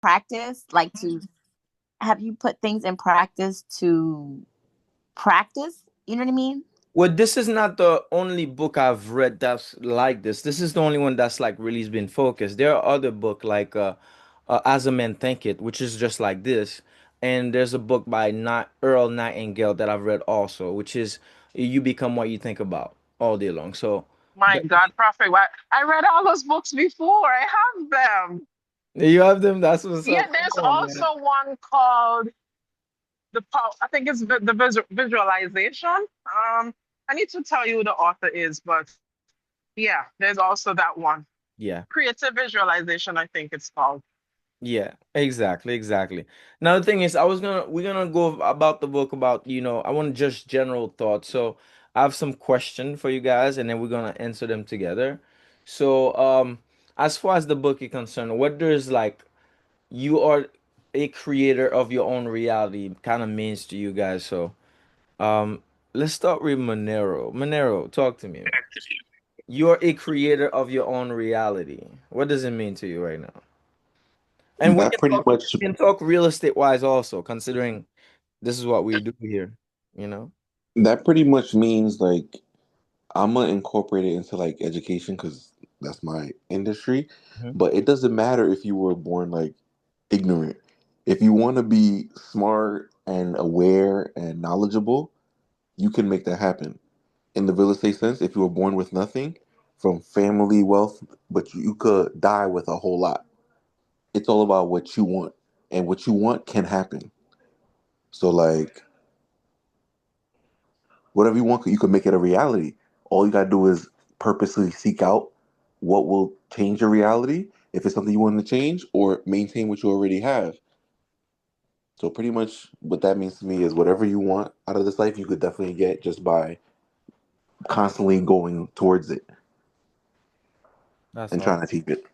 practice, like to have you put things in practice to practice? You know what I mean? Well, this is not the only book I've read that's like this. This is the only one that's like really been focused. There are other book like As a Man Thinketh, which is just like this. And there's a book by not Earl Nightingale that I've read also, which is You Become What You Think About all day long. So My God, Prophet, I read all those books before. I have them. you have them. That's what's Yeah, up. there's Come on, man. also one called the power. I think it's the visualization. I need to tell you who the author is, but yeah, there's also that one. Yeah. Creative visualization, I think it's called. Yeah, exactly, exactly. Now the thing is, we're gonna go about the book about, I want just general thoughts. So I have some questions for you guys, and then we're gonna answer them together. So, as far as the book is concerned, what does like you are a creator of your own reality kind of means to you guys? So, um, let's start with Monero. Monero, talk to me. You're a creator of your own reality. What does it mean to you right now? And That pretty much we can talk real estate wise also, considering this is what we do here, you know? that pretty much means like I'm gonna incorporate it into like education because that's my industry. Mhm. But it doesn't matter if you were born like ignorant. If you want to be smart and aware and knowledgeable, you can make that happen. In the real estate sense, if you were born with nothing from family wealth, but you could die with a whole lot. It's all about what you want, and what you want can happen. So like whatever you want, you can make it a reality. All you gotta do is purposely seek out what will change your reality, if it's something you want to change, or maintain what you already have. So pretty much what that means to me is whatever you want out of this life, you could definitely get just by constantly going towards it That's and all. trying to achieve it.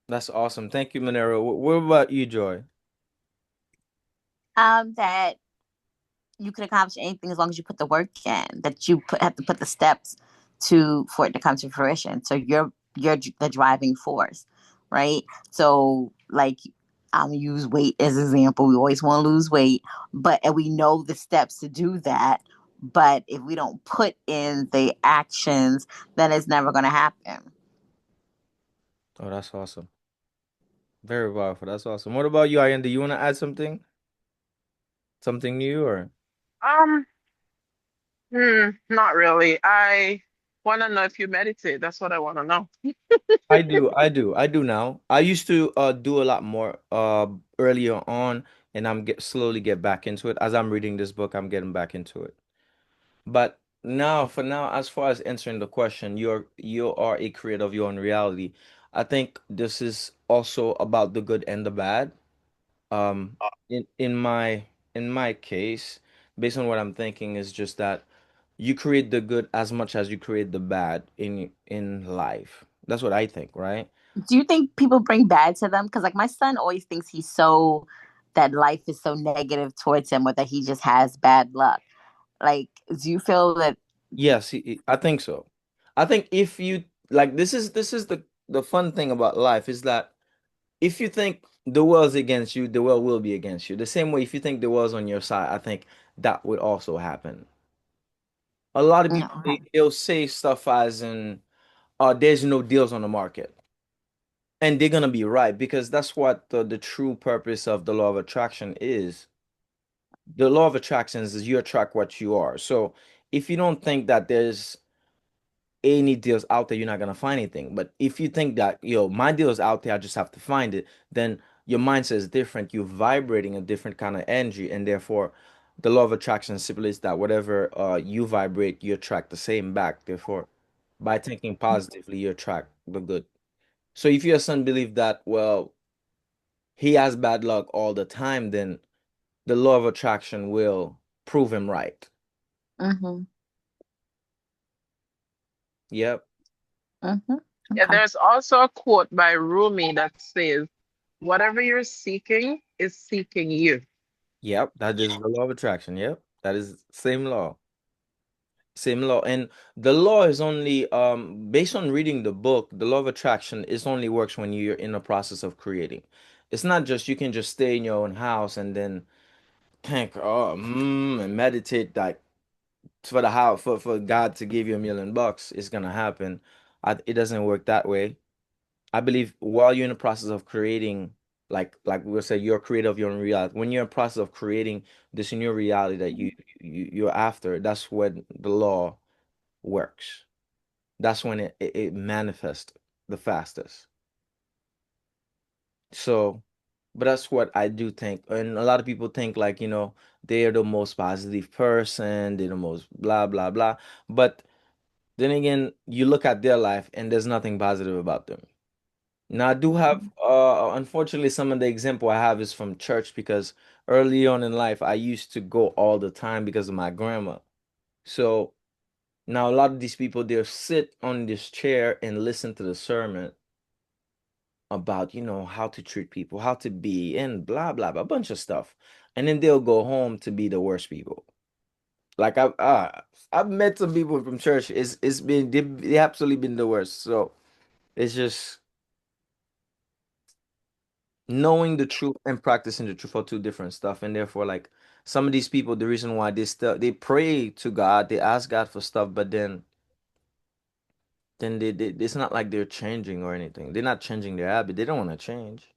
That's awesome. Thank you, Monero. What about you, Joy? That you can accomplish anything as long as you put the work in. That you have to put the steps to for it to come to fruition. So you're the driving force, right? So like I'll use weight as an example. We always want to lose weight, but and we know the steps to do that. But if we don't put in the actions, then it's never going to happen. Oh, that's awesome. Very powerful. That's awesome. What about you, Ian? Do you want to add something? Something new or? Um, not really. I want to know if you meditate. That's what I want to know. I do now. I used to do a lot more earlier on, and slowly get back into it. As I'm reading this book, I'm getting back into it. But now, for now, as far as answering the question, you are a creator of your own reality. I think this is also about the good and the bad. Um, in my case, based on what I'm thinking, is just that you create the good as much as you create the bad in life. That's what I think, right? Do you think people bring bad to them? Because like my son always thinks he's so that life is so negative towards him, or that he just has bad luck. Like, do you feel that? Yes, I think so. I think if you like, this is the fun thing about life is that if you think the world's against you, the world will be against you. The same way, if you think the world's on your side, I think that would also happen. A lot of people No. they'll say stuff as in, there's no deals on the market. And they're gonna be right because that's what the true purpose of the law of attraction is. The law of attraction is you attract what you are. So if you don't think that there's any deals out there, you're not gonna find anything. But if you think that, my deal is out there, I just have to find it, then your mindset is different. You're vibrating a different kind of energy, and therefore the law of attraction stipulates that whatever you vibrate, you attract the same back. Therefore, by thinking positively, you attract the good. So if your son believes that, well, he has bad luck all the time, then the law of attraction will prove him right. Mm-hmm. Yep. Mm-hmm. Yeah, Okay. there's also a quote by Rumi that says, "Whatever you're seeking is seeking you." Yep. That is the law of attraction. Yep. That is same law. Same law. And the law is only based on reading the book, the law of attraction is only works when you're in the process of creating. It's not just you can just stay in your own house and then think, and meditate like for the house for God to give you $1 million, it's gonna happen. It doesn't work that way. I believe while you're in the process of creating, like we'll say, you're creator of your own reality. When you're in the process of creating this new reality that you're after, that's when the law works. That's when it manifests the fastest. So, but that's what I do think. And a lot of people think like, they're the most positive person, they're the most blah, blah, blah. But then again, you look at their life and there's nothing positive about them. Now, I do have, unfortunately, some of the example I have is from church because early on in life, I used to go all the time because of my grandma. So now a lot of these people, they'll sit on this chair and listen to the sermon about, how to treat people, how to be, and blah, blah, blah, a bunch of stuff. And then they'll go home to be the worst people. Like I've met some people from church. It's been they absolutely been the worst. So it's just knowing the truth and practicing the truth are two different stuff. And therefore, like some of these people, the reason why they pray to God, they ask God for stuff, but then they it's not like they're changing or anything. They're not changing their habit. They don't want to change.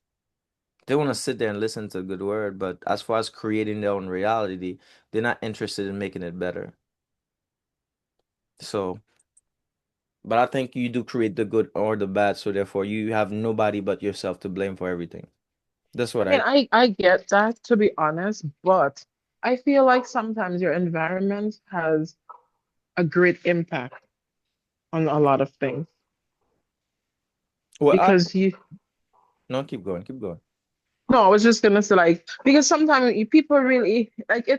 They want to sit there and listen to a good word, but as far as creating their own reality, they're not interested in making it better. So, but I think you do create the good or the bad, so therefore you have nobody but yourself to blame for everything. That's I what mean, I I get that, to be honest, but I feel like sometimes your environment has a great impact on a lot of things well I because you no keep going, keep going. no, I was just gonna say like because sometimes people really like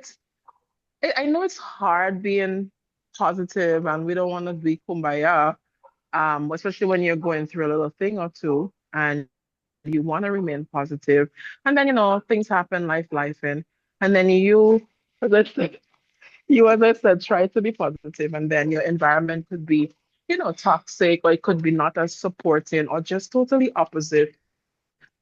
I know it's hard being positive and we don't want to be kumbaya, especially when you're going through a little thing or two and you want to remain positive, and then things happen, life, and then as I said, as I said, try to be positive, and then your environment could be, toxic, or it could be not as supporting, or just totally opposite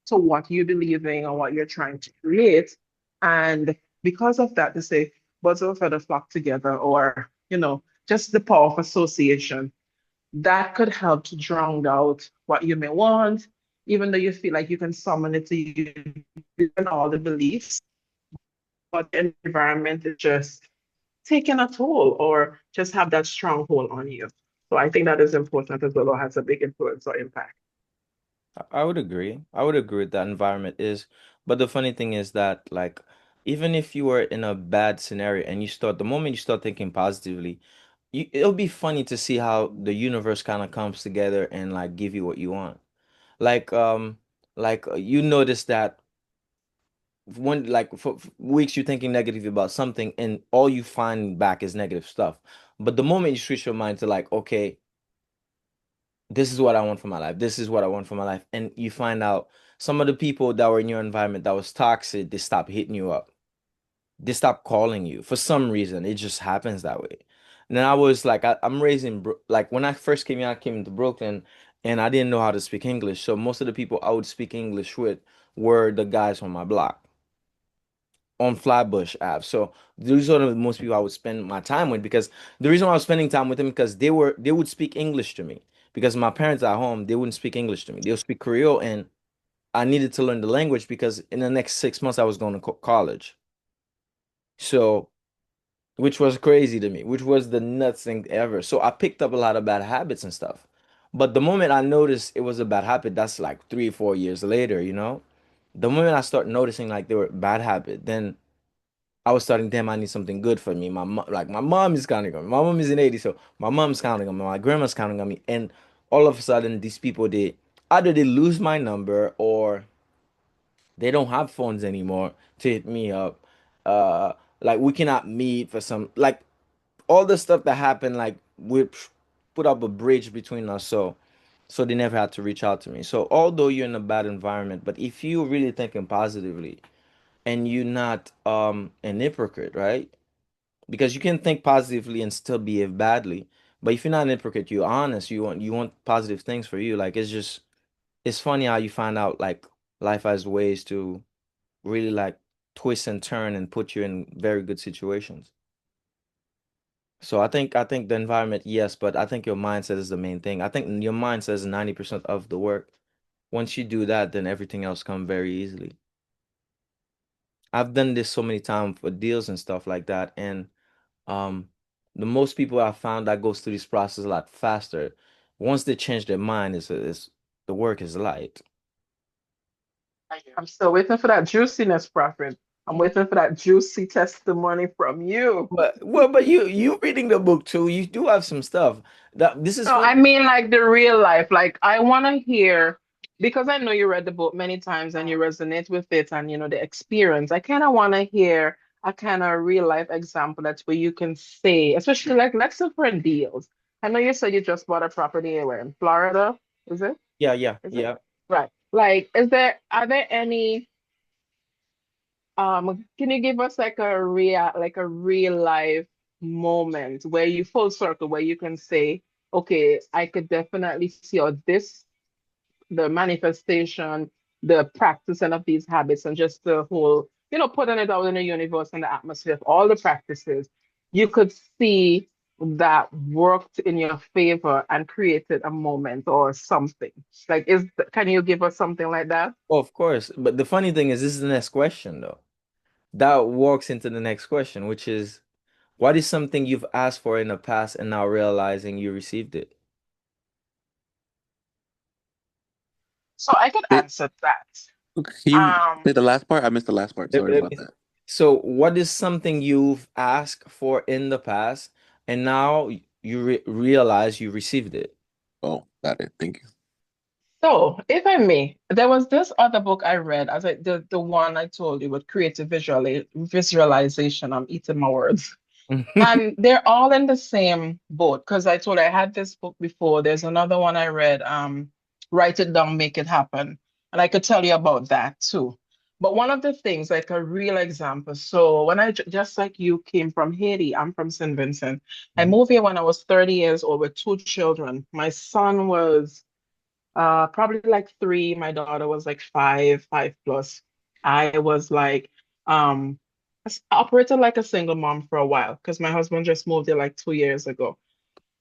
to what you believe in or what you're trying to create. And because of that, they say birds of a feather flock together, or, just the power of association. That could help to drown out what you may want, even though you feel like you can summon it to you and all the beliefs, but the environment is just taking a toll or just have that stronghold on you. So I think that is important as well, or has a big influence or impact. I would agree. I would agree with that environment is, but the funny thing is that like even if you were in a bad scenario and the moment you start thinking positively, it'll be funny to see how the universe kind of comes together and like give you what you want. Like you notice that when like for weeks you're thinking negative about something and all you find back is negative stuff. But the moment you switch your mind to like, okay, this is what I want for my life. This is what I want for my life. And you find out some of the people that were in your environment that was toxic, they stop hitting you up. They stop calling you for some reason. It just happens that way. And then I was like, I'm raising, like when I first came here, I came to Brooklyn and I didn't know how to speak English. So most of the people I would speak English with were the guys on my block on Flatbush app. So these are the most people I would spend my time with because the reason why I was spending time with them because they would speak English to me because my parents at home they wouldn't speak English to me. They would speak Creole and I needed to learn the language because in the next 6 months I was going to college. So which was crazy to me, which was the nuts thing ever. So I picked up a lot of bad habits and stuff. But the moment I noticed it was a bad habit, that's like 3, 4 years later, you know? The moment I start noticing like they were bad habit, then I was starting, damn, I need something good for me. Like my mom is counting on me. My mom is in 80, so my mom's counting on me. My grandma's counting on me. And all of a sudden, these people they either they lose my number or they don't have phones anymore to hit me up. Uh, like we cannot meet for some like all the stuff that happened. Like we put up a bridge between us, so they never had to reach out to me. So although you're in a bad environment, but if you really thinking positively and you're not an hypocrite, right? because you can think positively and still behave badly. But if you're not an hypocrite, you're honest. You want positive things for you. Like it's funny how you find out like life has ways to really like twist and turn and put you in very good situations. So I think the environment, yes, but I think your mindset is the main thing. I think your mindset is 90% of the work. Once you do that, then everything else comes very easily. I've done this so many times for deals and stuff like that, and um, the most people I found that goes through this process a lot faster. Once they change their mind, is the work is light. I'm still waiting for that juiciness, Prophet. I'm waiting for that juicy testimony from you. But you reading the book too. You do have some stuff that this is No, I funny. mean like the real life. Like I want to hear because I know you read the book many times and you resonate with it and you know the experience. I kind of want to hear a kind of real life example that's where you can say, especially like let's say for deals. I know you said you just bought a property where in Florida, is it? Yeah, yeah, Is it? yeah. Right. Like, are there any can you give us like a real life moment where you full circle where you can say, okay, I could definitely see how this the manifestation, the practicing of these habits and just the whole, you know, putting it out in the universe and the atmosphere, all the practices, you could see that worked in your favor and created a moment or something. Like, can you give us something like that? Oh, of course. But the funny thing is, this is the next question though. That walks into the next question, which is, what is something you've asked for in the past and now realizing you received it? So I could Say- answer that. Can you Um, say the last part? I missed the last part. Let- Sorry let about me- that. So, what is something you've asked for in the past and now you realize you received it? Oh, got it. Thank you. so if I may, there was this other book I read, the one I told you with creative visualization. I'm eating my words. And they're all in the same boat because I told you I had this book before. There's another one I read, Write It Down, Make It Happen. And I could tell you about that too. But one of the things, like a real example, so when just like you came from Haiti, I'm from St. Vincent. I moved here when I was 30 years old with two children. My son was probably like three. My daughter was like five plus. I was like, operated like a single mom for a while because my husband just moved here like 2 years ago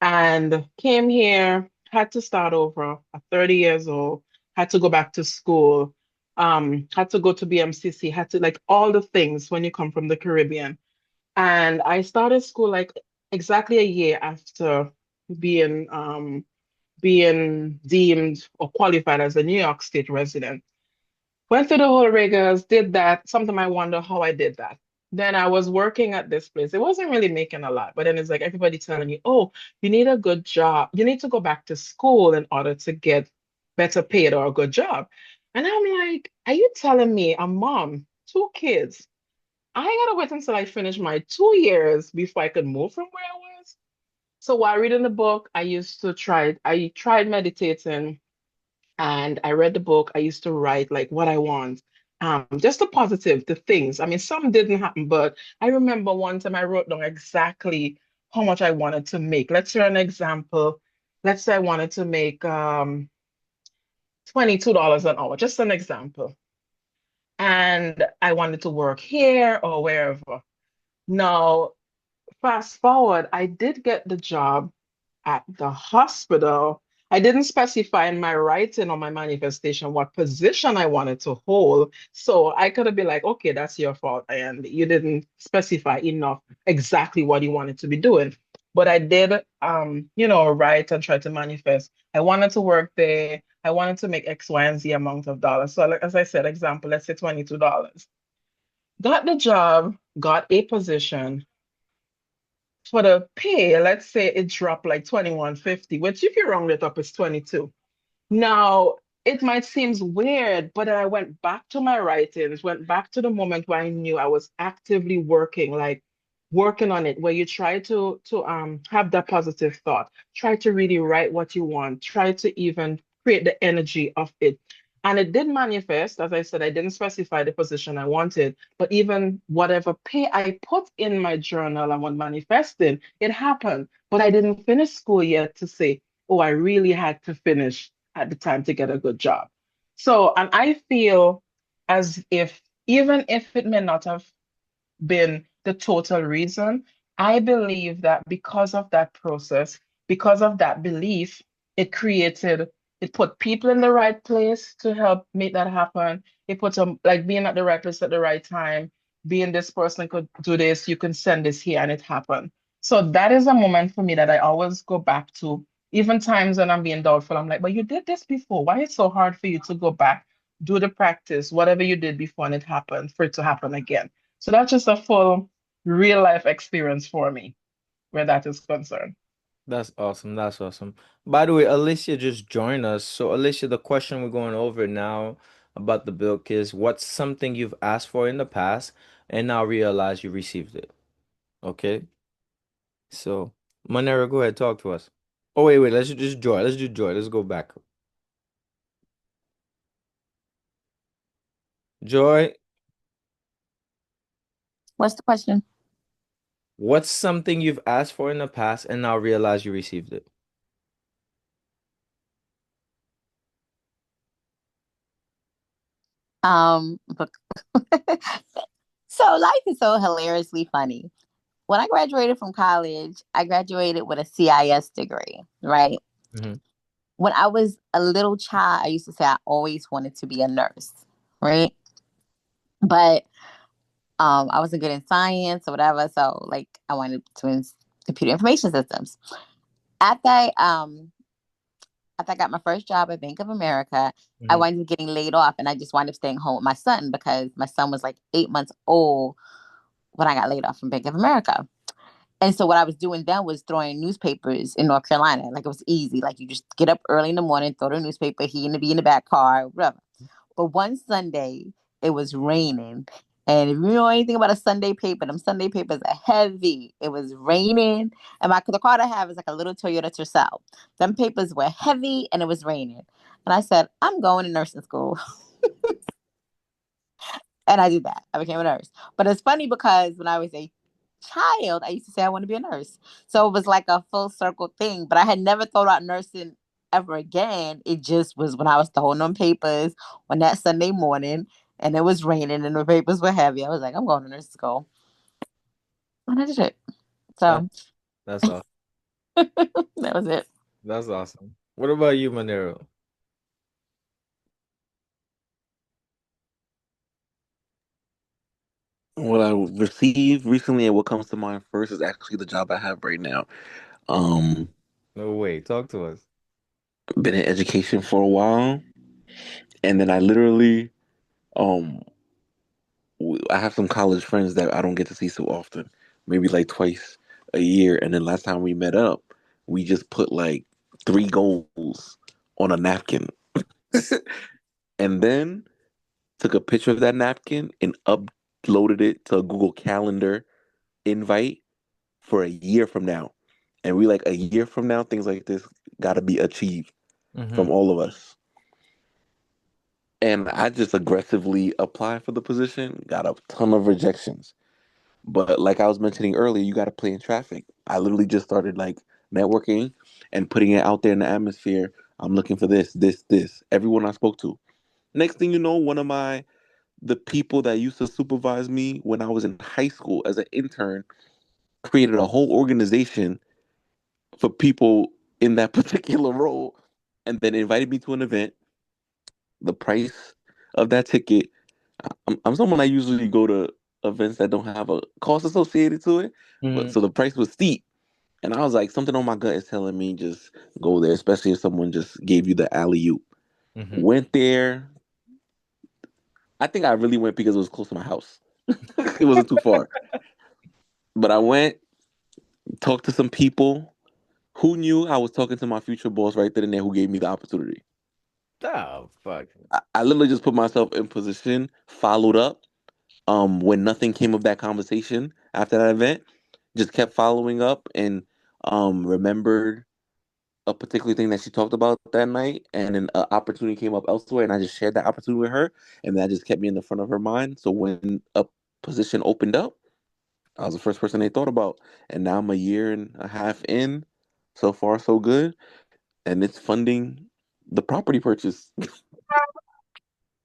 and came here, had to start over at 30 years old, had to go back to school, had to go to BMCC, had to like all the things when you come from the Caribbean. And I started school like exactly a year after being being deemed or qualified as a New York State resident. Went through the whole rigors, did that. Sometimes I wonder how I did that. Then I was working at this place. It wasn't really making a lot, but then it's like everybody telling me, oh, you need a good job. You need to go back to school in order to get better paid or a good job. And I'm like, are you telling me a mom, two kids, I gotta wait until I finish my 2 years before I could move from where I was? So while reading the book, I tried meditating and I read the book. I used to write like what I want, just the positive, the things. I mean, some didn't happen, but I remember one time I wrote down exactly how much I wanted to make. Let's say an example. Let's say I wanted to make $22 an hour, just an example. And I wanted to work here or wherever. Now, fast forward, I did get the job at the hospital. I didn't specify in my writing or my manifestation what position I wanted to hold. So I could have been like, okay, that's your fault. And you didn't specify enough exactly what you wanted to be doing. But I did, write and try to manifest. I wanted to work there. I wanted to make X, Y, and Z amount of dollars. So, like, as I said, example, let's say $22. Got the job, got a position, for the pay, let's say it dropped like 21.50, which if you round it up is 22. Now, it might seem weird, but I went back to my writings, went back to the moment where I knew I was actively working, like working on it, where you try to have that positive thought, try to really write what you want, try to even create the energy of it. And it did manifest. As I said, I didn't specify the position I wanted, but even whatever pay I put in my journal and what manifested, it happened. But I didn't finish school yet to say, oh, I really had to finish at the time to get a good job. So, and I feel as if, even if it may not have been the total reason. I believe that because of that process, because of that belief, it created, it put people in the right place to help make that happen. It put them like being at the right place at the right time, being this person could do this, you can send this here, and it happened. So that is a moment for me that I always go back to. Even times when I'm being doubtful, I'm like, but you did this before. Why is it so hard for you to go back, do the practice, whatever you did before, and it happened, for it to happen again? So that's just a full real life experience for me where that is concerned. That's awesome. That's awesome. By the way, Alicia just joined us. So, Alicia, the question we're going over now about the book is what's something you've asked for in the past and now realize you received it? Okay. So, Monero, go ahead, talk to us. Oh, wait, wait. Let's just Joy. Let's do Joy. Let's go back. Joy, What's the question? what's something you've asked for in the past and now realize you received it? But so life is so hilariously funny. When I graduated from college, I graduated with a CIS degree, right? Hmm. When I was a little child, I used to say I always wanted to be a nurse, right? But I wasn't good in science or whatever, so like I wanted to in computer information systems. After I after I got my first job at Bank of America, I Hmm. wound up getting laid off, and I just wound up staying home with my son because my son was like 8 months old when I got laid off from Bank of America. And so what I was doing then was throwing newspapers in North Carolina. Like it was easy. Like you just get up early in the morning, throw the newspaper, he gonna be in the back car, whatever. But one Sunday it was raining. And if you know anything about a Sunday paper, them Sunday papers are heavy. It was raining. And the car I have is like a little Toyota Tercel. Them papers were heavy and it was raining. And I said, I'm going to nursing school. And I did that. I became a nurse. But it's funny because when I was a child, I used to say I want to be a nurse. So it was like a full circle thing. But I had never thought about nursing ever again. It just was when I was throwing them papers on that Sunday morning and it was raining and the papers were heavy. I was like, I'm going to nursing school. And I did it. That, So that's awesome. that was it. That's awesome. What about you, Monero? What I received recently and what comes to mind first is actually the job I have right now. Um, No way. Talk to us. been in education for a while, and then I literally, um, I have some college friends that I don't get to see so often, maybe like twice a year. And then last time we met up, we just put like three goals on a napkin, and then took a picture of that napkin and uploaded it to a Google Calendar invite for a year from now. And we like a year from now, things like this got to be achieved Mm-hmm. from all of us. And I just aggressively applied for the position, got a ton of rejections. But like I was mentioning earlier, you got to play in traffic. I literally just started like networking and putting it out there in the atmosphere. I'm looking for this, this, this. Everyone I spoke to. Next thing you know, one of the people that used to supervise me when I was in high school as an intern created a whole organization for people in that particular role and then invited me to an event. The price of that ticket, I'm someone I usually go to events that don't have a cost associated to it, but Mm-hmm. so the price was steep. And I was like, something on my gut is telling me just go there, especially if someone just gave you the alley oop. Mm-hmm. Went there. I think I really went because it was close to my house. It wasn't too far. But I went, talked to some people. Who knew I was talking to my future boss right then and there who gave me the opportunity? Oh, fuck. I literally just put myself in position, followed up. When nothing came of that conversation after that event, just kept following up and remembered a particular thing that she talked about that night, and an opportunity came up elsewhere, and I just shared that opportunity with her, and that just kept me in the front of her mind. So when a position opened up, I was the first person they thought about, and now I'm a year and a half in. So far, so good, and it's funding the property purchase.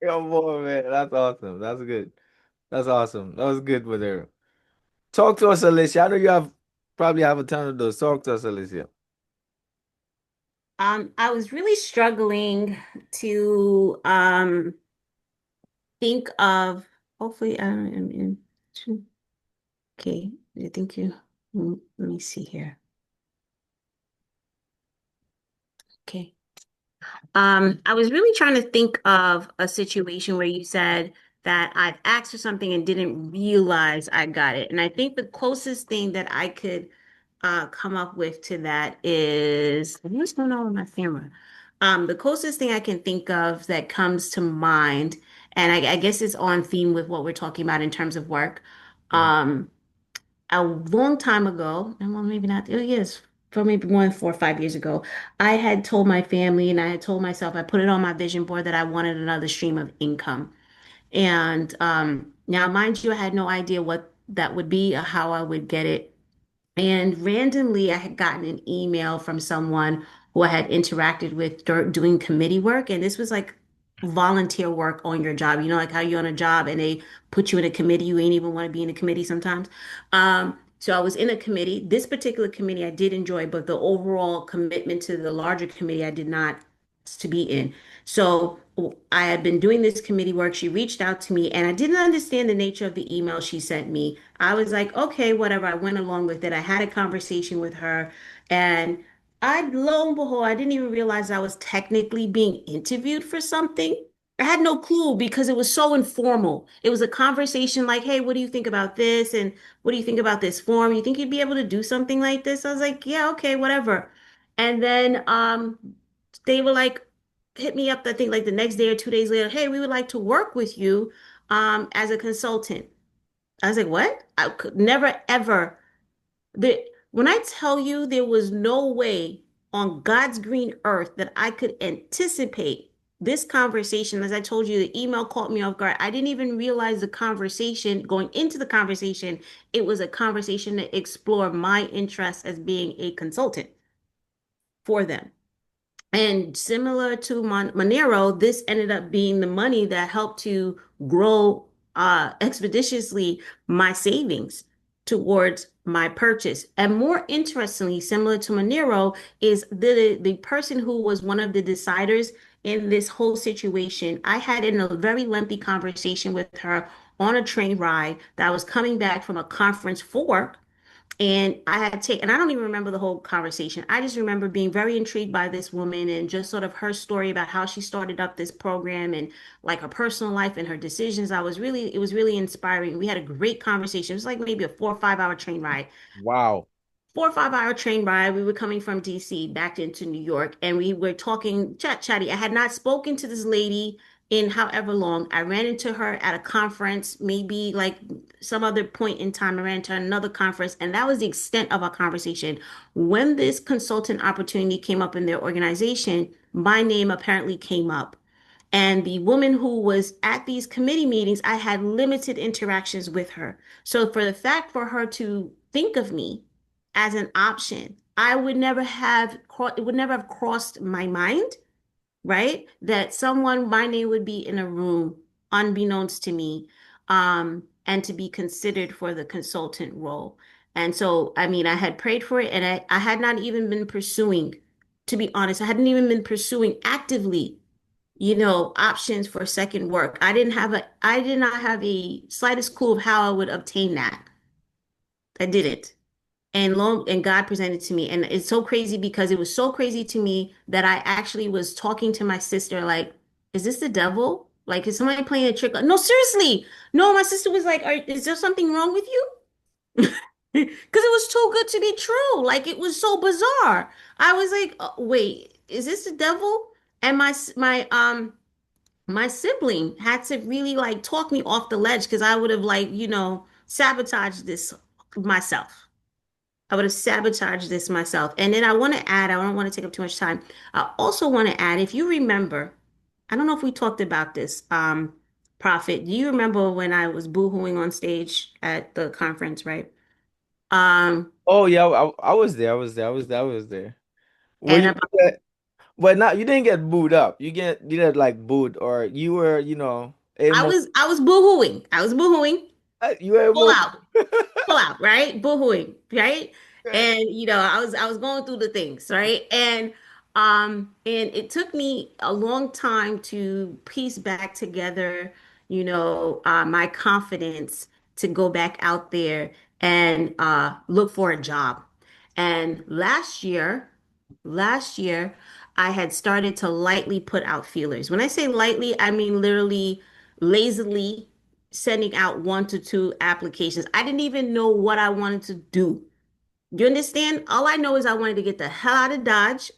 Come on, man. That's awesome. That's good. That's awesome. That was good with her. Talk to us, Alicia. I know you have probably have a ton of those. Talk to us, Alicia. I was really struggling to think of, hopefully I am in two. Okay, I think you let me see here. Okay. I was really trying to think of a situation where you said that I've asked for something and didn't realize I got it. And I think the closest thing that I could come up with to that is what's going on with my camera? The closest thing I can think of that comes to mind, and I guess it's on theme with what we're talking about in terms of work. Mhm. Um, a long time ago, and well, maybe not, oh yes, for maybe more than 4 or 5 years ago, I had told my family and I had told myself, I put it on my vision board that I wanted another stream of income. And now, mind you, I had no idea what that would be or how I would get it. And randomly, I had gotten an email from someone who I had interacted with doing committee work. And this was like volunteer work on your job. You know, like how you're on a job and they put you in a committee. You ain't even want to be in a committee sometimes. So I was in a committee. This particular committee I did enjoy, but the overall commitment to the larger committee I did not to be in. So I had been doing this committee work. She reached out to me and I didn't understand the nature of the email she sent me. I was like, okay, whatever. I went along with it. I had a conversation with her and lo and behold, I didn't even realize I was technically being interviewed for something. I had no clue because it was so informal. It was a conversation like, hey, what do you think about this? And what do you think about this form? You think you'd be able to do something like this? I was like, yeah, okay, whatever. And then they were like, hit me up, I think like the next day or 2 days later, hey, we would like to work with you as a consultant. I was like, what? I could never ever. The, when I tell you there was no way on God's green earth that I could anticipate this conversation, as I told you, the email caught me off guard. I didn't even realize the conversation, going into the conversation, it was a conversation to explore my interest as being a consultant for them. And similar to Monero, this ended up being the money that helped to grow expeditiously my savings towards my purchase. And more interestingly, similar to Monero, is the person who was one of the deciders in this whole situation. I had in a very lengthy conversation with her on a train ride that I was coming back from a conference for work. And I had taken, I don't even remember the whole conversation. I just remember being very intrigued by this woman and just sort of her story about how she started up this program and like her personal life and her decisions. It was really inspiring. We had a great conversation. It was like maybe a 4 or 5 hour train ride. Wow. 4 or 5 hour train ride. We were coming from DC back into New York and we were talking chatty. I had not spoken to this lady in however long. I ran into her at a conference, maybe like some other point in time. I ran into another conference, and that was the extent of our conversation. When this consultant opportunity came up in their organization, my name apparently came up. And the woman who was at these committee meetings, I had limited interactions with her. So for the fact for her to think of me as an option, I would never have it would never have crossed my mind, right? That someone my name would be in a room unbeknownst to me, and to be considered for the consultant role. And so, I mean, I had prayed for it and I had not even been pursuing, to be honest, I hadn't even been pursuing actively, options for second work. I did not have a slightest clue of how I would obtain that. I didn't. And God presented to me. And it's so crazy because it was so crazy to me that I actually was talking to my sister, like, is this the devil? Like, is somebody playing a trick? No, seriously. No, my sister was like, is there something wrong with you? Because it was too good to be true. Like, it was so bizarre. I was like, wait, is this the devil? And my sibling had to really like talk me off the ledge because I would have like, sabotaged this myself. I would have sabotaged this myself. And then I want to add, I don't want to take up too much time. I also want to add, if you remember, I don't know if we talked about this, Prophet. Do you remember when I was boohooing on stage at the conference, right? Um, Oh yeah, I was there. I was there. I was there. I was there. Were and you? about, But not you didn't get booed up. You get like booed, or you were, able. I was boohooing. I was boohooing. You were Full able. out. Pull out, right? Boohooing, right? Okay. And I was going through the things, right? And it took me a long time to piece back together, my confidence to go back out there and look for a job. And last year, I had started to lightly put out feelers. When I say lightly, I mean literally lazily sending out one to two applications. I didn't even know what I wanted to do. You understand? All I know is I wanted to get the hell out of Dodge.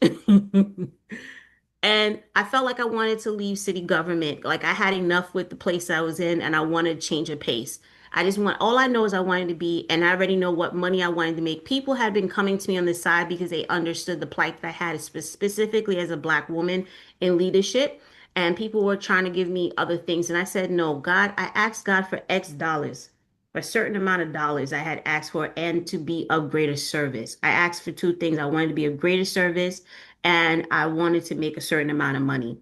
And I felt like I wanted to leave city government. Like I had enough with the place I was in and I wanted to change of pace. All I know is I wanted to be, and I already know what money I wanted to make. People had been coming to me on the side because they understood the plight that I had, specifically as a Black woman in leadership. And people were trying to give me other things. And I said, no, God, I asked God for X dollars, for a certain amount of dollars I had asked for, and to be of greater service. I asked for two things. I wanted to be of greater service and I wanted to make a certain amount of money.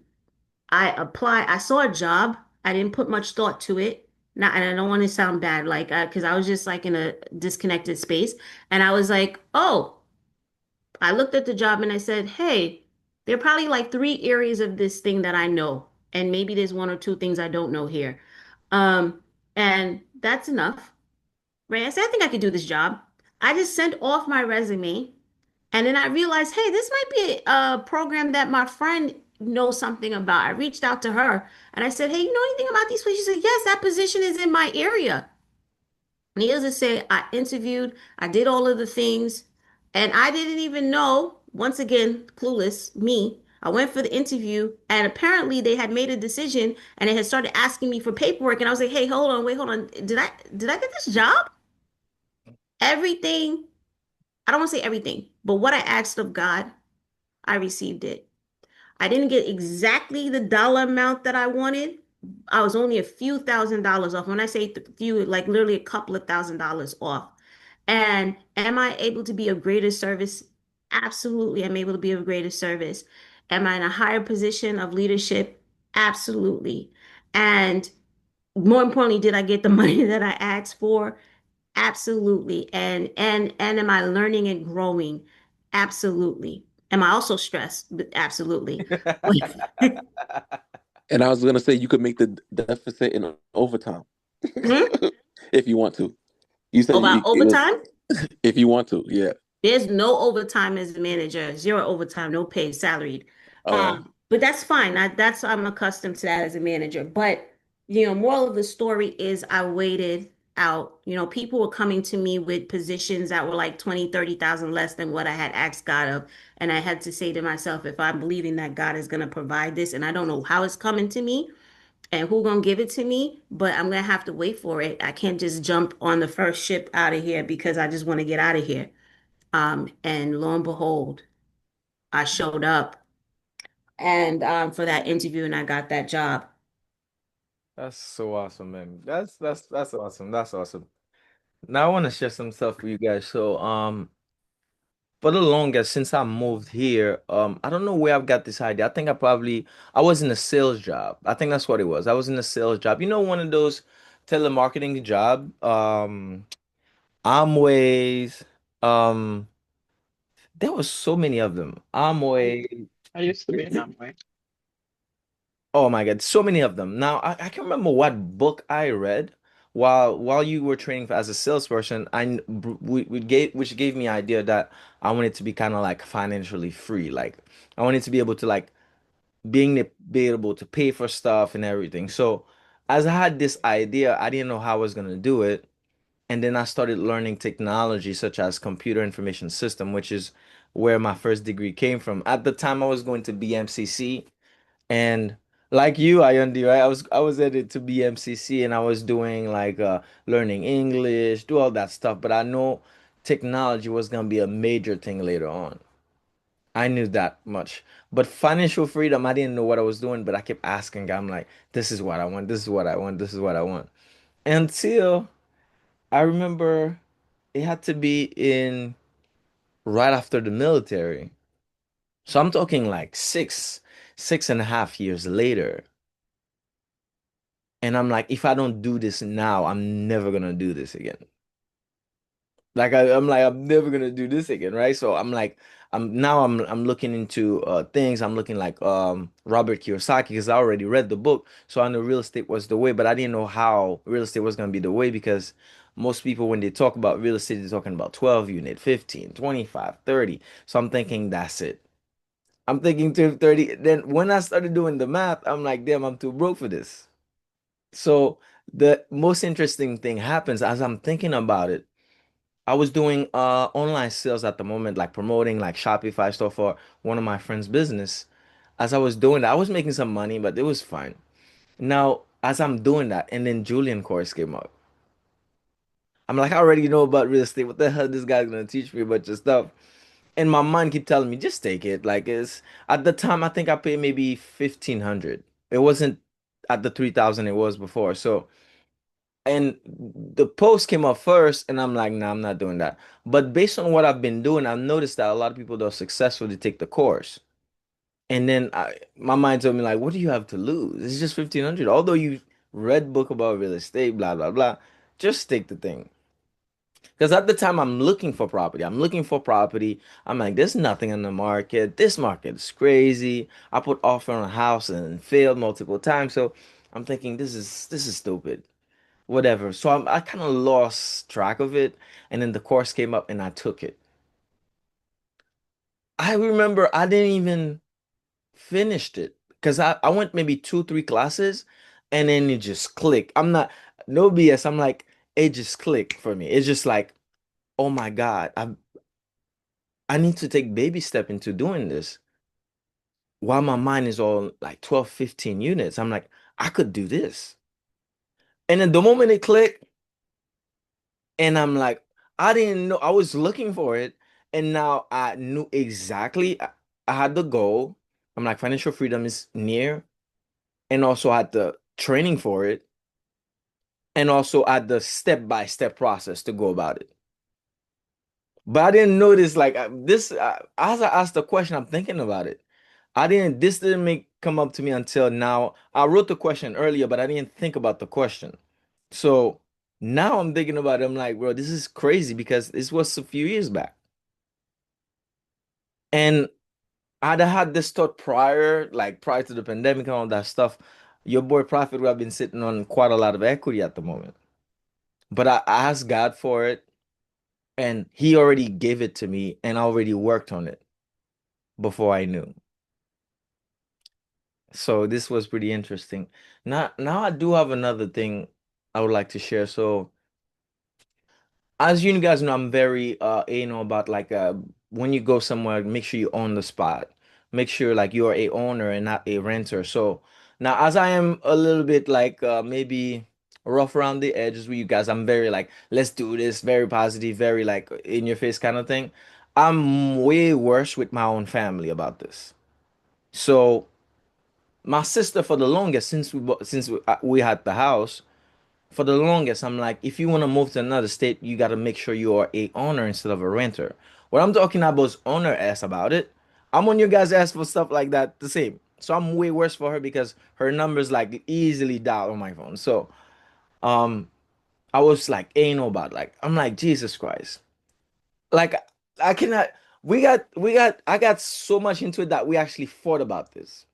I saw a job. I didn't put much thought to it. Not, and I don't want to sound bad, like, because I was just like in a disconnected space. And I was like, oh, I looked at the job and I said, hey, there are probably like three areas of this thing that I know. And maybe there's one or two things I don't know here. Um, and that's enough, right? I said, I think I could do this job. I just sent off my resume and then I realized, hey, this might be a program that my friend knows something about. I reached out to her and I said, hey, you know anything about these places? She said, yes, that position is in my area. Needless to say, I interviewed, I did all of the things, and I didn't even know, once again, clueless, me. I went for the interview, and apparently they had made a decision and they had started asking me for paperwork. And I was like, hey, hold on, wait, hold on. Did I get this job? Everything, I don't want to say everything, but what I asked of God, I received it. I didn't get exactly the dollar amount that I wanted. I was only a few $1,000s off. When I say few, like literally a couple of $1,000s off. And am I able to be of greater service? Absolutely, I'm able to be of greater service. Am I in a higher position of leadership? Absolutely. And more importantly, did I get the money that I asked for? Absolutely. And am I learning and growing? Absolutely. Am I also stressed? Absolutely. And I was gonna say you could make the deficit in overtime Hmm? if you want to. You said About it was overtime? if you want to, yeah. There's no overtime as a manager, zero overtime, no pay, salaried. Oh, But that's fine. I'm accustomed to that as a manager. But moral of the story is I waited out. People were coming to me with positions that were like 20, 30,000 less than what I had asked God of. And I had to say to myself, if I'm believing that God is gonna provide this, and I don't know how it's coming to me and who gonna give it to me, but I'm gonna have to wait for it. I can't just jump on the first ship out of here because I just want to get out of here. And lo and behold, I showed up and for that interview and I got that job. That's so awesome, man. That's awesome. That's awesome. Now I want to share some stuff with you guys. So, for the longest since I moved here, I don't know where I've got this idea. I think I was in a sales job. I think that's what it was. I was in a sales job. One of those telemarketing job. Amways. Um, there was so many of them. I, Amway. I used to be in that way. Oh my God, so many of them. Now I can't remember what book I read while you were training as a salesperson. We gave which gave me idea that I wanted to be kind of like financially free. Like I wanted to be able to like be able to pay for stuff and everything. So as I had this idea, I didn't know how I was gonna do it. And then I started learning technology such as computer information system, which is where my first degree came from. At the time I was going to BMCC. And like you, Ayundi, right? I was headed to BMCC and I was doing like learning English, do all that stuff. But I know technology was gonna be a major thing later on. I knew that much. But financial freedom, I didn't know what I was doing, but I kept asking God, I'm like, this is what I want, this is what I want, this is what I want. Until I remember it had to be in right after the military. So I'm talking like 6.5 years later. And I'm like, if I don't do this now, I'm never gonna do this again. Like I'm like, I'm never gonna do this again, right? So I'm like, I'm looking into things. I'm looking like Robert Kiyosaki because I already read the book, so I knew real estate was the way, but I didn't know how real estate was gonna be the way because most people when they talk about real estate, they're talking about 12 unit, 15, 25, 30. So I'm thinking that's it. I'm thinking to 30. Then when I started doing the math, I'm like, damn, I'm too broke for this. So the most interesting thing happens as I'm thinking about it. I was doing online sales at the moment, like promoting like Shopify stuff for one of my friend's business. As I was doing that, I was making some money, but it was fine. Now, as I'm doing that, and then Julian course came up. I'm like, I already know about real estate. What the hell this guy's gonna teach me a bunch of stuff? And my mind keep telling me, just take it. Like it's at the time I think I paid maybe 1,500. It wasn't at the 3,000 it was before. So and the post came up first, and I'm like, nah, I'm not doing that. But based on what I've been doing, I've noticed that a lot of people that are successful, they take the course. And then my mind told me, like, what do you have to lose? It's just 1,500. Although you read book about real estate, blah, blah, blah, just take the thing. Because at the time I'm looking for property. I'm looking for property. I'm like, there's nothing on the market. This market is crazy. I put offer on a house and failed multiple times. So I'm thinking this is stupid. Whatever. So I kind of lost track of it. And then the course came up and I took it. I remember I didn't even finish it because I went maybe two, three classes and then it just clicked. I'm not, no BS. I'm like, it just clicked for me. It's just like, oh my God, I need to take baby step into doing this while my mind is all like 12, 15 units. I'm like, I could do this. And then the moment it clicked, and I'm like, I didn't know I was looking for it. And now I knew exactly I had the goal. I'm like, financial freedom is near. And also I had the training for it. And also I had the step-by-step process to go about it. But I didn't notice like this as I asked the question, I'm thinking about it. This didn't make come up to me until now. I wrote the question earlier, but I didn't think about the question. So now I'm thinking about it. I'm like, bro, this is crazy because this was a few years back. And I'd had this thought prior, like prior to the pandemic and all that stuff. Your boy Prophet would have been sitting on quite a lot of equity at the moment. But I asked God for it, and He already gave it to me, and I already worked on it before I knew. So this was pretty interesting. Now I do have another thing I would like to share. So as you guys know, I'm very about like when you go somewhere, make sure you own the spot. Make sure like you're a owner and not a renter. So now as I am a little bit like maybe rough around the edges with you guys, I'm very like, let's do this, very positive, very like in your face kind of thing. I'm way worse with my own family about this. So my sister for the longest since we had the house for the longest, I'm like, if you want to move to another state, you got to make sure you are a owner instead of a renter. What I'm talking about is owner ass about it. I'm on your guys' ass for stuff like that, the same. So I'm way worse for her because her numbers like easily dial on my phone. So um, I was like, ain't no about like, I'm like, Jesus Christ, like I cannot. I got so much into it that we actually fought about this.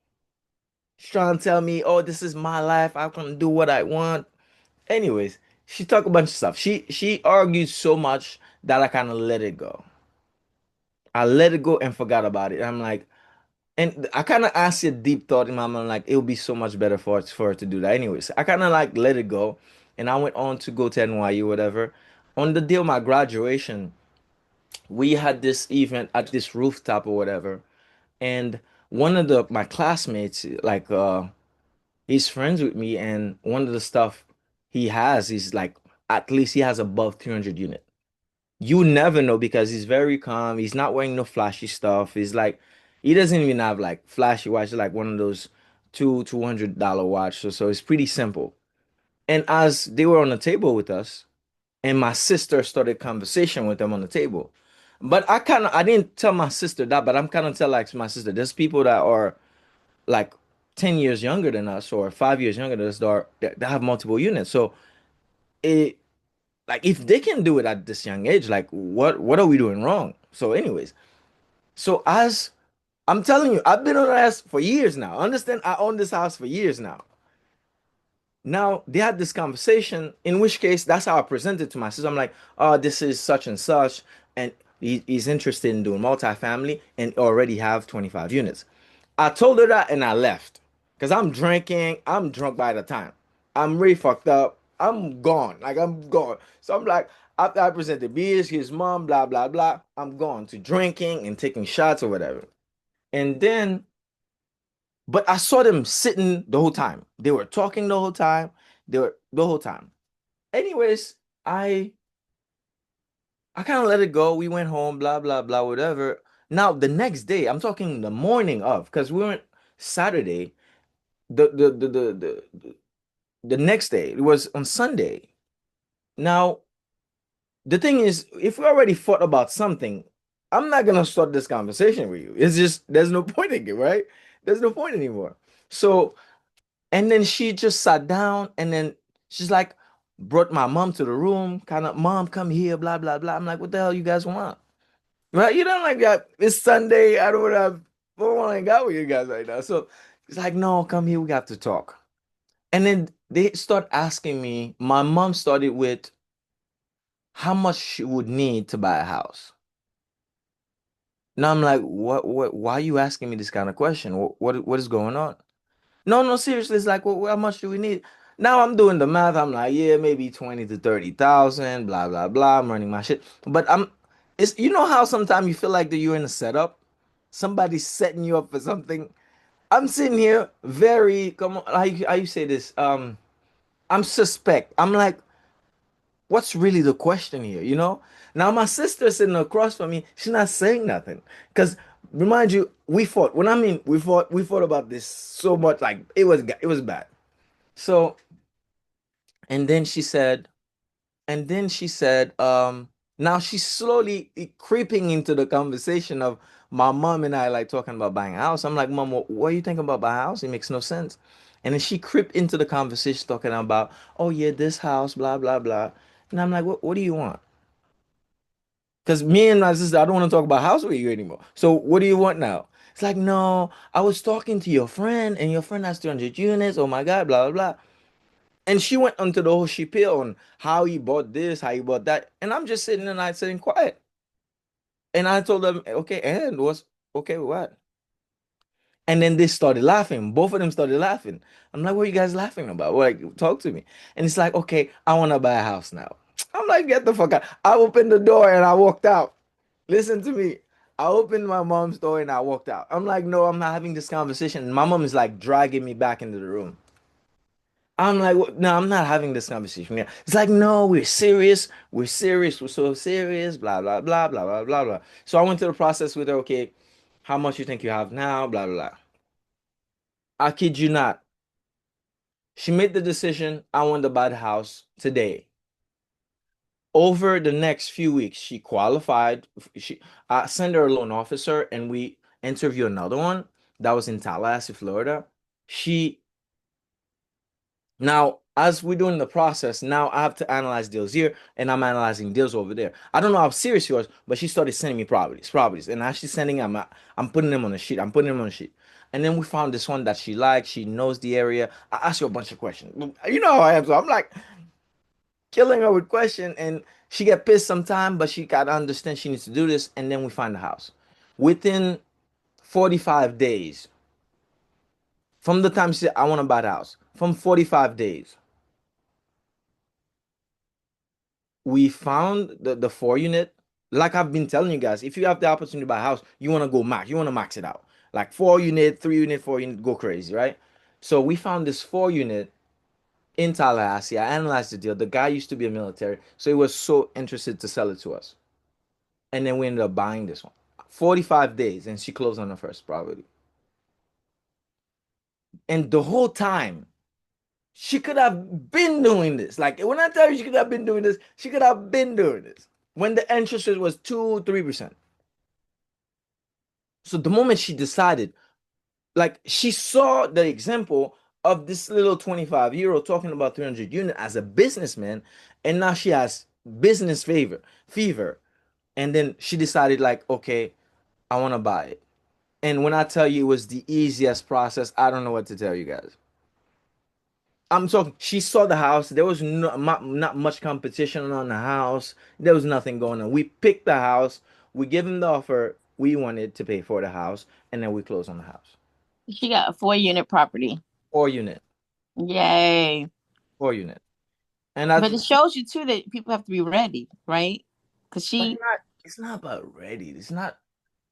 She's trying to tell me, oh, this is my life. I can do what I want. Anyways, she talked a bunch of stuff. She argued so much that I kind of let it go. I let it go and forgot about it. I'm like, and I kind of asked a deep thought in my mind, like it would be so much better for her to do that. Anyways, I kind of like let it go, and I went on to go to NYU, whatever. On the day of my graduation, we had this event at this rooftop or whatever, and one of the my classmates, like he's friends with me, and one of the stuff he has is like at least he has above 300 unit. You never know because he's very calm. He's not wearing no flashy stuff. He's like, he doesn't even have like flashy watch, like one of those $200 watch. So it's pretty simple. And as they were on the table with us, and my sister started conversation with them on the table. But I didn't tell my sister that, but I'm kind of tell like my sister, there's people that are like 10 years younger than us or 5 years younger than us that have multiple units. So it like if they can do it at this young age, like what are we doing wrong? So, anyways, so as I'm telling you, I've been on the house for years now. Understand? I own this house for years now. Now they had this conversation, in which case that's how I presented to my sister. I'm like, oh, this is such and such, and he's interested in doing multifamily and already have 25 units. I told her that and I left. Cause I'm drinking, I'm drunk by the time. I'm really fucked up. I'm gone. Like I'm gone. So I'm like, after I presented beers, his mom, blah, blah, blah, I'm gone to drinking and taking shots or whatever. And then but I saw them sitting the whole time. They were talking the whole time. They were the whole time. Anyways, I I kind of let it go. We went home, blah blah blah, whatever. Now the next day, I'm talking the morning of, because we went Saturday. The next day, it was on Sunday. Now the thing is, if we already fought about something, I'm not gonna start this conversation with you. It's just there's no point in it, right? There's no point anymore. So and then she just sat down and then she's like, brought my mom to the room, kind of, mom, come here, blah, blah, blah. I'm like, what the hell you guys want? Right? You don't like that. It's Sunday. I don't want to hang out with you guys right now. So it's like, no, come here. We got to talk. And then they start asking me, my mom started with how much she would need to buy a house. Now I'm like, why are you asking me this kind of question? What is going on? No, no, seriously, it's like, well, how much do we need? Now I'm doing the math. I'm like, yeah, maybe 20 to 30,000, blah, blah, blah. I'm running my shit. But it's, you know how sometimes you feel like that you're in a setup? Somebody's setting you up for something. I'm sitting here very, come on, how you say this? I'm suspect. I'm like, what's really the question here, you know? Now my sister sitting across from me, she's not saying nothing. Because remind you, we fought. When I mean we fought about this so much, like it was bad. So and then she said, and then she said, now she's slowly creeping into the conversation of my mom and I like talking about buying a house. I'm like, Mom, what are you thinking about buying a house? It makes no sense. And then she creeped into the conversation talking about, oh yeah, this house, blah, blah, blah. And I'm like, what do you want? Because me and my sister, I don't want to talk about house with you anymore. So what do you want now? It's like, no, I was talking to your friend and your friend has 300 units. Oh my God, blah, blah, blah. And she went onto the whole spiel on how he bought this, how he bought that. And I'm just sitting and I sitting quiet. And I told them, okay, and what's okay with what? And then they started laughing. Both of them started laughing. I'm like, what are you guys laughing about? Like, talk to me. And it's like, okay, I want to buy a house now. I'm like, get the fuck out. I opened the door and I walked out. Listen to me. I opened my mom's door and I walked out. I'm like, no, I'm not having this conversation. My mom is like dragging me back into the room. I'm like, no, I'm not having this conversation. Yeah. It's like, no, we're serious. We're serious. We're so serious. Blah, blah, blah, blah, blah, blah, blah. So I went through the process with her. Okay, how much you think you have now? Blah, blah, blah. I kid you not. She made the decision. I want to buy the house today. Over the next few weeks, she qualified. I sent her a loan officer and we interviewed another one that was in Tallahassee, Florida. She Now, as we're doing the process, now I have to analyze deals here and I'm analyzing deals over there. I don't know how serious she was, but she started sending me properties. And as she's sending them, I'm putting them on a sheet. I'm putting them on a sheet. And then we found this one that she liked. She knows the area. I asked her a bunch of questions. You know how I am. So I'm like killing her with questions. And she get pissed sometime, but she got to understand she needs to do this. And then we find the house. Within 45 days, from the time she said, I want to buy the house, from 45 days, we found the 4 unit. Like I've been telling you guys, if you have the opportunity to buy a house, you want to go max. You want to max it out. Like 4 unit, 3 unit, 4 unit, go crazy, right? So we found this 4 unit in Tallahassee. I analyzed the deal. The guy used to be a military, so he was so interested to sell it to us. And then we ended up buying this one. 45 days, and she closed on the first property. And the whole time, she could have been doing this. Like when I tell you she could have been doing this, she could have been doing this. When the interest rate was 2-3%. So the moment she decided, like she saw the example of this little 25-year-old talking about 300 unit as a businessman, and now she has business fever. And then she decided, like, okay, I want to buy it. And when I tell you it was the easiest process, I don't know what to tell you guys. I'm talking, she saw the house. There was not much competition on the house. There was nothing going on. We picked the house. We gave him the offer we wanted to pay for the house. And then we closed on the house. She got a 4 unit property. 4 unit. Yay. 4 unit. And But it shows you too that people have to be ready, right? Because it's not about ready. It's not.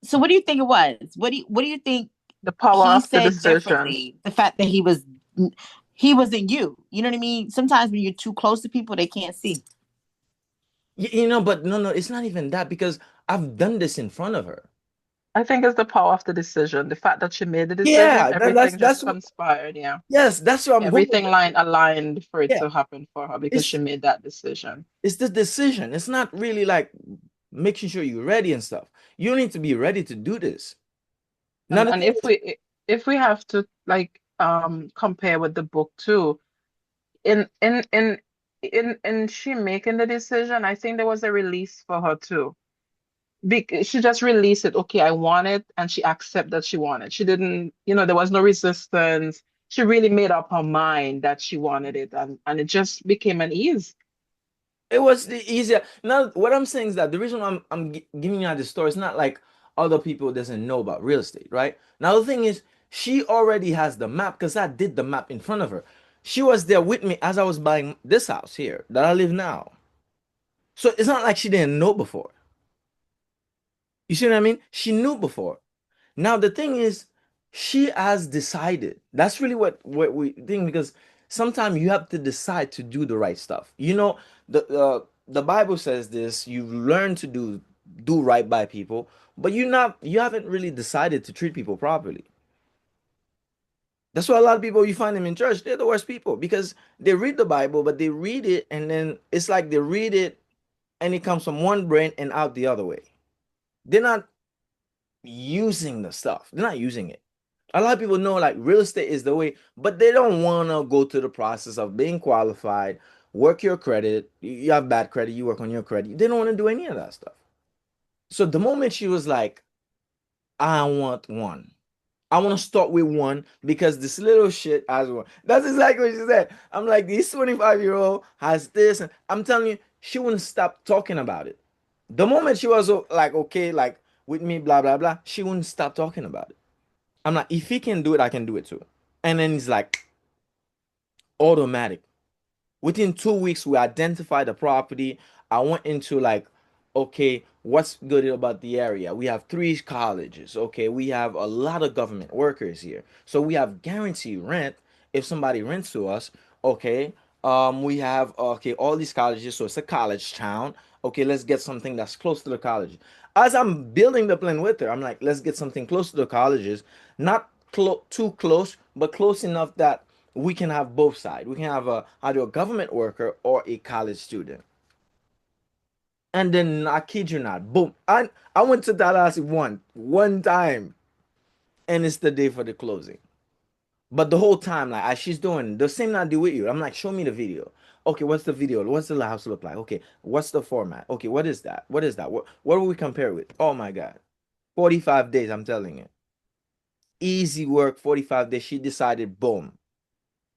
So what do you think it was? What do you think The power he of the said decision. differently? The fact that he wasn't you. You know what I mean? Sometimes when you're too close to people, they can't see. But no, it's not even that, because I've done this in front of her. I think it's the power of the decision. The fact that she made the decision, Yeah, everything just conspired. Yeah. yes, that's what I'm going Everything with. aligned for it Yeah, to happen for her because she it's made that decision. it's the decision. It's not really like making sure you're ready and stuff. You need to be ready to do this. Now And the and thing if is, we have to like compare with the book too, in she making the decision, I think there was a release for her too. Because she just released it. Okay, I want it, and she accepted that she wanted. She didn't, there was no resistance. She really made up her mind that she wanted it, and it just became an ease. it was the easier. Now what I'm saying is that the reason I'm giving you this story is not like other people doesn't know about real estate, right? Now the thing is, she already has the map because I did the map in front of her. She was there with me as I was buying this house here that I live now. So it's not like she didn't know before. You see what I mean? She knew before. Now the thing is, she has decided. That's really what we think, because sometimes you have to decide to do the right stuff. The Bible says this. You learn to do right by people, but you haven't really decided to treat people properly. That's why a lot of people, you find them in church, they're the worst people, because they read the Bible, but they read it and then it's like they read it and it comes from one brain and out the other way. They're not using the stuff. They're not using it. A lot of people know like real estate is the way, but they don't want to go through the process of being qualified, work your credit. You have bad credit, you work on your credit. They don't want to do any of that stuff. So the moment she was like, I want one. I want to start with one because this little shit has one. That's exactly what she said. I'm like, this 25-year-old has this. And I'm telling you, she wouldn't stop talking about it. The moment she was like, okay, like with me, blah, blah, blah, she wouldn't stop talking about it. I'm like, if he can do it, I can do it too. And then he's like, automatic. Within 2 weeks, we identified the property. I went into like, okay, what's good about the area? We have 3 colleges. Okay, we have a lot of government workers here. So we have guaranteed rent if somebody rents to us. Okay. We have okay, all these colleges, so it's a college town. Okay, let's get something that's close to the college. As I'm building the plan with her, I'm like, let's get something close to the colleges, not too close, but close enough that we can have both sides. We can have either a government worker or a college student. And then I kid you not, boom. I went to Dallas one time, and it's the day for the closing. But the whole time, like as she's doing the same I do with you, I'm like, show me the video. Okay, what's the video? What's the house look like? Okay, what's the format? Okay, what is that? What is that? What do we compare with? Oh my God. 45 days, I'm telling you. Easy work, 45 days. She decided, boom,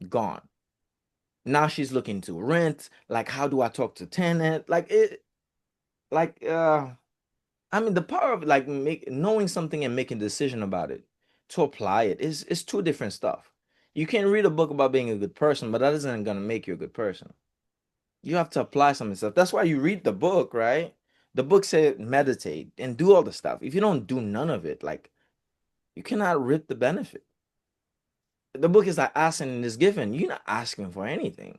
gone. Now she's looking to rent. Like, how do I talk to tenant? Like it, like I mean, the power of like knowing something and making a decision about it to apply it is two different stuff. You can read a book about being a good person, but that isn't gonna make you a good person. You have to apply some stuff. That's why you read the book, right? The book said meditate and do all the stuff. If you don't do none of it, like you cannot reap the benefit. The book is like asking and is given. You're not asking for anything.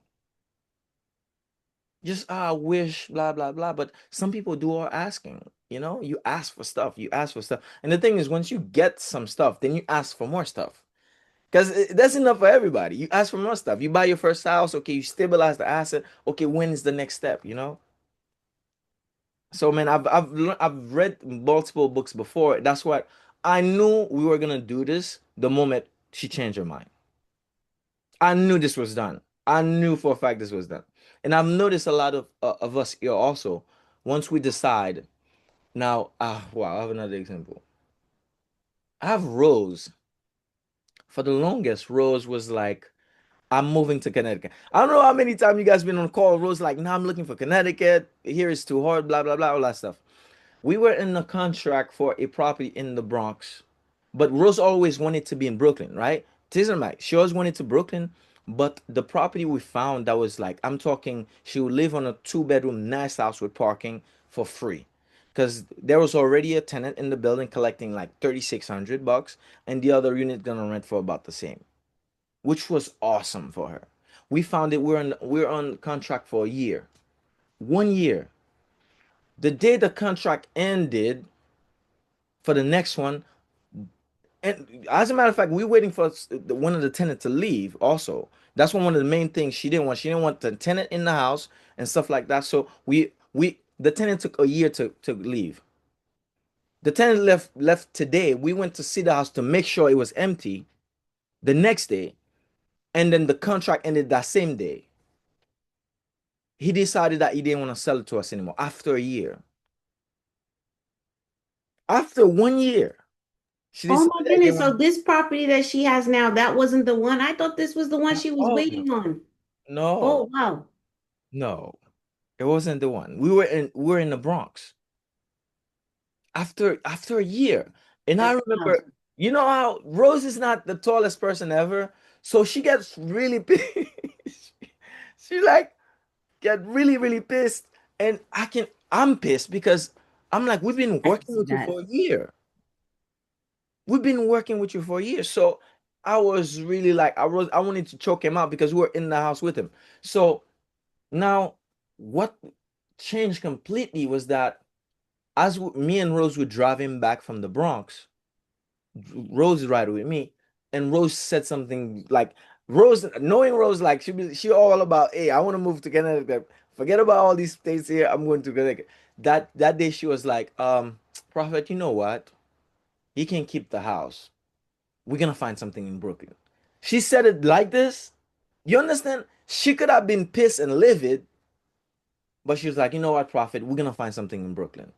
Just wish, blah, blah, blah. But some people do are asking. You know, you ask for stuff, you ask for stuff. And the thing is, once you get some stuff, then you ask for more stuff. Because that's enough for everybody. You ask for more stuff. You buy your first house, okay, you stabilize the asset. Okay, when is the next step, you know? So man, I've read multiple books before. That's what I knew we were gonna do this the moment she changed her mind. I knew this was done. I knew for a fact this was done. And I've noticed a lot of us here also, once we decide, now, wow, I have another example. I have Rose. For the longest, Rose was like, I'm moving to Connecticut. I don't know how many times you guys been on call. Rose like, no, I'm looking for Connecticut. Here is too hard, blah, blah, blah, all that stuff. We were in a contract for a property in the Bronx, but Rose always wanted to be in Brooklyn, right? Tisn't right. She always wanted to Brooklyn, but the property we found that was like, I'm talking, she would live on a two-bedroom nice house with parking for free. Because there was already a tenant in the building collecting like 3,600 bucks, and the other unit gonna rent for about the same, which was awesome for her. We found it. We're on contract for a year, 1 year. The day the contract ended for the next one, and as a matter of fact, we're waiting for one of the tenants to leave. Also, that's one of the main things she didn't want. She didn't want the tenant in the house and stuff like that. So we the tenant took a year to leave. The tenant left today. We went to see the house to make sure it was empty the next day, and then the contract ended that same day. He decided that he didn't want to sell it to us anymore after a year. After 1 year, she Oh decided my that he didn't goodness. want So to. this property that she has now, that wasn't the one. I thought this was the one she was Oh no, waiting on. no, Oh, wow. no, it wasn't the one. We were in the Bronx after a year, and I That's remember, awesome. you know how Rose is not the tallest person ever, so she gets really pissed. She like get really pissed, and I'm pissed because I'm like, we've been I can working see with you that. for a year. We've been working with you for years. So I was really like, I wanted to choke him out because we were in the house with him. So now what changed completely was that me and Rose were driving back from the Bronx, Rose is right with me, and Rose said something like, Rose, knowing Rose, like she all about, hey, I want to move to Connecticut. Forget about all these states here. I'm going to Connecticut. That day she was like, Prophet, you know what? He can keep the house. We're gonna find something in Brooklyn. She said it like this. You understand? She could have been pissed and livid, but she was like, you know what, Prophet, we're gonna find something in Brooklyn.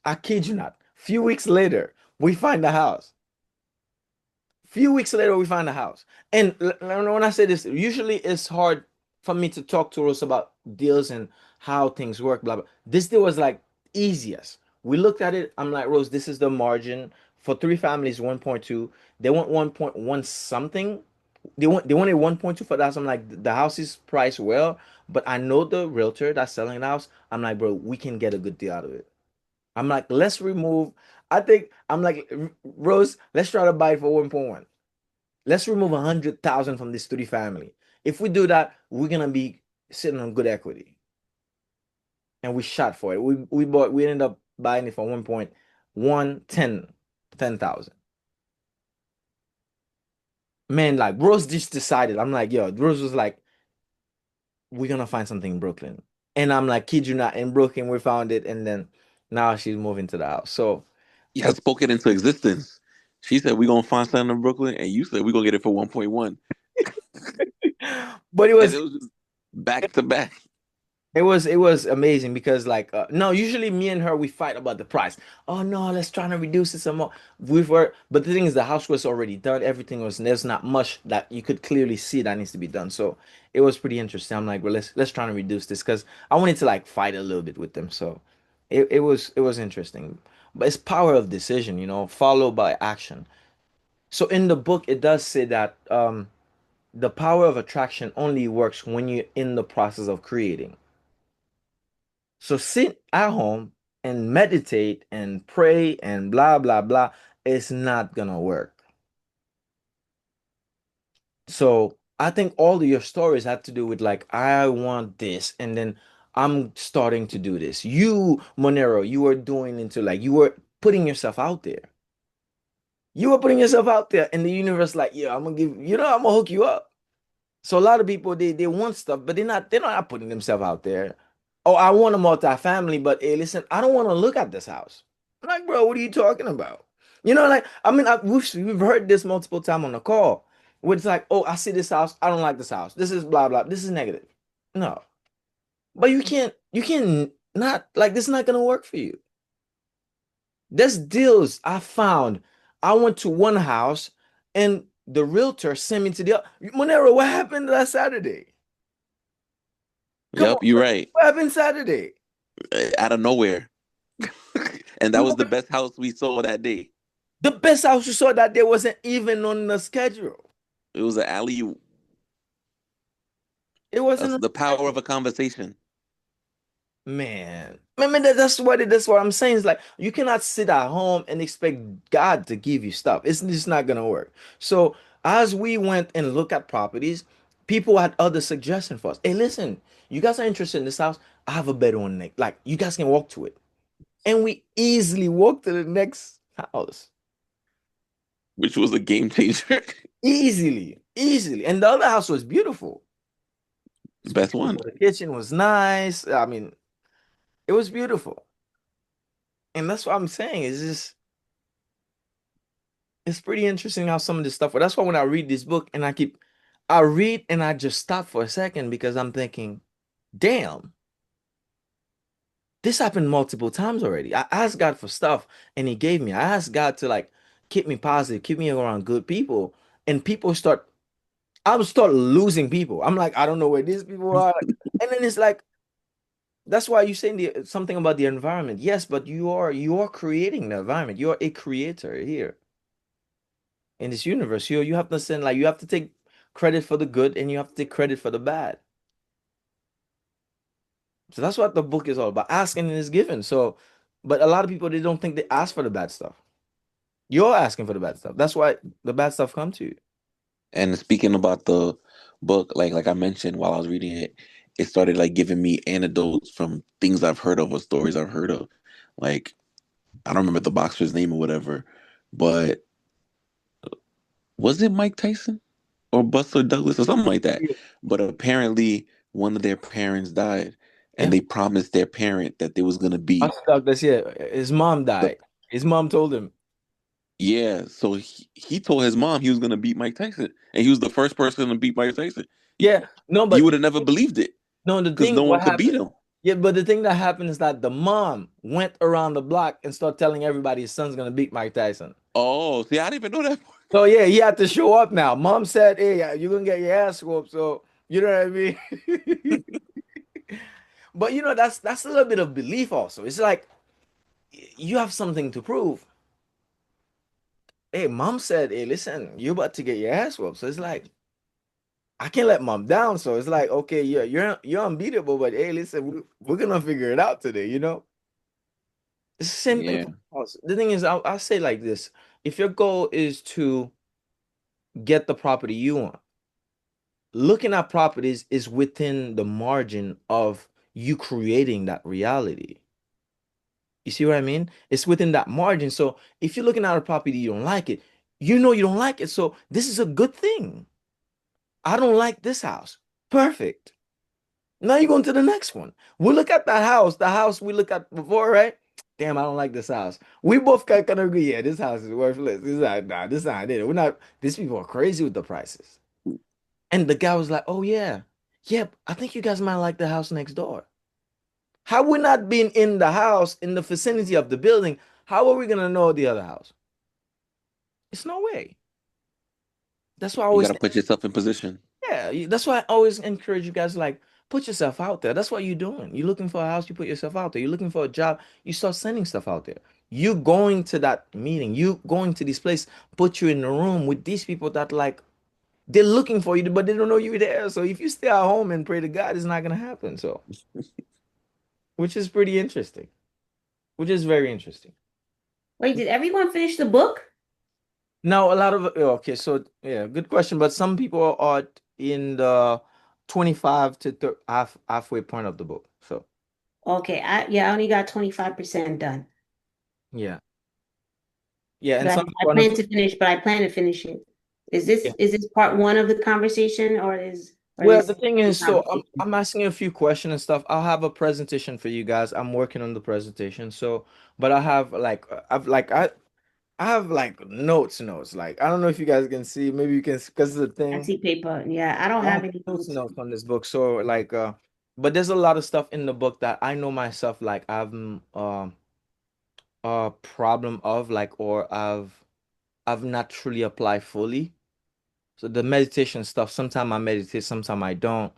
I kid you not. Few weeks later, we find the house. Few weeks later, we find a house. And when I say this, usually it's hard for me to talk to us about deals and how things work, blah, blah. This deal was like easiest. We looked at it. I'm like, Rose, this is the margin for three families, 1.2. They want 1.1 something. They wanted 1.2 for that. So I'm like, the house is priced well, but I know the realtor that's selling the house. I'm like, bro, we can get a good deal out of it. I'm like, let's remove. I think I'm like, Rose, let's try to buy it for 1.1. Let's remove 100,000 from this three family. If we do that, we're gonna be sitting on good equity. And we shot for it. We ended up buying it for 1.1 10,000. Man, like Rose just decided. I'm like, yo, Rose was like, we're gonna find something in Brooklyn. And I'm like, kid you not, in Brooklyn, we found it, and then now she's moving to the house. So Yeah, I it's spoke it into existence. She said we're gonna find something in Brooklyn, and you said we're gonna get it for 1.1. but it And was it was just back to back. it was amazing because like no, usually me and her we fight about the price. Oh no, let's try to reduce it some more. But the thing is the house was already done. Everything was there's not much that you could clearly see that needs to be done. So it was pretty interesting. I'm like, well, let's try to reduce this because I wanted to like fight a little bit with them. So it was interesting. But it's power of decision, followed by action. So in the book it does say that the power of attraction only works when you're in the process of creating. So sit at home and meditate and pray and blah, blah, blah. It's not gonna work. So I think all of your stories have to do with like, I want this. And then I'm starting to do this. You, Monero, you were doing into like you were putting yourself out there. You were putting yourself out there, and the universe, like, yeah, I'm gonna give, I'm gonna hook you up. So a lot of people they want stuff, but they're not putting themselves out there. Oh, I want a multifamily, but hey, listen, I don't want to look at this house. I'm like, bro, what are you talking about? Like I mean, we've heard this multiple times on the call, where it's like, oh, I see this house, I don't like this house. This is blah blah. This is negative. No, but you can't not like this is not gonna work for you. There's deals I found. I went to one house and the realtor sent me to the other. Monero, what happened last Saturday? Come Yep, on, you're bro. right. What happened Saturday? Out of nowhere. And that No, was the best house we saw that day. the best house you saw that day wasn't even on the schedule. It was an alley. It wasn't on The the power of schedule. a conversation. Man, that's what I'm saying. Is like you cannot sit at home and expect God to give you stuff. It's just not gonna work. So as we went and looked at properties, people had other suggestions for us. Hey, listen, you guys are interested in this house? I have a better one next. Like you guys can walk to it. And we easily walked to the next house. Which was a game changer. Easily, easily. And the other house was beautiful. It's Best one. beautiful. The kitchen was nice. I mean, it was beautiful. And that's what I'm saying. It's pretty interesting how some of this stuff. But that's why when I read this book and I read and I just stop for a second because I'm thinking, damn, this happened multiple times already. I asked God for stuff and He gave me. I asked God to like keep me positive, keep me around good people, and I would start losing people. I'm like, I don't know where these people are. And then it's like, that's why you saying something about the environment. Yes, but you are creating the environment. You're a creator here in this universe. You have to send like you have to take credit for the good and you have to take credit for the bad. So that's what the book is all about. Asking and is given. So, but a lot of people they don't think they ask for the bad stuff. You're asking for the bad stuff. That's why the bad stuff come to you. And speaking about the book, like I mentioned while I was reading it, it started like giving me anecdotes from things I've heard of or stories I've heard of. Like I don't remember the boxer's name or whatever, but was it Mike Tyson or Buster Douglas or something like that? Yeah. But apparently one of their parents died, and Yeah. they promised their parent that they was gonna I be stuck this year. His mom the died. His mom told him. yeah. So he told his mom he was gonna beat Mike Tyson, and he was the first person to beat Mike Tyson. Yeah. No, You but would have never believed it no, the because thing no one what could beat happened. him. Yeah, but the thing that happened is that the mom went around the block and started telling everybody his son's gonna beat Mike Tyson. Oh, see, I didn't even know that. So yeah, he had to show up now. Mom said, "Hey, you're gonna get your ass whooped." So you know what I mean. But that's a little bit of belief also. It's like you have something to prove. Hey, mom said, "Hey, listen, you're about to get your ass whooped." So it's like I can't let mom down. So it's like, okay, yeah, you're unbeatable, but hey, listen, we're gonna figure it out today. It's the same thing Yeah, for us. The thing is, I'll say like this: if your goal is to get the property you want, looking at properties is within the margin of you creating that reality. You see what I mean? It's within that margin. So if you're looking at a property you don't like it, you don't like it. So this is a good thing. I don't like this house. Perfect. Now you're going to the next one. We look at the house we looked at before, right? Damn, I don't like this house. We both can agree, yeah, this house is worthless. This is not, nah, this is not it. We're not, these people are crazy with the prices. And the guy was like, oh yeah, yep, I think you guys might like the house next door. How we not being in the house, in the vicinity of the building, how are we gonna know the other house? It's no way. That's why I you always got to put yourself in position. Yeah, that's why I always encourage you guys like put yourself out there. That's what you're doing. You're looking for a house, you put yourself out there. You're looking for a job, you start sending stuff out there. You going to that meeting, you going to this place, put you in a room with these people that like they're looking for you, but they don't know you're there. So if you stay at home and pray to God, it's not gonna happen. So, which is pretty interesting, which is very interesting. Wait, did everyone finish the book? Now, a lot of okay, so yeah, good question. But some people are in the 25 to halfway point of the book. So Okay, I only got 25% done. yeah. Yeah, and But some I people plan understand. to finish, but I plan to finish it. Is Yeah. this part one of the conversation or Well, this the thing the is, so conversation? I'm asking you a few questions and stuff. I'll have a presentation for you guys. I'm working on the presentation. So, but I have like I have like notes. Like I don't know if you guys can see. Maybe you can because the I thing. see paper. Yeah, I don't I have have any notes notes. notes on this book. So like but there's a lot of stuff in the book that I know myself like I've a problem of like or I've not truly applied fully. So the meditation stuff, sometimes I meditate, sometimes I don't.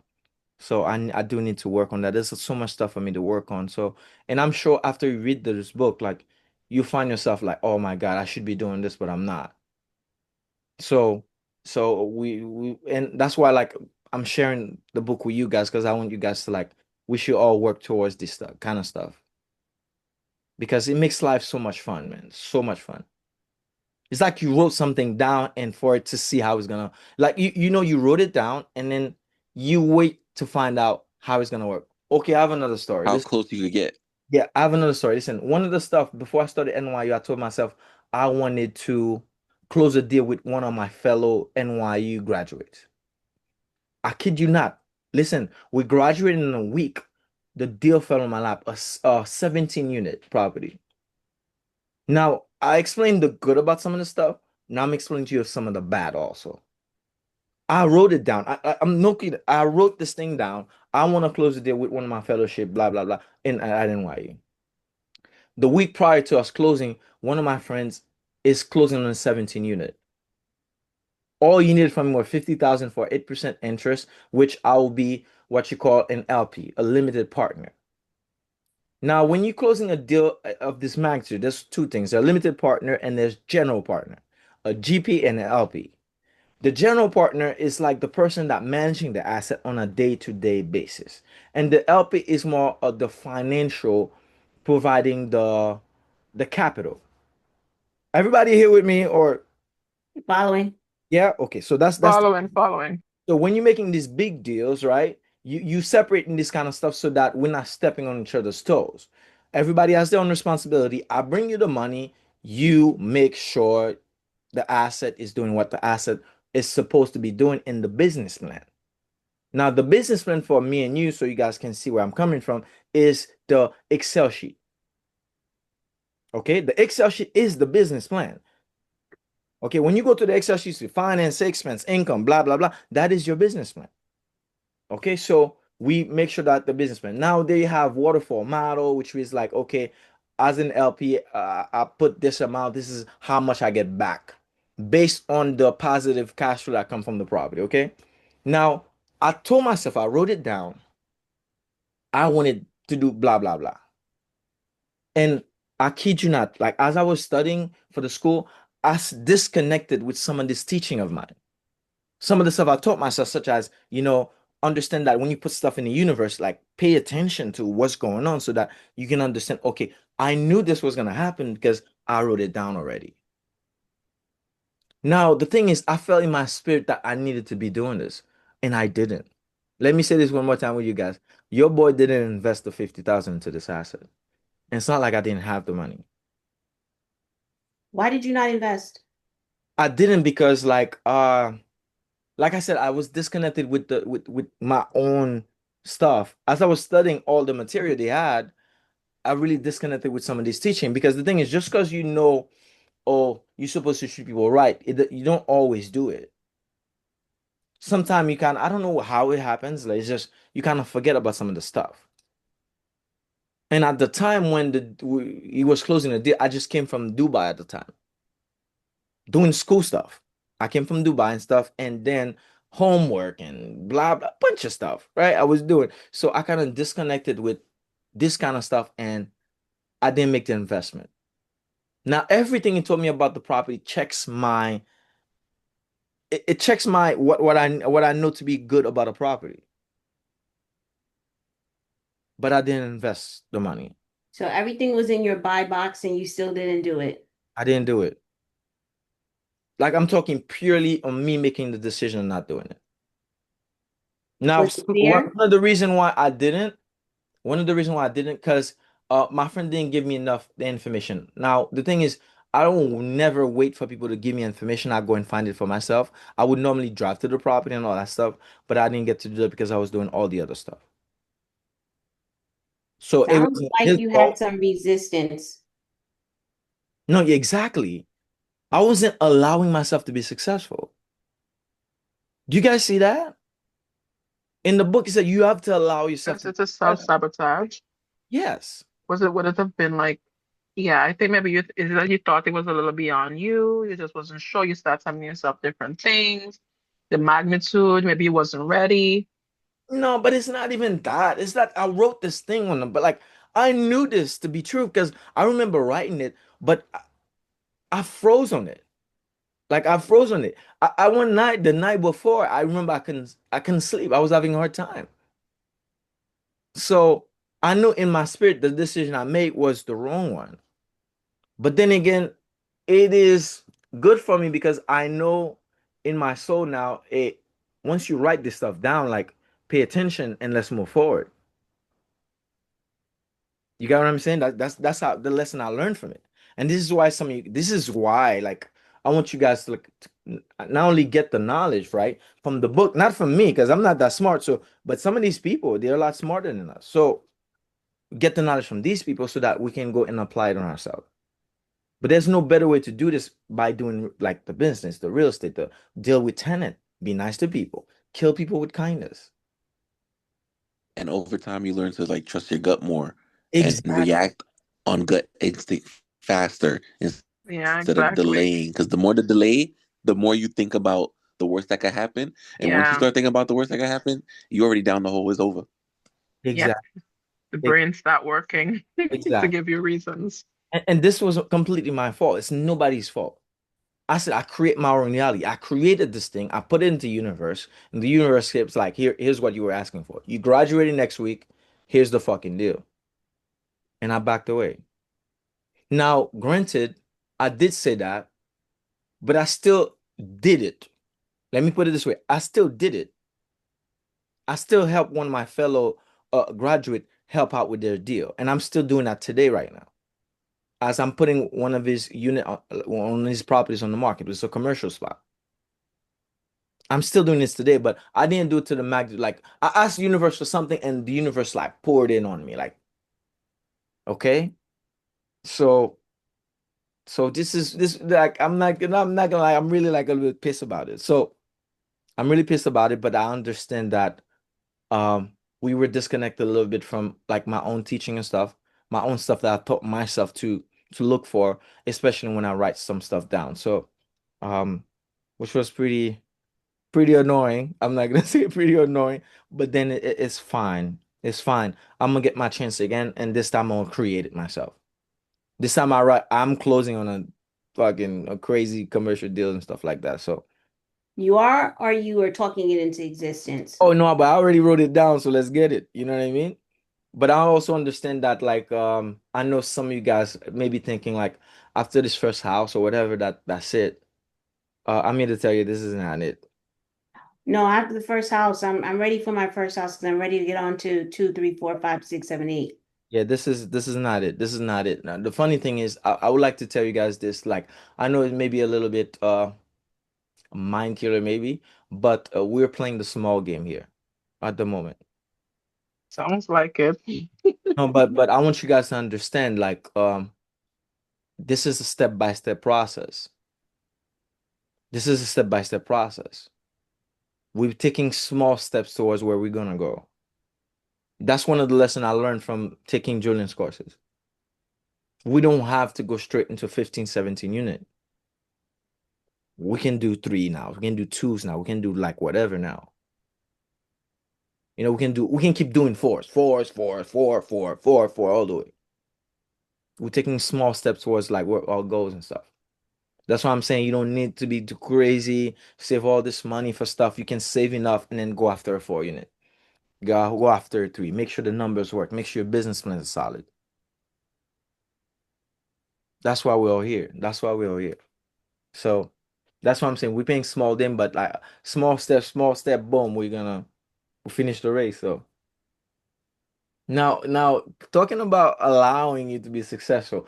So I do need to work on that. There's so much stuff for me to work on. So and I'm sure after you read this book, like you find yourself like, oh my God, I should be doing this, but I'm not. So we and that's why like I'm sharing the book with you guys because I want you guys to like we should all work towards this stuff kind of stuff because it makes life so much fun, man. So much fun. It's like you wrote something down and for it to see how it's gonna like you know you wrote it down and then you wait to find out how it's gonna work. Okay, I have another story. How This close you could get. yeah, I have another story. Listen, one of the stuff before I started NYU, I told myself I wanted to close a deal with one of my fellow NYU graduates. I kid you not. Listen, we graduated in a week. The deal fell on my lap, a 17 unit property. Now, I explained the good about some of the stuff. Now I'm explaining to you some of the bad also. I wrote it down. I'm no kidding. I wrote this thing down. I want to close the deal with one of my fellowship, blah, blah, blah, in at NYU. The week prior to us closing, one of my friends is closing on a 17 unit. All you needed from me were 50,000 for 8% interest, which I will be what you call an LP, a limited partner. Now, when you're closing a deal of this magnitude, there's two things. There's a limited partner and there's general partner, a GP and an LP. The general partner is like the person that managing the asset on a day-to-day basis. And the LP is more of the financial providing the capital. Everybody here with me or Following. yeah, okay. So that's Following. so when you're making these big deals, right? You separating this kind of stuff so that we're not stepping on each other's toes. Everybody has their own responsibility. I bring you the money, you make sure the asset is doing what the asset is supposed to be doing in the business plan. Now, the business plan for me and you, so you guys can see where I'm coming from, is the Excel sheet. Okay, the Excel sheet is the business plan. Okay, when you go to the Excel sheet, you finance, expense, income, blah, blah, blah, that is your business plan. Okay, so we make sure that the business plan. Now they have waterfall model, which is like, okay, as an LP, I put this amount, this is how much I get back based on the positive cash flow that come from the property. Okay. Now I told myself, I wrote it down. I wanted to do blah, blah, blah. And I kid you not, like as I was studying for the school, disconnected with some of this teaching of mine. Some of the stuff I taught myself, such as, understand that when you put stuff in the universe, like pay attention to what's going on so that you can understand, okay, I knew this was going to happen because I wrote it down already. Now, the thing is, I felt in my spirit that I needed to be doing this, and I didn't. Let me say this one more time with you guys. Your boy didn't invest the 50,000 into this asset. And it's not like I didn't have the money. Why did you not invest? I didn't because like I said, I was disconnected with the with my own stuff. As I was studying all the material they had, I really disconnected with some of this teaching because the thing is, just because you know, oh, you're supposed to treat people right, you don't always do it. Sometimes you can, I don't know how it happens. Like it's just you kind of forget about some of the stuff. And at the time when he was closing the deal, I just came from Dubai at the time, doing school stuff. I came from Dubai and stuff, and then homework and blah blah bunch of stuff, right? I was doing. So I kind of disconnected with this kind of stuff and I didn't make the investment. Now everything he told me about the property checks my it checks my what I know to be good about a property, but I didn't invest the money. So everything was in your buy box and you still didn't do it. I didn't do it. Like I'm talking purely on me making the decision of not doing it. Now, Was it fear? one of the reason why I didn't, one of the reason why I didn't, because my friend didn't give me enough the information. Now, the thing is, I don't never wait for people to give me information. I go and find it for myself. I would normally drive to the property and all that stuff, but I didn't get to do that because I was doing all the other stuff. So it Sounds wasn't like his you had fault. some resistance. No, yeah, exactly. I wasn't allowing myself to be successful. Do you guys see that? In the book, it said you have to allow yourself Yes, to be it's a successful. self-sabotage. Yes. Would it have been like, yeah, I think maybe is it that you thought it was a little beyond you, you just wasn't sure, you start telling yourself different things, the magnitude, maybe you wasn't ready. No, but it's not even that. It's that I wrote this thing on them, but like I knew this to be true because I remember writing it, but I froze on it. Like I froze on it. I one night, the night before, I remember I couldn't sleep. I was having a hard time. So I knew in my spirit the decision I made was the wrong one. But then again, it is good for me because I know in my soul now, once you write this stuff down, like pay attention and let's move forward. You got what I'm saying? That's how the lesson I learned from it. And this is why this is why like I want you guys to like not only get the knowledge, right, from the book, not from me, because I'm not that smart. So, but some of these people, they're a lot smarter than us. So get the knowledge from these people so that we can go and apply it on ourselves. But there's no better way to do this by doing like the business, the real estate, the deal with tenant, be nice to people, kill people with kindness. And over time, you learn to like trust your gut more and Exactly. react on gut instinct faster instead of Yeah, delaying. Because exactly. the more the delay, the more you think about the worst that could happen. And once you Yeah, start thinking about the worst that could happen, you already down the hole. It's over. yeah, Exactly. the brain start working to Exactly. give you reasons. And this was completely my fault. It's nobody's fault. I said I create my own reality. I created this thing. I put it into the universe, and the universe keeps like, here's what you were asking for. You graduating next week. Here's the fucking deal. And I backed away. Now, granted, I did say that, but I still did it. Let me put it this way. I still did it. I still helped one of my fellow graduate help out with their deal, and I'm still doing that today right now. As I'm putting one of his properties on the market. It's a commercial spot. I'm still doing this today, but I didn't do it to the magnitude. Like I asked the universe for something, and the universe like poured in on me. Like, okay, so this like I'm not gonna lie. I'm really like a little bit pissed about it. So I'm really pissed about it, but I understand that we were disconnected a little bit from like my own teaching and stuff, my own stuff that I taught myself to look for, especially when I write some stuff down. So um, which was pretty annoying. I'm not gonna say pretty annoying, but then it's fine. It's fine. I'm gonna get my chance again, and this time I'm gonna create it myself. This time I'm closing on a fucking a crazy commercial deal and stuff like that. So, You are, or you are talking it into existence? oh no, but I already wrote it down, so let's get it. You know what I mean? But I also understand that like I know some of you guys may be thinking like after this first house or whatever that's it. I'm here to tell you this is not it. No, after the first house, I'm ready for my first house because I'm ready to get on to two, three, four, five, six, seven, eight. Yeah, this is not it. This is not it. Now, the funny thing is, I would like to tell you guys this. Like, I know it may be a little bit mind killer, maybe, but we're playing the small game here at the moment. Sounds like it. No, but I want you guys to understand, like, this is a step-by-step process. This is a step-by-step process. We're taking small steps towards where we're gonna go. That's one of the lessons I learned from taking Julian's courses. We don't have to go straight into 15, 17 unit. We can do three now. We can do twos now. We can do like whatever now. We can keep doing four all the way. We're taking small steps towards like where our goals and stuff. That's why I'm saying you don't need to be too crazy, save all this money for stuff. You can save enough and then go after a four unit. Go after a three. Make sure the numbers work. Make sure your business plan is solid. That's why we're all here. That's why we're all here. So that's what I'm saying. We're paying small then, but like small step, boom, we're gonna We finished the race. So now talking about allowing you to be successful,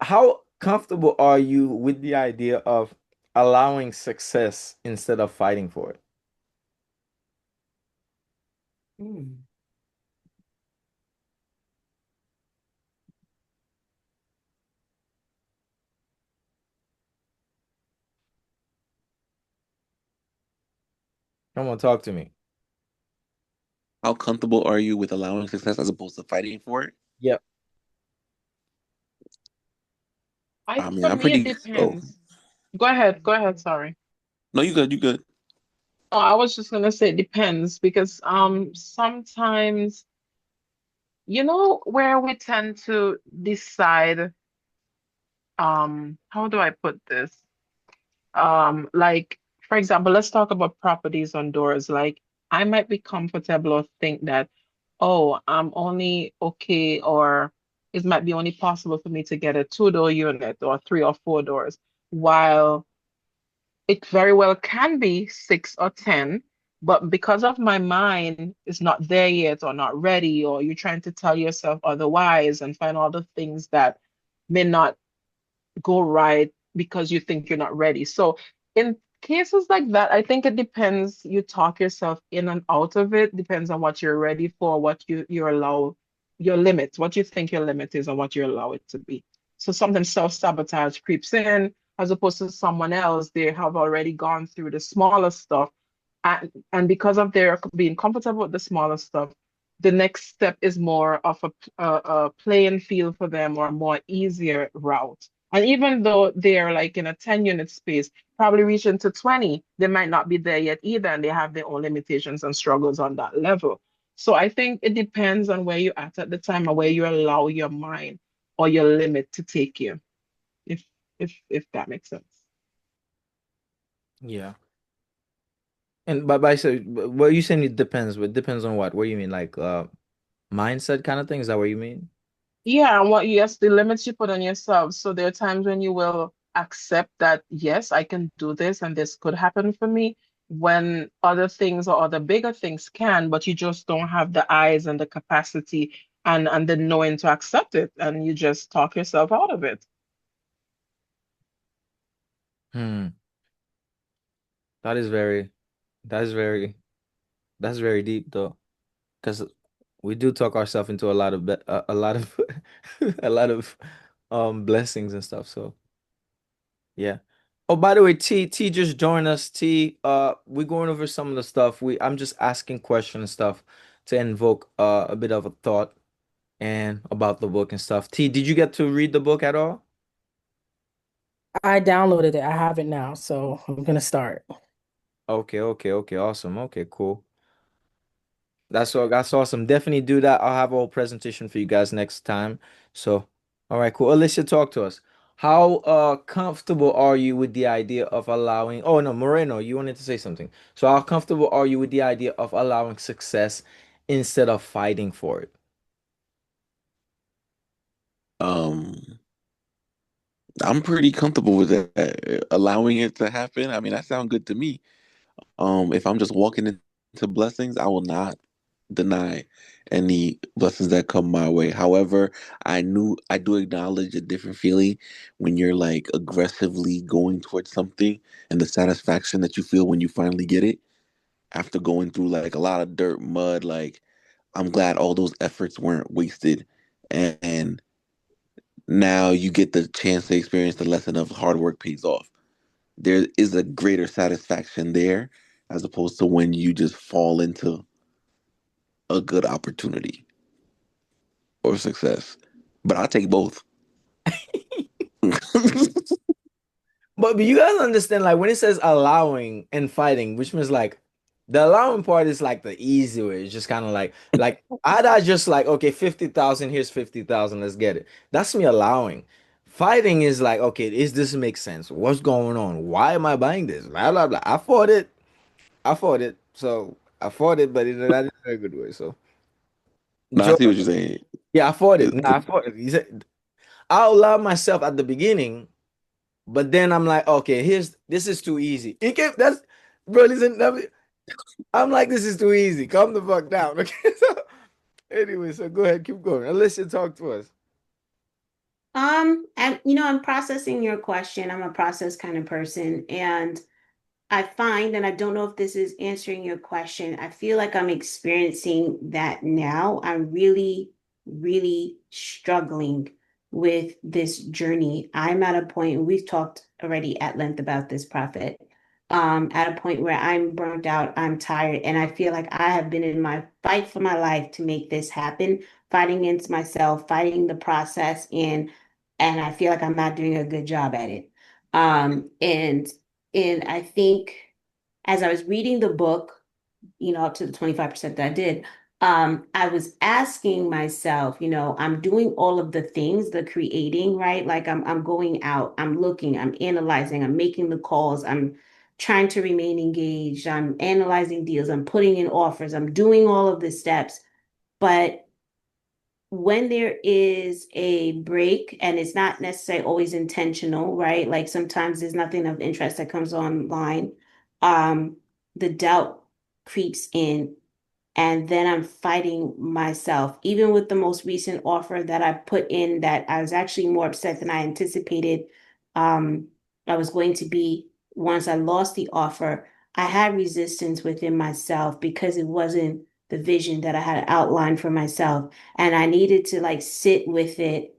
how comfortable are you with the idea of allowing success instead of fighting for it? Hmm. Come on, talk to me. How comfortable are you with allowing success as opposed to fighting for it? Yep. I I mean, For I'm me it pretty. Oh depends. Go ahead. Go ahead. Sorry. no, you good. You good. Oh, I was just gonna say it depends because sometimes where we tend to decide how do I put this? Like for example, let's talk about properties on doors. Like I might be comfortable or think that, oh, I'm only okay, or it might be only possible for me to get a two-door unit or three or four doors, while it very well can be six or 10, but because of my mind is not there yet or not ready, or you're trying to tell yourself otherwise and find all the things that may not go right because you think you're not ready. So in cases like that, I think it depends. You talk yourself in and out of it, depends on what you're ready for, what you allow your limits, what you think your limit is and what you allow it to be. So sometimes self-sabotage creeps in as opposed to someone else. They have already gone through the smaller stuff, and because of their being comfortable with the smaller stuff, the next step is more of a playing field for them or a more easier route. And even though they're like in a 10-unit space, probably reaching to 20, they might not be there yet either, and they have their own limitations and struggles on that level. So I think it depends on where you're at the time or where you allow your mind or your limit to take you, if if that makes sense. Yeah. And by so what you saying it depends, but depends on what? What do you mean? Like mindset kind of thing? Is that what you mean? Yeah, and yes, the limits you put on yourself. So there are times when you will accept that, yes, I can do this and this could happen for me, when other things or other bigger things can, but you just don't have the eyes and the capacity and the knowing to accept it, and you just talk yourself out of it. Hmm. That is very that is very that's very deep though. Because we do talk ourselves into a lot of a lot of blessings and stuff. So yeah. Oh, by the way, T just joined us. T, we're going over some of the stuff. I'm just asking questions and stuff to invoke a bit of a thought and about the book and stuff. T, did you get to read the book at all? I downloaded it. I have it now, so I'm gonna start. Okay, awesome. Okay, cool. That's awesome. Definitely do that. I'll have a whole presentation for you guys next time. So, all right, cool. Alicia, talk to us. How comfortable are you with the idea of allowing, oh no, Moreno, you wanted to say something. So how comfortable are you with the idea of allowing success instead of fighting for it? Um, I'm pretty comfortable with that. Allowing it to happen. I mean, that sounds good to me. If I'm just walking into blessings, I will not deny any blessings that come my way. However, I do acknowledge a different feeling when you're like aggressively going towards something and the satisfaction that you feel when you finally get it after going through like a lot of dirt, mud. Like I'm glad all those efforts weren't wasted, and now you get the chance to experience the lesson of hard work pays off. There is a greater satisfaction there as opposed to when you just fall into a good opportunity or success. But I'll take both. But you guys understand, like when it says allowing and fighting, which means like the allowing part is like the easy way. It's just kind of like I just like, okay, 50,000, here's 50,000, let's get it. That's me allowing. Fighting is like, okay, is this make sense? What's going on? Why am I buying this? Blah blah blah. I fought it. I fought it. So I fought it, but not in a very good way. So No, I Joe, see what you're saying. yeah, I fought it. It- Nah, it- I fought it. He said I allowed myself at the beginning. But then I'm like, okay, this is too easy. It can that's bro, listen, I'm like, this is too easy. Calm the fuck down. Okay. So anyway, so go ahead, keep going. Alicia, talk to us. And I'm processing your question. I'm a process kind of person, and I find, and I don't know if this is answering your question, I feel like I'm experiencing that now. I'm really, really struggling with this journey. I'm at a point, and we've talked already at length about this, Prophet, at a point where I'm burnt out, I'm tired, and I feel like I have been in my fight for my life to make this happen, fighting against myself, fighting the process, and I feel like I'm not doing a good job at it. And I think as I was reading the book, up to the 25% that I did, I was asking myself, I'm doing all of the things, the creating, right? Like I'm going out, I'm looking, I'm analyzing, I'm making the calls, I'm trying to remain engaged, I'm analyzing deals, I'm putting in offers, I'm doing all of the steps. But when there is a break, and it's not necessarily always intentional, right? Like sometimes there's nothing of interest that comes online, um, the doubt creeps in, and then I'm fighting myself. Even with the most recent offer that I put in, that I was actually more upset than I anticipated, um, I was going to be once I lost the offer. I had resistance within myself because it wasn't the vision that I had outlined for myself. And I needed to like sit with it,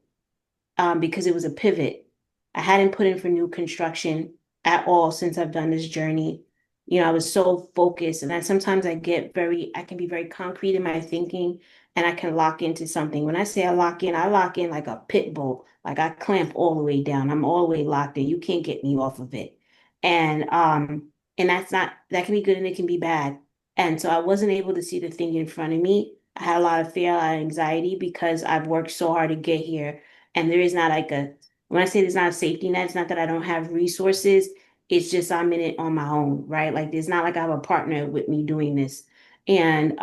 because it was a pivot. I hadn't put in for new construction at all since I've done this journey. I was so focused, and sometimes I can be very concrete in my thinking, and I can lock into something. When I say I lock in like a pit bull, like I clamp all the way down. I'm all the way locked in. You can't get me off of it. And that can be good and it can be bad. And so I wasn't able to see the thing in front of me. I had a lot of fear, a lot of anxiety because I've worked so hard to get here, and there is not like when I say there's not a safety net, it's not that I don't have resources. It's just I'm in it on my own, right? Like it's not like I have a partner with me doing this. And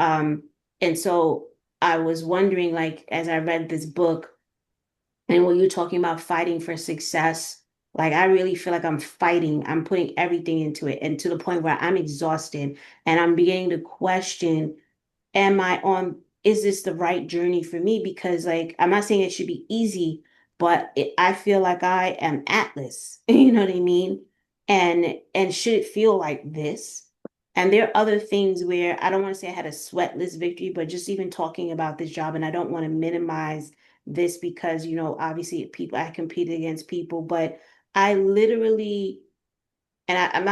so I was wondering, like, as I read this book and when you're talking about fighting for success, like I really feel like I'm fighting, I'm putting everything into it, and to the point where I'm exhausted and I'm beginning to question, is this the right journey for me? Because like, I'm not saying it should be easy, but I feel like I am Atlas, you know what I mean? And should it feel like this? And there are other things where I don't want to say I had a sweatless victory, but just even talking about this job, and I don't want to minimize this because, obviously I competed against people, but I literally, and I'm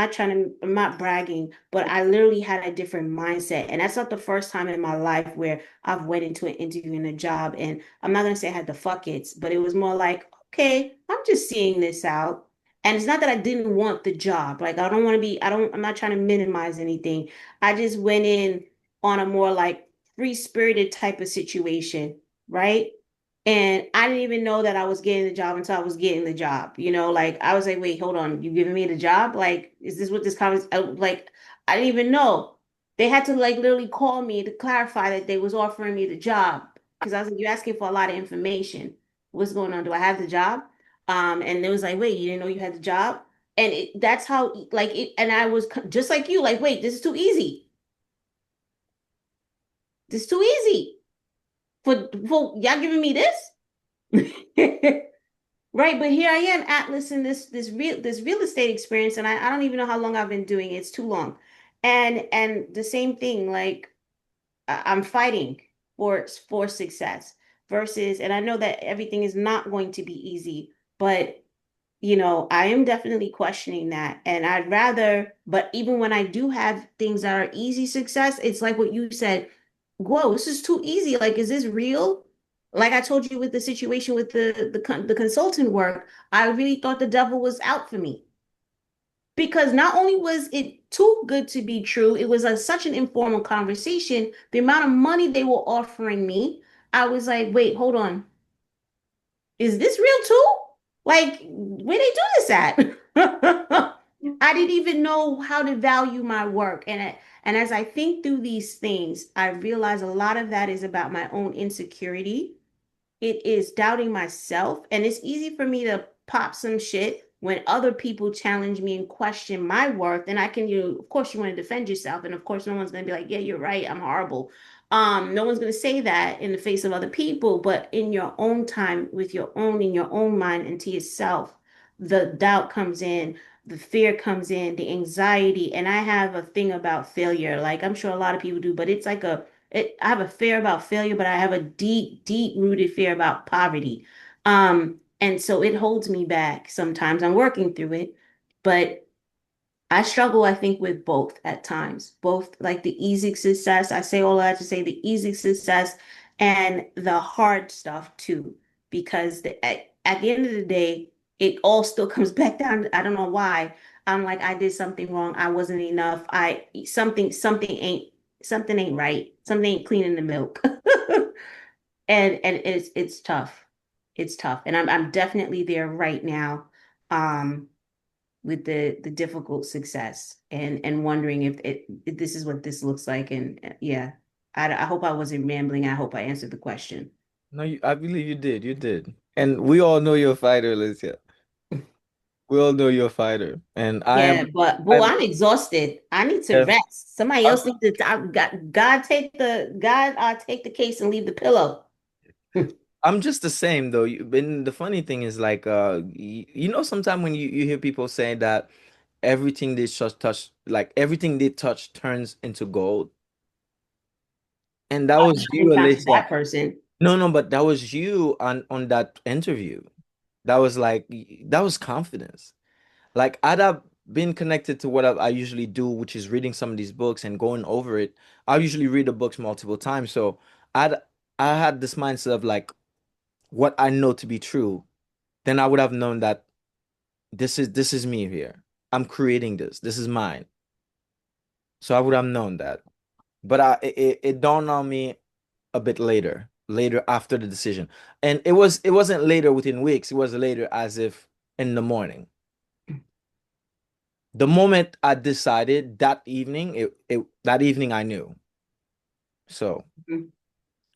not bragging, but I literally had a different mindset. And that's not the first time in my life where I've went into an interview in a job. And I'm not going to say I had the fuck it's, but it was more like, okay, I'm just seeing this out. And it's not that I didn't want the job. Like, I'm not trying to minimize anything. I just went in on a more like free spirited type of situation, right? And I didn't even know that I was getting the job until I was getting the job. Like I was like, wait, hold on, you giving me the job? Like, is this what this conversation? Like, I didn't even know. They had to like literally call me to clarify that they was offering me the job because I was like, you're asking for a lot of information. What's going on? Do I have the job? And it was like, wait, you didn't know you had the job? And that's how like it. And I was just like you, like, wait, this is too easy. This is too easy for y'all giving me this. Right, but here I am, Atlas, in this real estate experience, and I don't even know how long I've been doing it. It's too long. And the same thing, like I'm fighting for success versus, and I know that everything is not going to be easy, but I am definitely questioning that. And I'd rather, but even when I do have things that are easy success, it's like what you said, whoa, this is too easy. Like, is this real? Like I told you with the situation with the consultant work, I really thought the devil was out for me because not only was it too good to be true, it was such an informal conversation. The amount of money they were offering me, I was like, wait, hold on, is this real too? Like, where they do this at? I didn't even know how to value my work. And as I think through these things, I realize a lot of that is about my own insecurity. It is doubting myself. And it's easy for me to pop some shit when other people challenge me and question my worth, then I can, of course you want to defend yourself. And of course, no one's going to be like, yeah, you're right, I'm horrible. No one's going to say that in the face of other people, but in your own time, in your own mind and to yourself, the doubt comes in, the fear comes in, the anxiety. And I have a thing about failure. Like I'm sure a lot of people do, but it's like I have a fear about failure, but I have a deep, deep rooted fear about poverty. And so it holds me back sometimes. I'm working through it, but I struggle, I think, with both at times, both like the easy success. I say all that to say the easy success and the hard stuff too, because at the end of the day, it all still comes back down. I don't know why. I'm like, I did something wrong. I wasn't enough. Something ain't right. Something ain't clean in the milk. And it's tough. It's tough. And I'm definitely there right now. Um, with the difficult success and wondering if this is what this looks like. And yeah, I hope I wasn't rambling. I hope I answered the question. No, I believe you did. You did. And we all know you're a fighter, Alicia. We all know you're a fighter. And Yeah, but boo, I'm I'm exhausted. I need to yes, rest. Somebody I'm else needs to God take the case and leave the pillow. I'm just the same though. And the funny thing is like you know sometimes when you hear people saying that everything they just touch like everything they touch turns into gold. And that was I didn't you, sound to Alicia. that person. No, no, but that was you on that interview. That was like that was confidence. Like I'd have been connected to what I usually do, which is reading some of these books and going over it. I usually read the books multiple times. So I'd I had this mindset of like what I know to be true. Then I would have known that this is me here. I'm creating this. This is mine. So I would have known that. But it dawned on me a bit later after the decision. And it wasn't later within weeks. It was later as if in the morning. The moment I decided that evening, that evening I knew. So,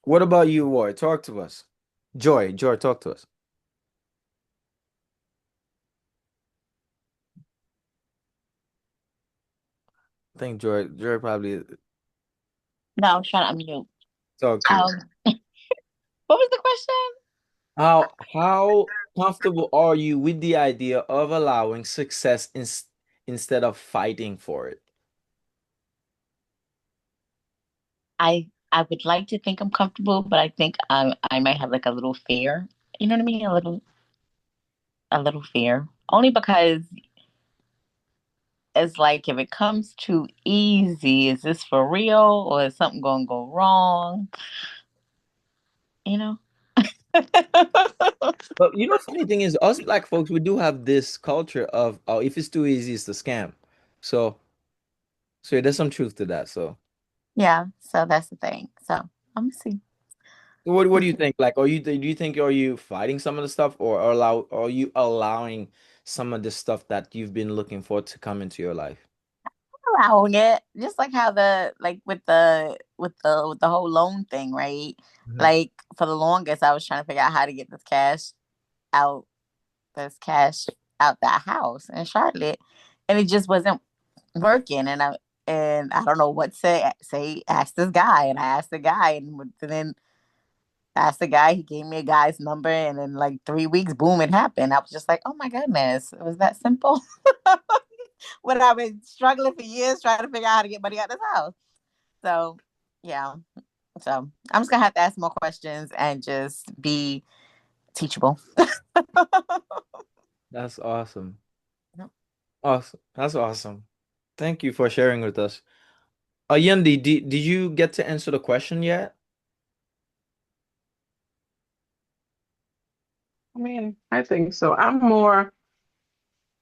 what about you, Roy? Talk to us. Joy, talk to us. I think Joy probably No, I was trying to unmute. talk to us. Um, what was the question? How comfortable are you with the idea of allowing success instead of fighting for it? I would like to think I'm comfortable, but I think I might have like a little fear. You know what I mean? A little fear. Only because it's like if it comes too easy, is this for real or is something gonna go wrong? You know? But you know, funny thing is, us black folks, we do have this culture of, oh, if it's too easy, it's a scam. So, so there's some truth to that. So, Yeah, so that's the thing. So let me see. what do you think? Like, are you fighting some of the stuff, or are you allowing some of the stuff that you've been looking for to come into your life? Allowing it, just like how the like with the whole loan thing, right? Mhm. Like for the longest, I was trying to figure out how to get out, this cash out that house in Charlotte, and it just wasn't working. And I don't know what to say. Ask this guy, and I asked the guy, and then asked the guy. He gave me a guy's number, and in like 3 weeks, boom, it happened. I was just like, oh my goodness, it was that simple. When I've been struggling for years trying to figure out how to get money out of this house. So yeah. So I'm just gonna have to ask more questions and just be teachable. That's awesome. Awesome. That's awesome. Thank you for sharing with us. Yendi, did you get to answer the question yet? I mean, I think so. I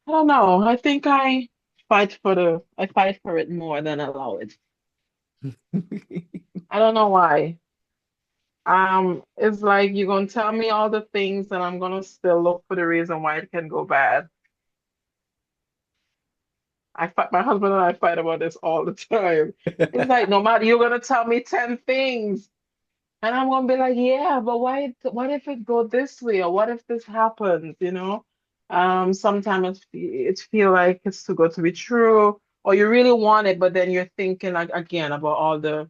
don't know. I think I fight for it more than allow it. I don't know why. It's like you're gonna tell me all the things and I'm gonna still look for the reason why it can go bad. My husband and I fight about this all the time. It's like no matter you're gonna tell me 10 things. And I'm gonna be like, yeah, but what if it go this way or what if this happens, you know? Sometimes it feel like it's too good to be true, or you really want it, but then you're thinking like again about all the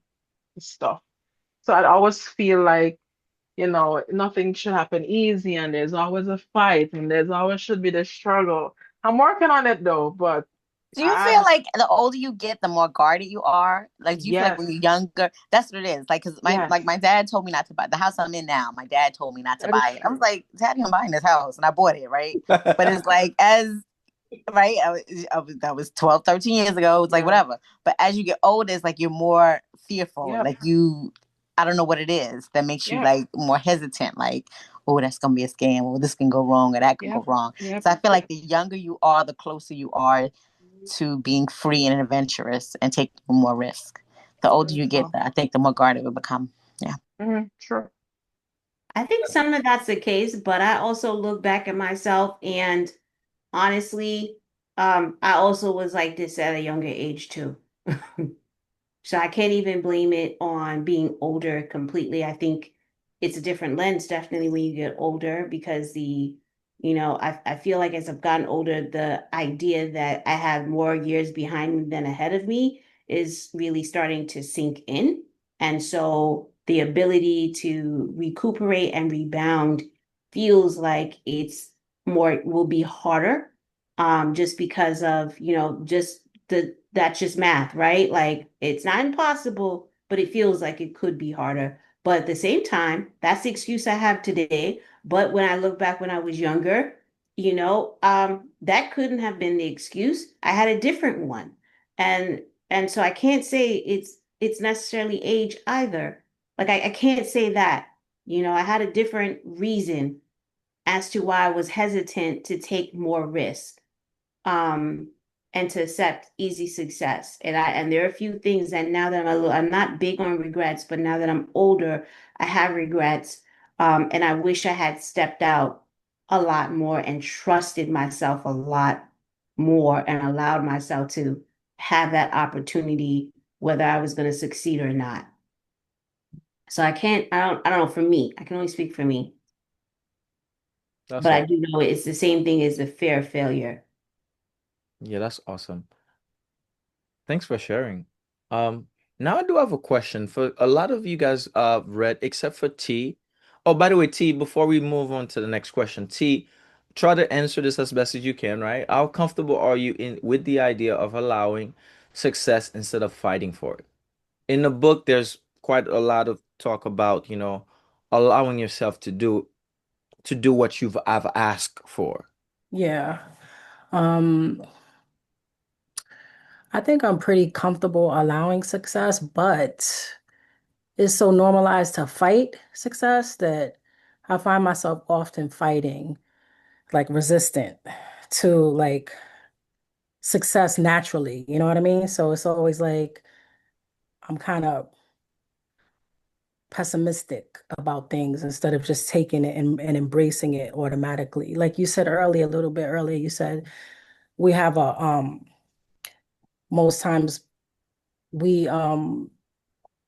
stuff. So I always feel like, nothing should happen easy, and there's always a fight, and there's always should be the struggle. I'm working on it though, but Do you feel I, like the older you get, the more guarded you are? Like, do you feel like when yes, you're younger, that's what it is? Like, cause yes, my dad told me not to buy the house I'm in now. My dad told me not to that is buy it. I was true. like, Daddy, I'm buying this house, and I bought it, right? But it's like as right, that was 12, 13 years ago. It's like Yeah, whatever. But as you get older, it's like you're more fearful. yep, Like I don't know what it is that makes you yep, like more hesitant. Like, oh, that's gonna be a scam, or this can go wrong, or that could go yep, wrong. yep. So I feel like the younger you are, the closer you are to being free and adventurous and taking more risk. The older Very you get, true. I think the more guarded you become. Yeah. True. I think some of that's the case, but I also look back at myself and honestly, I also was like this at a younger age too. So I can't even blame it on being older completely. I think it's a different lens, definitely when you get older, because I feel like as I've gotten older, the idea that I have more years behind me than ahead of me is really starting to sink in. And so the ability to recuperate and rebound feels like will be harder, just because of, just that's just math, right? Like it's not impossible, but it feels like it could be harder. But at the same time, that's the excuse I have today. But when I look back when I was younger, that couldn't have been the excuse. I had a different one. And and so I can't say it's necessarily age either. Like I can't say that. I had a different reason as to why I was hesitant to take more risk, um, and to accept easy success. And there are a few things that now that I'm not big on regrets, but now that I'm older, I have regrets. And I wish I had stepped out a lot more and trusted myself a lot more and allowed myself to have that opportunity, whether I was going to succeed or not. So I don't know, for me, I can only speak for me, That's but I all. do know it's the same thing as the fear of failure. Yeah, that's awesome. Thanks for sharing. Um, Now I do have a question for a lot of you guys read except for T. Oh, by the way, T, before we move on to the next question, T, try to answer this as best as you can, right? How comfortable are you in with the idea of allowing success instead of fighting for it? In the book, there's quite a lot of talk about, allowing yourself to do what I've asked for. Yeah. Um, I think I'm pretty comfortable allowing success, but it's so normalized to fight success that I find myself often fighting, like resistant to like success naturally. You know what I mean? So it's always like I'm kind of pessimistic about things instead of just taking it and embracing it automatically. Like you said earlier, a little bit earlier, you said we have a most times we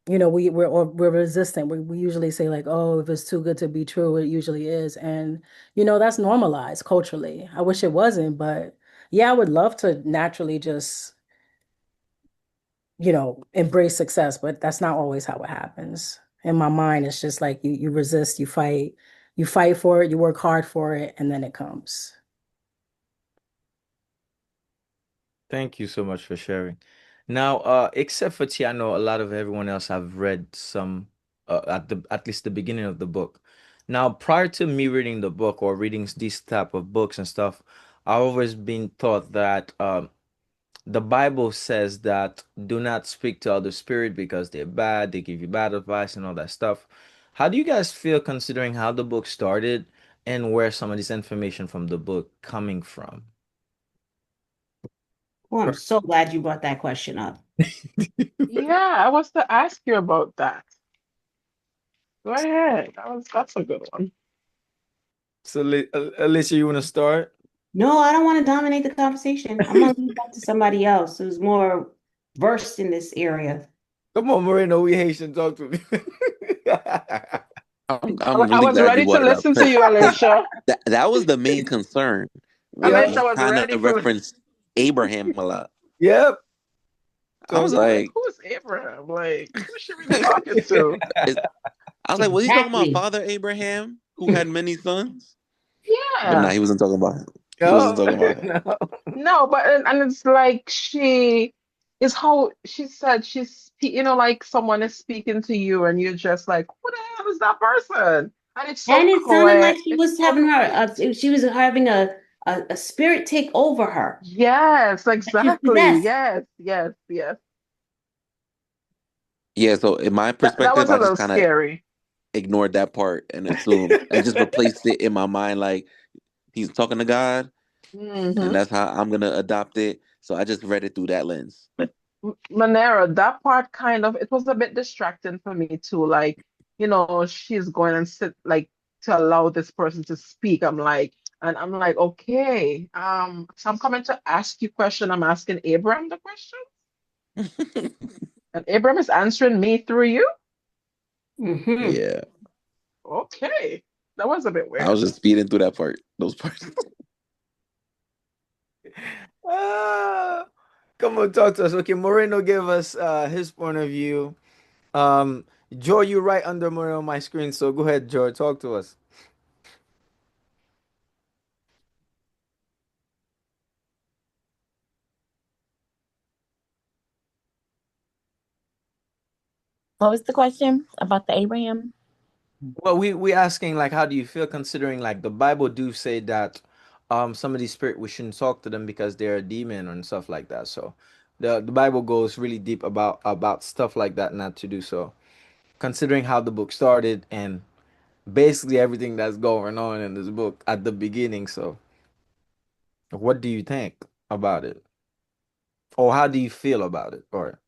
we're resistant. We usually say like, oh, if it's too good to be true, it usually is. And that's normalized culturally. I wish it wasn't, but yeah, I would love to naturally just embrace success, but that's not always how it happens. In my mind, it's just like you resist, you fight for it, you work hard for it, and then it comes. Thank you so much for sharing. Now, except for T, I know a lot of everyone else have read some at least the beginning of the book. Now, prior to me reading the book or reading these type of books and stuff, I've always been taught that the Bible says that do not speak to other spirit because they're bad, they give you bad advice and all that stuff. How do you guys feel considering how the book started and where some of this information from the book coming from? Oh, I'm so glad you brought that question up. Yeah, I was to ask you about that. Go ahead. That's a good one. So, Alicia, you want to start? No, I don't want to dominate the conversation. I'm gonna leave that to somebody else who's more versed in this area. Come on, Moreno, we Haitian, talk to me. I'm I really was glad you ready to brought it up listen to because you, Alicia. that was the main concern Yeah. Alicia He was kind ready of for me. referenced Abraham a lot. Yep. I was So I'm like, like, who's Abraham? Like, who's she really talking to? is- I was like, was he talking about Exactly. Father Abraham who had many sons? But nah, Yeah. he wasn't talking about him. He wasn't oh talking about him. no. No, but and it's like she is how she said like someone is speaking to you and you're just like, who the hell is that person? And it's so And it sounded like quick. It's so quick. she was having a spirit take over her. Yes, Like she was exactly. possessed. Yes, yes, yes. Yeah, so in my That perspective, was a I just little kind of scary. ignored that part and assumed and just replaced it in my mind like he's talking to God and Hmm. that's how I'm gonna adopt it. So I just read it through that lens. Manera, that part kind of it was a bit distracting for me too. Like, she's going and sit like to allow this person to speak. I'm like, okay. So I'm coming to ask you question. I'm asking Abraham the question, and Abraham is answering me through you. Hmm. Yeah, Okay. That was a bit I weird. was just speeding through that part, those parts. Ah, come on, talk to us. Okay, Moreno gave us his point of view. Um, Joe, you right under Moreno on my screen, so go ahead, Joe, talk to us. What was the question about the Abraham? Well, we asking like, how do you feel considering like the Bible do say that some of these spirit we shouldn't talk to them because they're a demon and stuff like that. So the Bible goes really deep about stuff like that, not to do so. Considering how the book started and basically everything that's going on in this book at the beginning. So what do you think about it? Or how do you feel about it? Or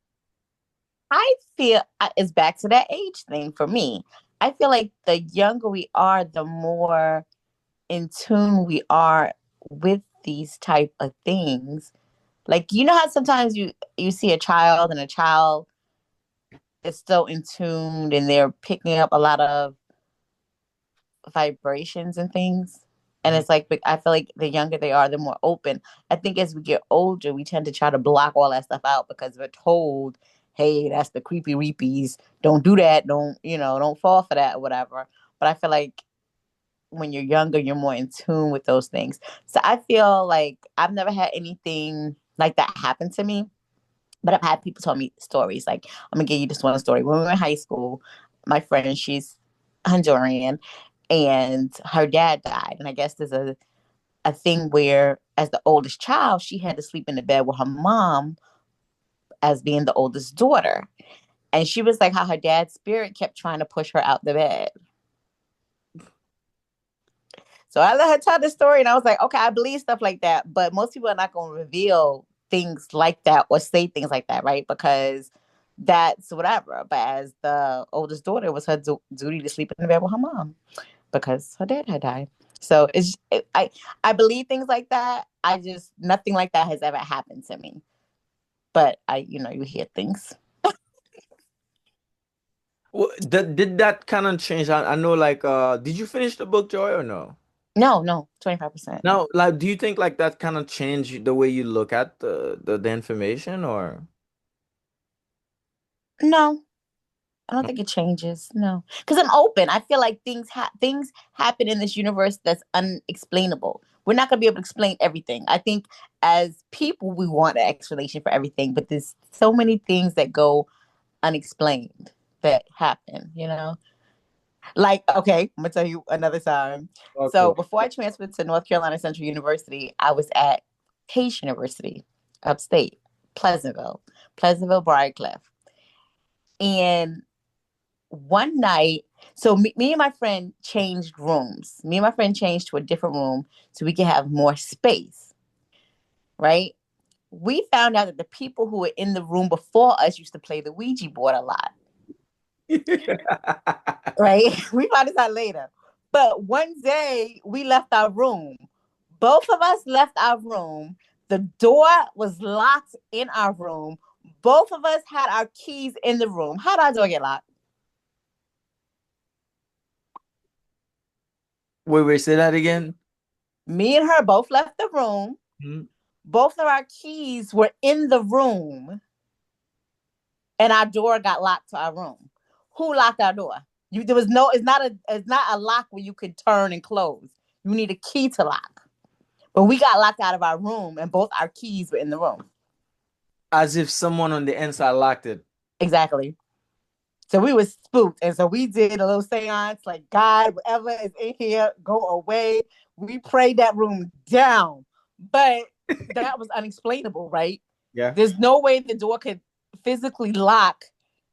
I feel it's back to that age thing for me. I feel like the younger we are, the more in tune we are with these type of things. Like you know how sometimes you see a child and a child is so in tune and they're picking up a lot of vibrations and things. And Mhm. it's like I feel like the younger they are, the more open. I think as we get older, we tend to try to block all that stuff out because we're told, "Hey, that's the creepy reepies. Don't do that. Don't fall for that or whatever." But I feel like when you're younger, you're more in tune with those things. So I feel like I've never had anything like that happen to me, but I've had people tell me stories. Like I'm gonna give you this one story. When we were in high school, my friend, she's Honduran, and her dad died. And I guess there's a thing where, as the oldest child, she had to sleep in the bed with her mom as being the oldest daughter. And she was like how her dad's spirit kept trying to push her out the bed. So I let her tell the story, and I was like, okay, I believe stuff like that, but most people are not going to reveal things like that or say things like that, right? Because that's whatever. But as the oldest daughter, it was her duty to sleep in the bed with her mom because her dad had died. So I believe things like that. I just nothing like that has ever happened to me. But you hear things. Did that kind of change? I know like did you finish the book, Joy, or no? No, no, 25%. Now, like, do you think like that kind of changed the way you look at the information, or No, I don't think it changes. No, because I'm open. I feel like things happen in this universe that's unexplainable. We're not gonna be able to explain everything. I think as people, we want an explanation for everything, but there's so many things that go unexplained that happen. Like, okay, I'm gonna tell you another time. talk to So us? before I transferred to North Carolina Central University, I was at Case University, upstate, Pleasantville, Briarcliff. And one night, so me and my friend changed rooms. Me and my friend changed to a different room so we could have more space, right? We found out that the people who were in the room before us used to play the Ouija board a lot, right? We found this out later. But one day we left our room. Both of us left our room. The door was locked in our room. Both of us had our keys in the room. How did our door get locked? Wait, say that again. Me and her both left the room. Mhm. Both of our keys were in the room, and our door got locked to our room. Who locked our door? There was no. It's not a lock where you could turn and close. You need a key to lock. But we got locked out of our room, and both our keys were in the room. As if someone on the inside locked it. Exactly. So we were spooked. And so we did a little seance, like, God, whatever is in here, go away. We prayed that room down. But that was unexplainable, right? Yeah. There's no way the door could physically lock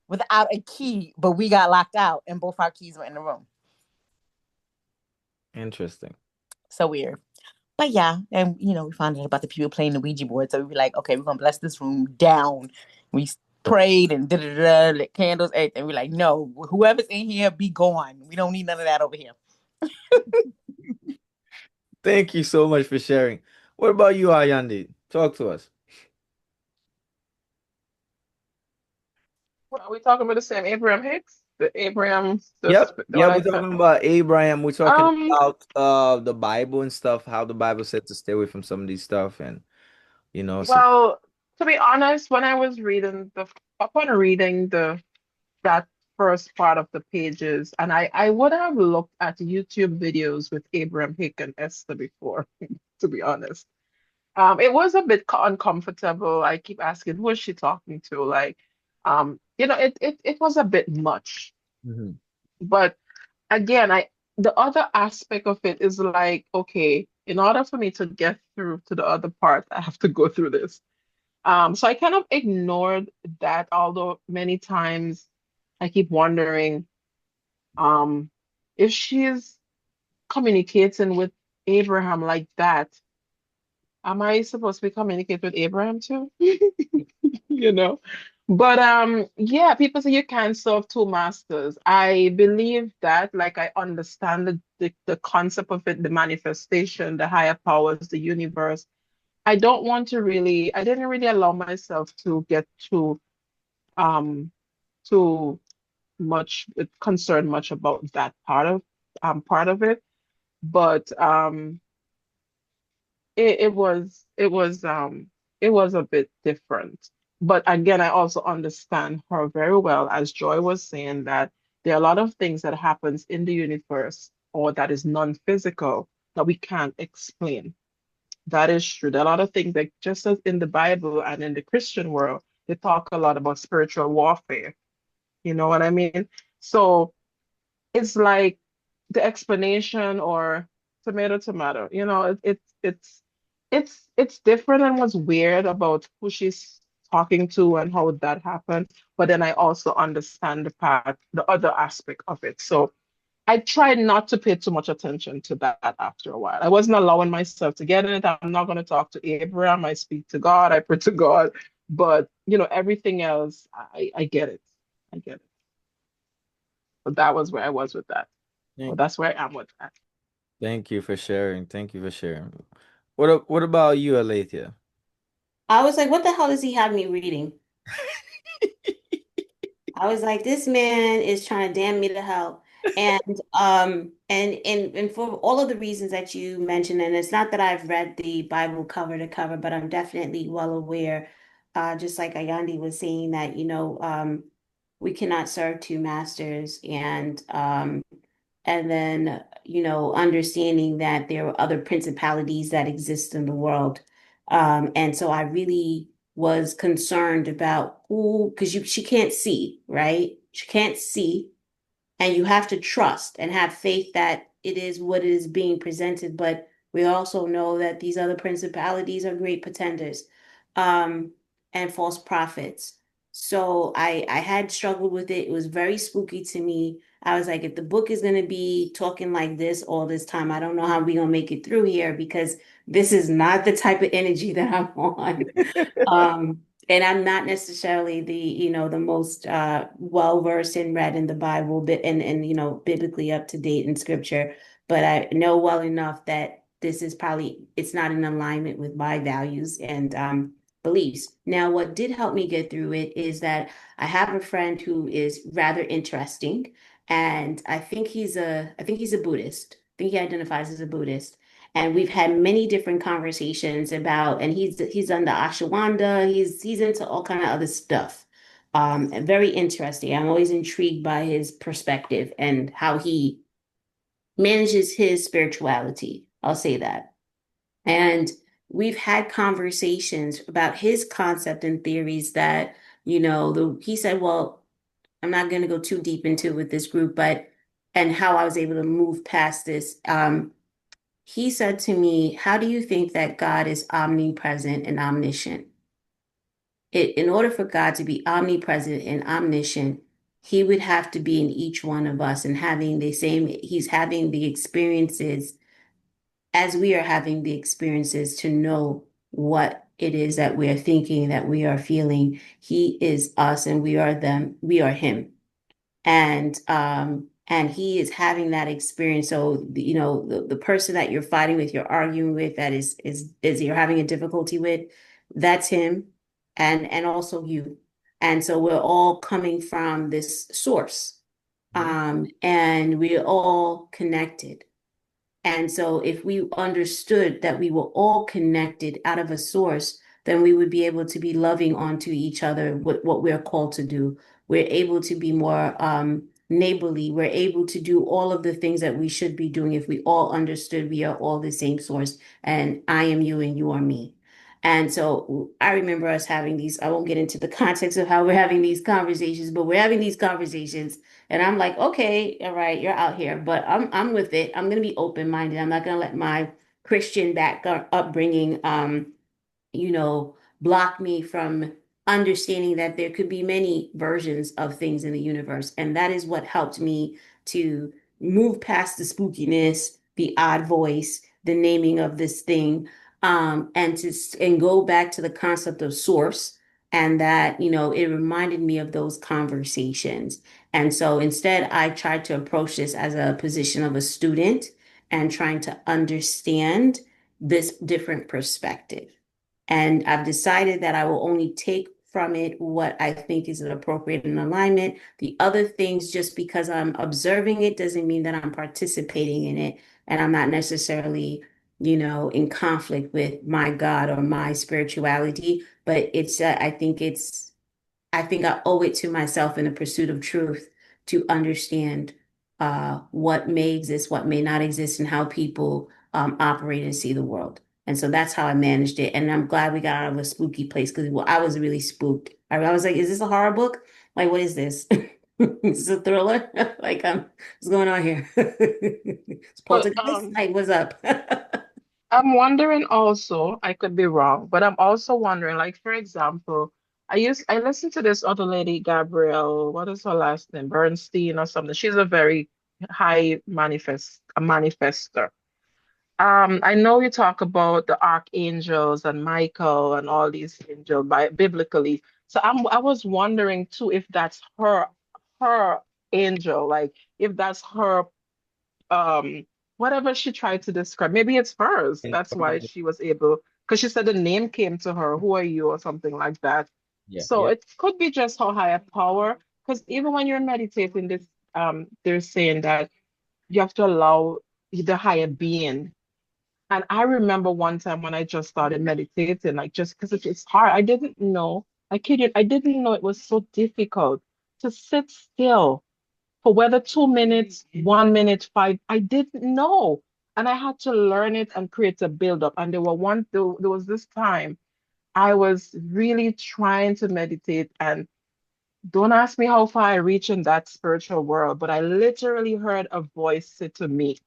without a key, but we got locked out and both our keys were in the room. Interesting. So weird. But yeah, and we found out about the people playing the Ouija board. So we were like, okay, we're gonna bless this room down. We prayed and lit candles, everything. We're like, no, whoever's in here, be gone. We don't need none of that over here. Thank you so much for sharing. What about you, Ayandi? Talk to us. What are we talking about? The same Abraham Hicks? The Abraham, Yep. what Yeah, I we're said. talking about Abraham. We're talking Um, about the Bible and stuff, how the Bible said to stay away from some of these stuff and so well, to be honest, when I was upon reading that first part of the pages, and I would have looked at YouTube videos with Abraham Hicks and Esther before, to be honest. It was a bit uncomfortable. I keep asking, who is she talking to? Like, it was a bit much. Mhm. But again, the other aspect of it is like, okay, in order for me to get through to the other part, I have to go through this. So I kind of ignored that, although many times I keep wondering, um, if she's communicating with Abraham like that, am I supposed to be communicating with Abraham too? You know? But yeah, people say you can't serve two masters. I believe that, like I understand the concept of it, the manifestation, the higher powers, the universe. I didn't really allow myself to get um too much concerned much about that part of it. But it was a bit different. But again, I also understand her very well, as Joy was saying, that there are a lot of things that happens in the universe or that is non-physical that we can't explain. That is true. There are a lot of things that just as in the Bible and in the Christian world, they talk a lot about spiritual warfare. You know what I mean? So it's like the explanation or tomato tomato. It's different and what's weird about who she's talking to and how that happened. But then I also understand the other aspect of it. So I tried not to pay too much attention to that after a while. I wasn't allowing myself to get in it. I'm not going to talk to Abraham. I speak to God. I pray to God. But everything else, I get it. I get it. But that was where I was with that. Well, thank, that's where I am with that. thank you for sharing. Thank you for sharing. What about you, Alethea? I was like, what the hell does he have me reading? I was like, this man is trying to damn me to hell. And for all of the reasons that you mentioned, and it's not that I've read the Bible cover to cover, but I'm definitely well aware, just like Ayandi was saying that, we cannot serve two masters and then, understanding that there are other principalities that exist in the world. And so I really was concerned about who, because she can't see, right? She can't see, and you have to trust and have faith that it is what is being presented. But we also know that these other principalities are great pretenders, um, and false prophets. So I had struggled with it. It was very spooky to me. I was like, if the book is going to be talking like this all this time, I don't know how we're going to make it through here because this is not the type of energy that I'm on. And I'm not necessarily the most well versed and read in the Bible, but and biblically up to date in scripture, but I know well enough that this is probably it's not in alignment with my values and beliefs. Now, what did help me get through it is that I have a friend who is rather interesting, and I think he's a Buddhist. I think he identifies as a Buddhist. And we've had many different conversations about, and he's done the ashwanda, he's into all kind of other stuff. Very interesting. I'm always intrigued by his perspective and how he manages his spirituality. I'll say that. And we've had conversations about his concept and theories that, he said, well, I'm not going to go too deep into with this group, but and how I was able to move past this. He said to me, how do you think that God is omnipresent and omniscient? In order for God to be omnipresent and omniscient, he would have to be in each one of us and he's having the experiences as we are having the experiences to know what it is that we are thinking, that we are feeling. He is us and we are them, we are him. And he is having that experience. So the person that you're fighting with, you're arguing with, that is you're having a difficulty with, that's him, and also you. And so we're all coming from this source, and we're all connected. And so if we understood that we were all connected out of a source, then we would be able to be loving onto each other, what we're called to do. We're able to be more neighborly. We're able to do all of the things that we should be doing if we all understood we are all the same source, and I am you and you are me. And so I remember us having these, I won't get into the context of how we're having these conversations, but we're having these conversations and I'm like, okay, all right, you're out here, but I'm with it. I'm gonna be open-minded. I'm not gonna let my Christian background upbringing block me from understanding that there could be many versions of things in the universe. And that is what helped me to move past the spookiness, the odd voice, the naming of this thing, and go back to the concept of source. And that, it reminded me of those conversations. And so instead, I tried to approach this as a position of a student and trying to understand this different perspective. And I've decided that I will only take from it what I think is appropriate in alignment. The other things, just because I'm observing it, doesn't mean that I'm participating in it. And I'm not necessarily, in conflict with my God or my spirituality. But I think I owe it to myself in the pursuit of truth to understand what may exist, what may not exist, and how people operate and see the world. And so that's how I managed it. And I'm glad we got out of a spooky place because I was really spooked. I was like, is this a horror book? Like, what is this? Is this a thriller? Like, what's going on here? It's But poltergeist? Like, what's up? I'm wondering also, I could be wrong, but I'm also wondering, like for example, I listened to this other lady, Gabrielle, what is her last name? Bernstein or something. She's a very a manifester. I know you talk about the archangels and Michael and all these angels biblically. So I was wondering too if that's her angel, like if that's her um whatever she tried to describe. Maybe it's hers. And That's why she was able, because she said the name came to her, who are you, or something like that. yeah, So yeah. it could be just her higher power. Because even when you're meditating, this they're saying that you have to allow the higher being. And I remember one time when I just started meditating, like just because it's hard, I didn't know, I kid you, I didn't know it was so difficult to sit still for whether 2 minutes, 1 minute, five, I didn't know. And I had to learn it and create a build up. And there was this time I was really trying to meditate, and don't ask me how far I reached in that spiritual world, but I literally heard a voice say to me,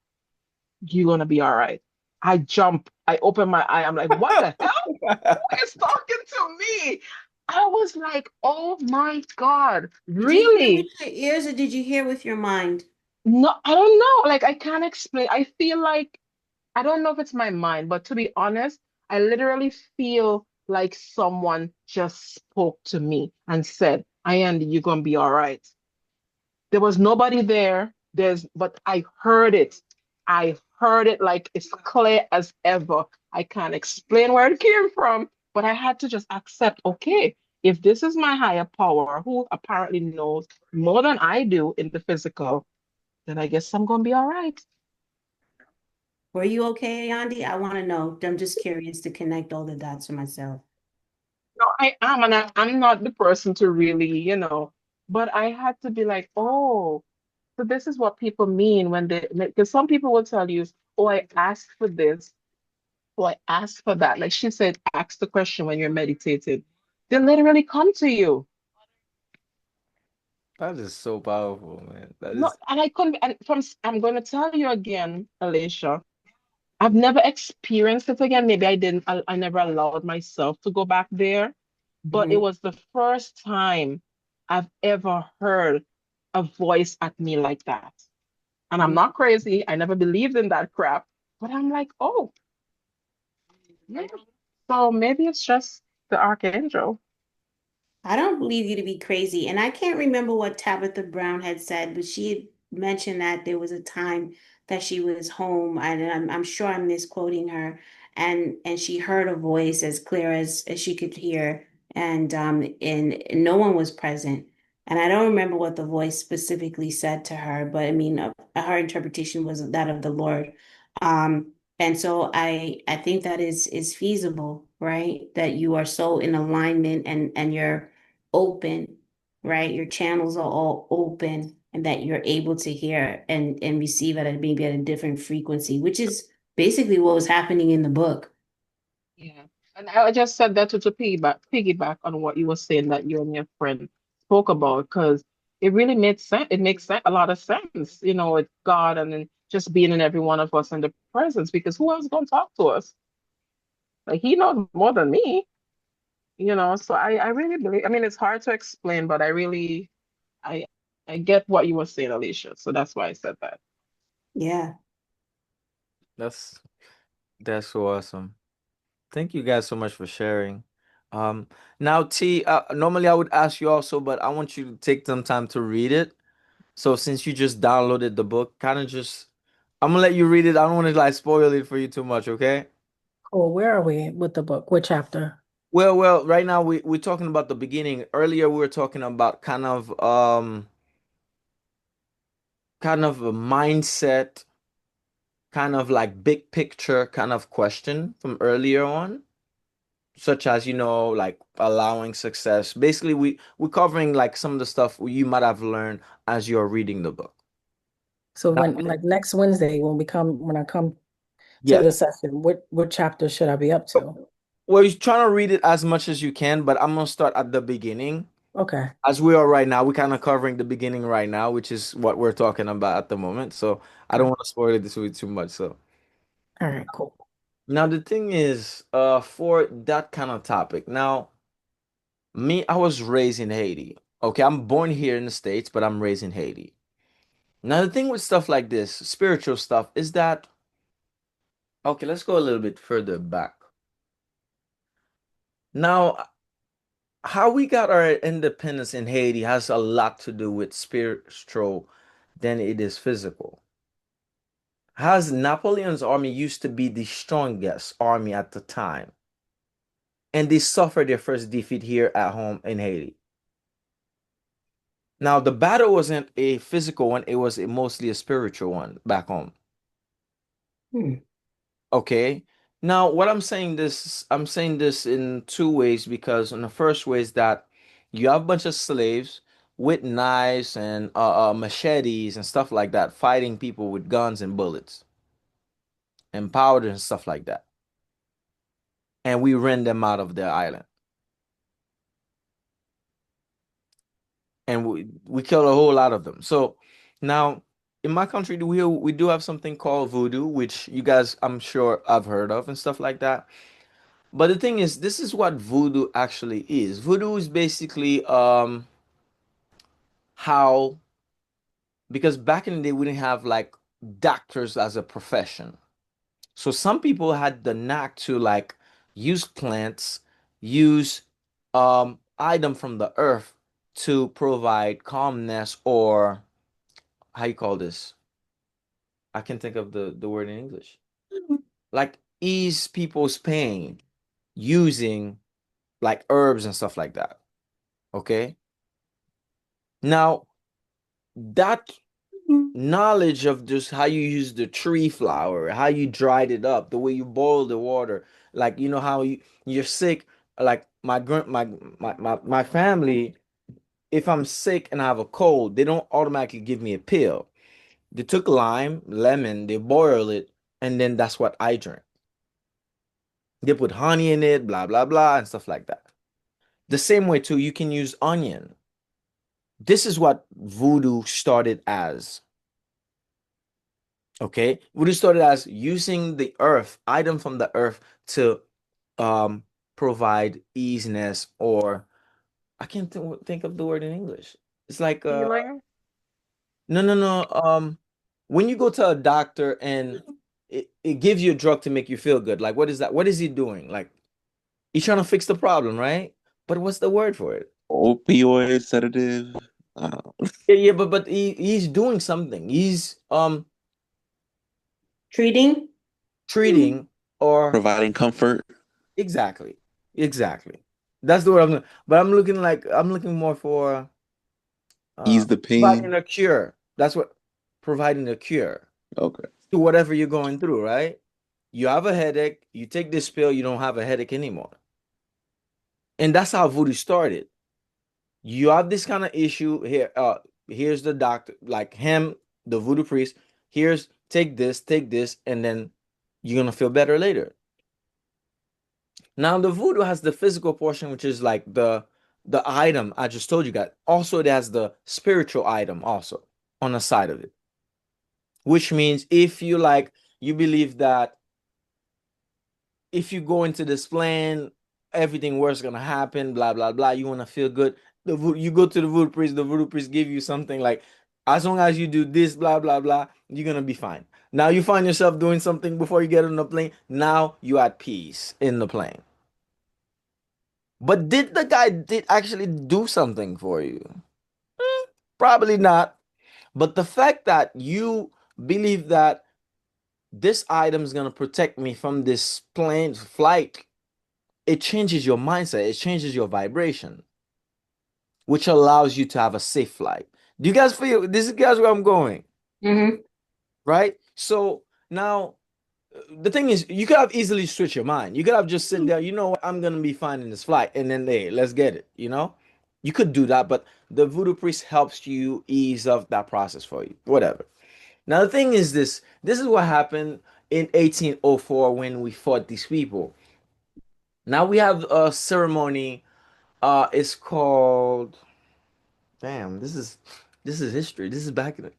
you're gonna be all right. I jump, I open my eye, I'm like, what the hell? Who is talking to me? I was like, oh my God, Did you hear with really? your ears or did you hear with your mind? No, I don't know. Like, I can't explain. I feel like, I don't know if it's my mind, but to be honest, I literally feel like someone just spoke to me and said, Andy, you're gonna be all right. There was nobody there. But I heard it. I heard it like it's clear as ever. I can't explain where it came from, but I had to just accept, okay, if this is my higher power, who apparently knows more than I do in the physical, then I guess I'm gonna be all right. Were you okay, Yandi? I want to know. I'm just curious to connect all the dots for myself. No, I am, and I'm not the person to really, but I had to be like, oh, so this is what people mean when because some people will tell you, oh, I asked for this, oh, I asked for that. Like she said, ask the question when you're meditating. They literally come to you. That is so powerful, man. That No, is and I couldn't, and I'm going to tell you again, Alicia, I've never experienced it again. Maybe I never allowed myself to go back there, but it Mhm. was the first time I've ever heard a voice at me like that. And I'm not crazy. I never believed in that crap, but I'm like, oh, yeah. So maybe it's just the archangel. I don't believe you to be crazy. And I can't remember what Tabitha Brown had said, but she had mentioned that there was a time that she was home, and I'm sure I'm misquoting her, and she heard a voice as clear as she could hear, and no one was present. And I don't remember what the voice specifically said to her, but I mean, her interpretation was that of the Lord. And so I think that is feasible, right? That you are so in alignment and you're open, right? Your channels are all open and that you're able to hear and receive at maybe at a different frequency, which is basically what was happening in the book. Yeah. And I just said that to piggyback on what you were saying that you and your friend spoke about, because it really made sense. It makes a lot of sense, with God and then just being in every one of us in the presence, because who else gonna talk to us? Like he knows more than me, So I really believe, I mean, it's hard to explain, but I I get what you were saying, Alicia. So that's why I said that. Yeah. that's that's so awesome. Thank you guys so much for sharing. Um, Now T, normally I would ask you also, but I want you to take some time to read it. So since you just downloaded the book, kind of just, I'm gonna let you read it. I don't want to like spoil it for you too much, okay? Cool. Where are we with the book? What chapter? Well, right now we're talking about the beginning. Earlier we were talking about kind of a mindset, kind of like big picture kind of question from earlier on, such as, like allowing success. Basically, we're covering like some of the stuff you might have learned as you're reading the book. So That, when like next Wednesday when I come to yeah. the session, what chapter should I be up to? Well, you're trying to read it as much as you can, but I'm gonna start at the beginning. Okay. As we are right now, we're kind of covering the beginning right now, which is what we're talking about at the moment. So I All don't right. want to spoil it this week too much. So All right, cool. now the thing is, for that kind of topic, now me, I was raised in Haiti. Okay, I'm born here in the States, but I'm raised in Haiti. Now the thing with stuff like this, spiritual stuff, is that okay, let's go a little bit further back. Now, how we got our independence in Haiti has a lot to do with spiritual than it is physical. As Napoleon's army used to be the strongest army at the time, and they suffered their first defeat here at home in Haiti. Now, the battle wasn't a physical one, it was mostly a spiritual one back home. Hmm. Okay. Now, I'm saying this in two ways because in the first way is that you have a bunch of slaves with knives and machetes and stuff like that, fighting people with guns and bullets and powder and stuff like that. And we ran them out of their island. And we killed a whole lot of them. So now in my country, we do have something called voodoo, which you guys I'm sure I've heard of and stuff like that. But the thing is, this is what voodoo actually is. Voodoo is basically how because back in the day we didn't have like doctors as a profession. So some people had the knack to like use plants, use item from the earth to provide calmness or how you call this? I can think of the word in English. Like ease people's pain using like herbs and stuff like that. Okay? Now, that knowledge of just how you use the tree flower, how you dried it up, the way you boil the water. Like you know how you're sick. Like my family, if I'm sick and I have a cold, they don't automatically give me a pill. They took lime, lemon, they boil it, and then that's what I drink. They put honey in it, blah blah blah, and stuff like that. The same way too, you can use onion. This is what voodoo started as. Okay, voodoo started as using the earth, item from the earth to um provide easiness, or I can't think of the word in English. It's like Healing. no. When you go to a doctor and it gives you a drug to make you feel good, like what is that? What is he doing? Like he's trying to fix the problem, right? But what's the word for it? Opioid sedative, uh, Yeah, but he's doing something. He's Treating? treating or providing comfort. exactly. Exactly. That's the word I'm but I'm looking more for Ease the providing pain. a cure. That's what providing a cure Okay. to whatever you're going through, right? You have a headache, you take this pill, you don't have a headache anymore. And that's how voodoo started. You have this kind of issue here. Here's the doctor, like him, the voodoo priest. Here's take this, and then you're gonna feel better later. Now the voodoo has the physical portion, which is like the item I just told you guys. Also, it has the spiritual item also on the side of it, which means if you like, you believe that if you go into this plan, everything worse gonna happen, blah blah blah. You wanna feel good. You go to the voodoo priest. The voodoo priest give you something like, as long as you do this, blah blah blah, you're gonna be fine. Now you find yourself doing something before you get on the plane. Now you at peace in the plane. But did the guy did actually do something for you? Probably not. But the fact that you believe that this item is gonna protect me from this plane flight, it changes your mindset, it changes your vibration, which allows you to have a safe flight. Do you guys feel this is guys where I'm going? Mm-hmm. Right? So now the thing is, you could have easily switched your mind. You could have just sit there, you know what, I'm gonna be fine in this flight, and then hey, let's get it, you know? You could do that, but the voodoo priest helps you ease off that process for you. Whatever. Now the thing is this is what happened in 1804 when we fought these people. Now we have a ceremony. It's called. Damn, this is history. This is back in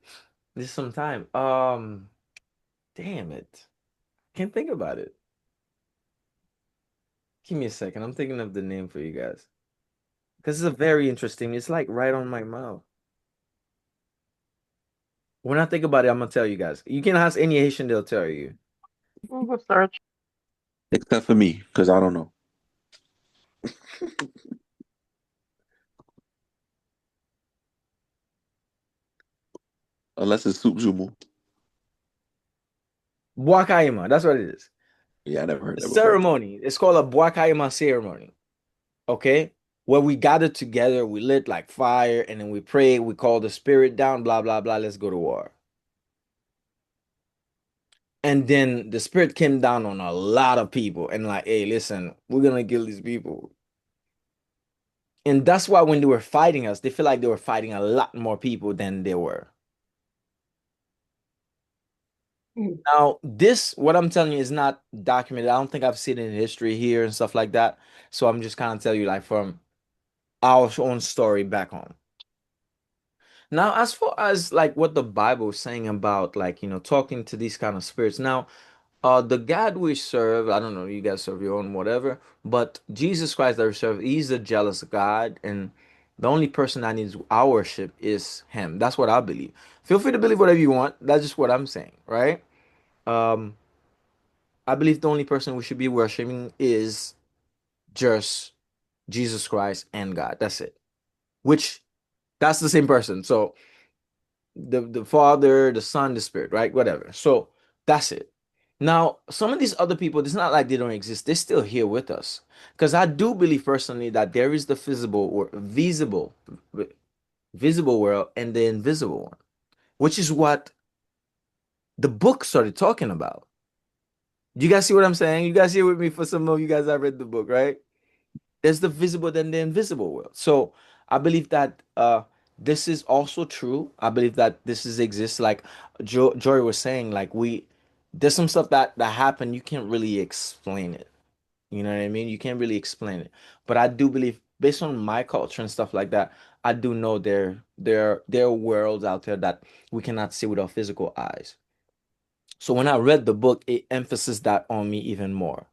this is some time. Damn it, can't think about it. Give me a second. I'm thinking of the name for you guys because it's a very interesting. It's like right on my mouth. When I think about it, I'm gonna tell you guys. You can ask any Haitian, they'll tell you. Google search. Except for me, because I don't know. Unless it's soup jumu. Boakaima, that's what it is. Yeah, I never heard The that before. ceremony. It's called a Boakaima ceremony. Okay, where we gather together, we lit like fire, and then we pray. We call the spirit down. Blah blah blah. Let's go to war. And then the spirit came down on a lot of people and like, hey, listen, we're gonna kill these people. And that's why when they were fighting us, they feel like they were fighting a lot more people than they were. Now, this, what I'm telling you, is not documented. I don't think I've seen it in history here and stuff like that. So I'm just kind of telling you, like, from our own story back home. Now, as far as like what the Bible is saying about like, talking to these kind of spirits. Now, the God we serve, I don't know, you guys serve your own whatever, but Jesus Christ that we serve, he's a jealous God, and the only person that needs our worship is him. That's what I believe. Feel free to believe whatever you want. That's just what I'm saying, right? Um, I believe the only person we should be worshiping is just Jesus Christ and God. That's it. Which that's the same person. So the Father, the Son, the Spirit, right? Whatever. So that's it. Now, some of these other people, it's not like they don't exist. They're still here with us. Because I do believe personally that there is the visible or visible world and the invisible one. which is what the book started talking about. You guys see what I'm saying? You guys here with me? For some of you guys, I read the book, right? There's the visible and the invisible world. So I believe that this is also true. I believe that this is exists. Like Jory was saying, like there's some stuff that happened. You can't really explain it. You know what I mean? You can't really explain it. But I do believe, based on my culture and stuff like that, I do know there are worlds out there that we cannot see with our physical eyes. So when I read the book, it emphasized that on me even more.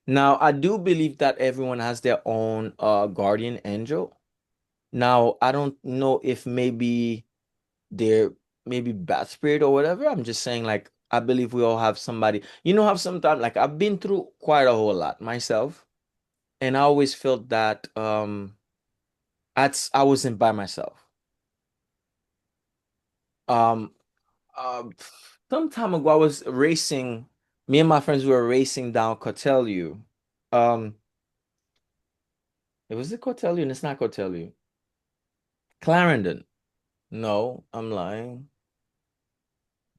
Now, I do believe that everyone has their own guardian angel. Now, I don't know if maybe they're maybe bad spirit or whatever. I'm just saying, like, I believe we all have somebody. You know how sometimes, like, I've been through quite a whole lot myself, and I always felt that I wasn't by myself. Um, uh, some time ago, I was racing. Me and my friends were racing down Cotelliu. Um, it was it Cotelliu, and it's not Cotelliu. Clarendon. No, I'm lying.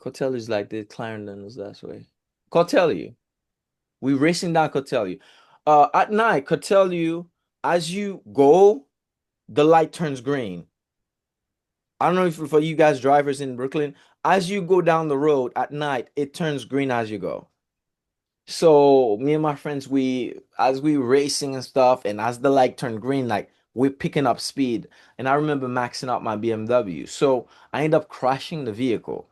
Cotelliu is like this. Clarendon is that way. Cotelliu. We racing down Cotelliu. At night, Cotelliu, as you go, the light turns green. I don't know if for you guys drivers in Brooklyn, as you go down the road at night, it turns green as you go. So me and my friends, we as we racing and stuff, and as the light turned green, like we're picking up speed. And I remember maxing out my BMW. So I end up crashing the vehicle.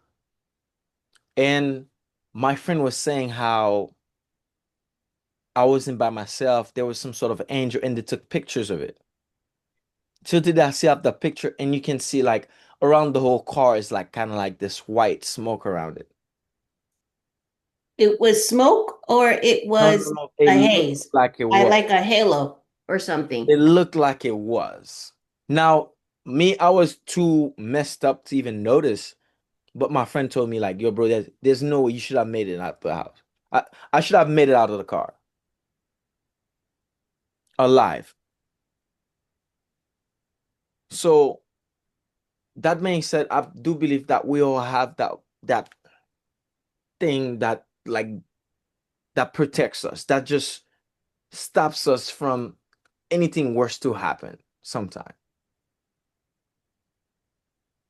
And my friend was saying how I wasn't by myself. There was some sort of angel, and they took pictures of it. Till today, I still have the picture, and you can see like around the whole car is like kind of like this white smoke around it. It was smoke or it No, no, was no. It a looked haze. like it I was. like a halo or something. It looked like it was. Now, me, I was too messed up to even notice, but my friend told me like, "Yo, bro, there's no way you should have made it out the house. I should have made it out of the car alive." So that being said, I do believe that we all have that thing that like that protects us, that just stops us from anything worse to happen sometime.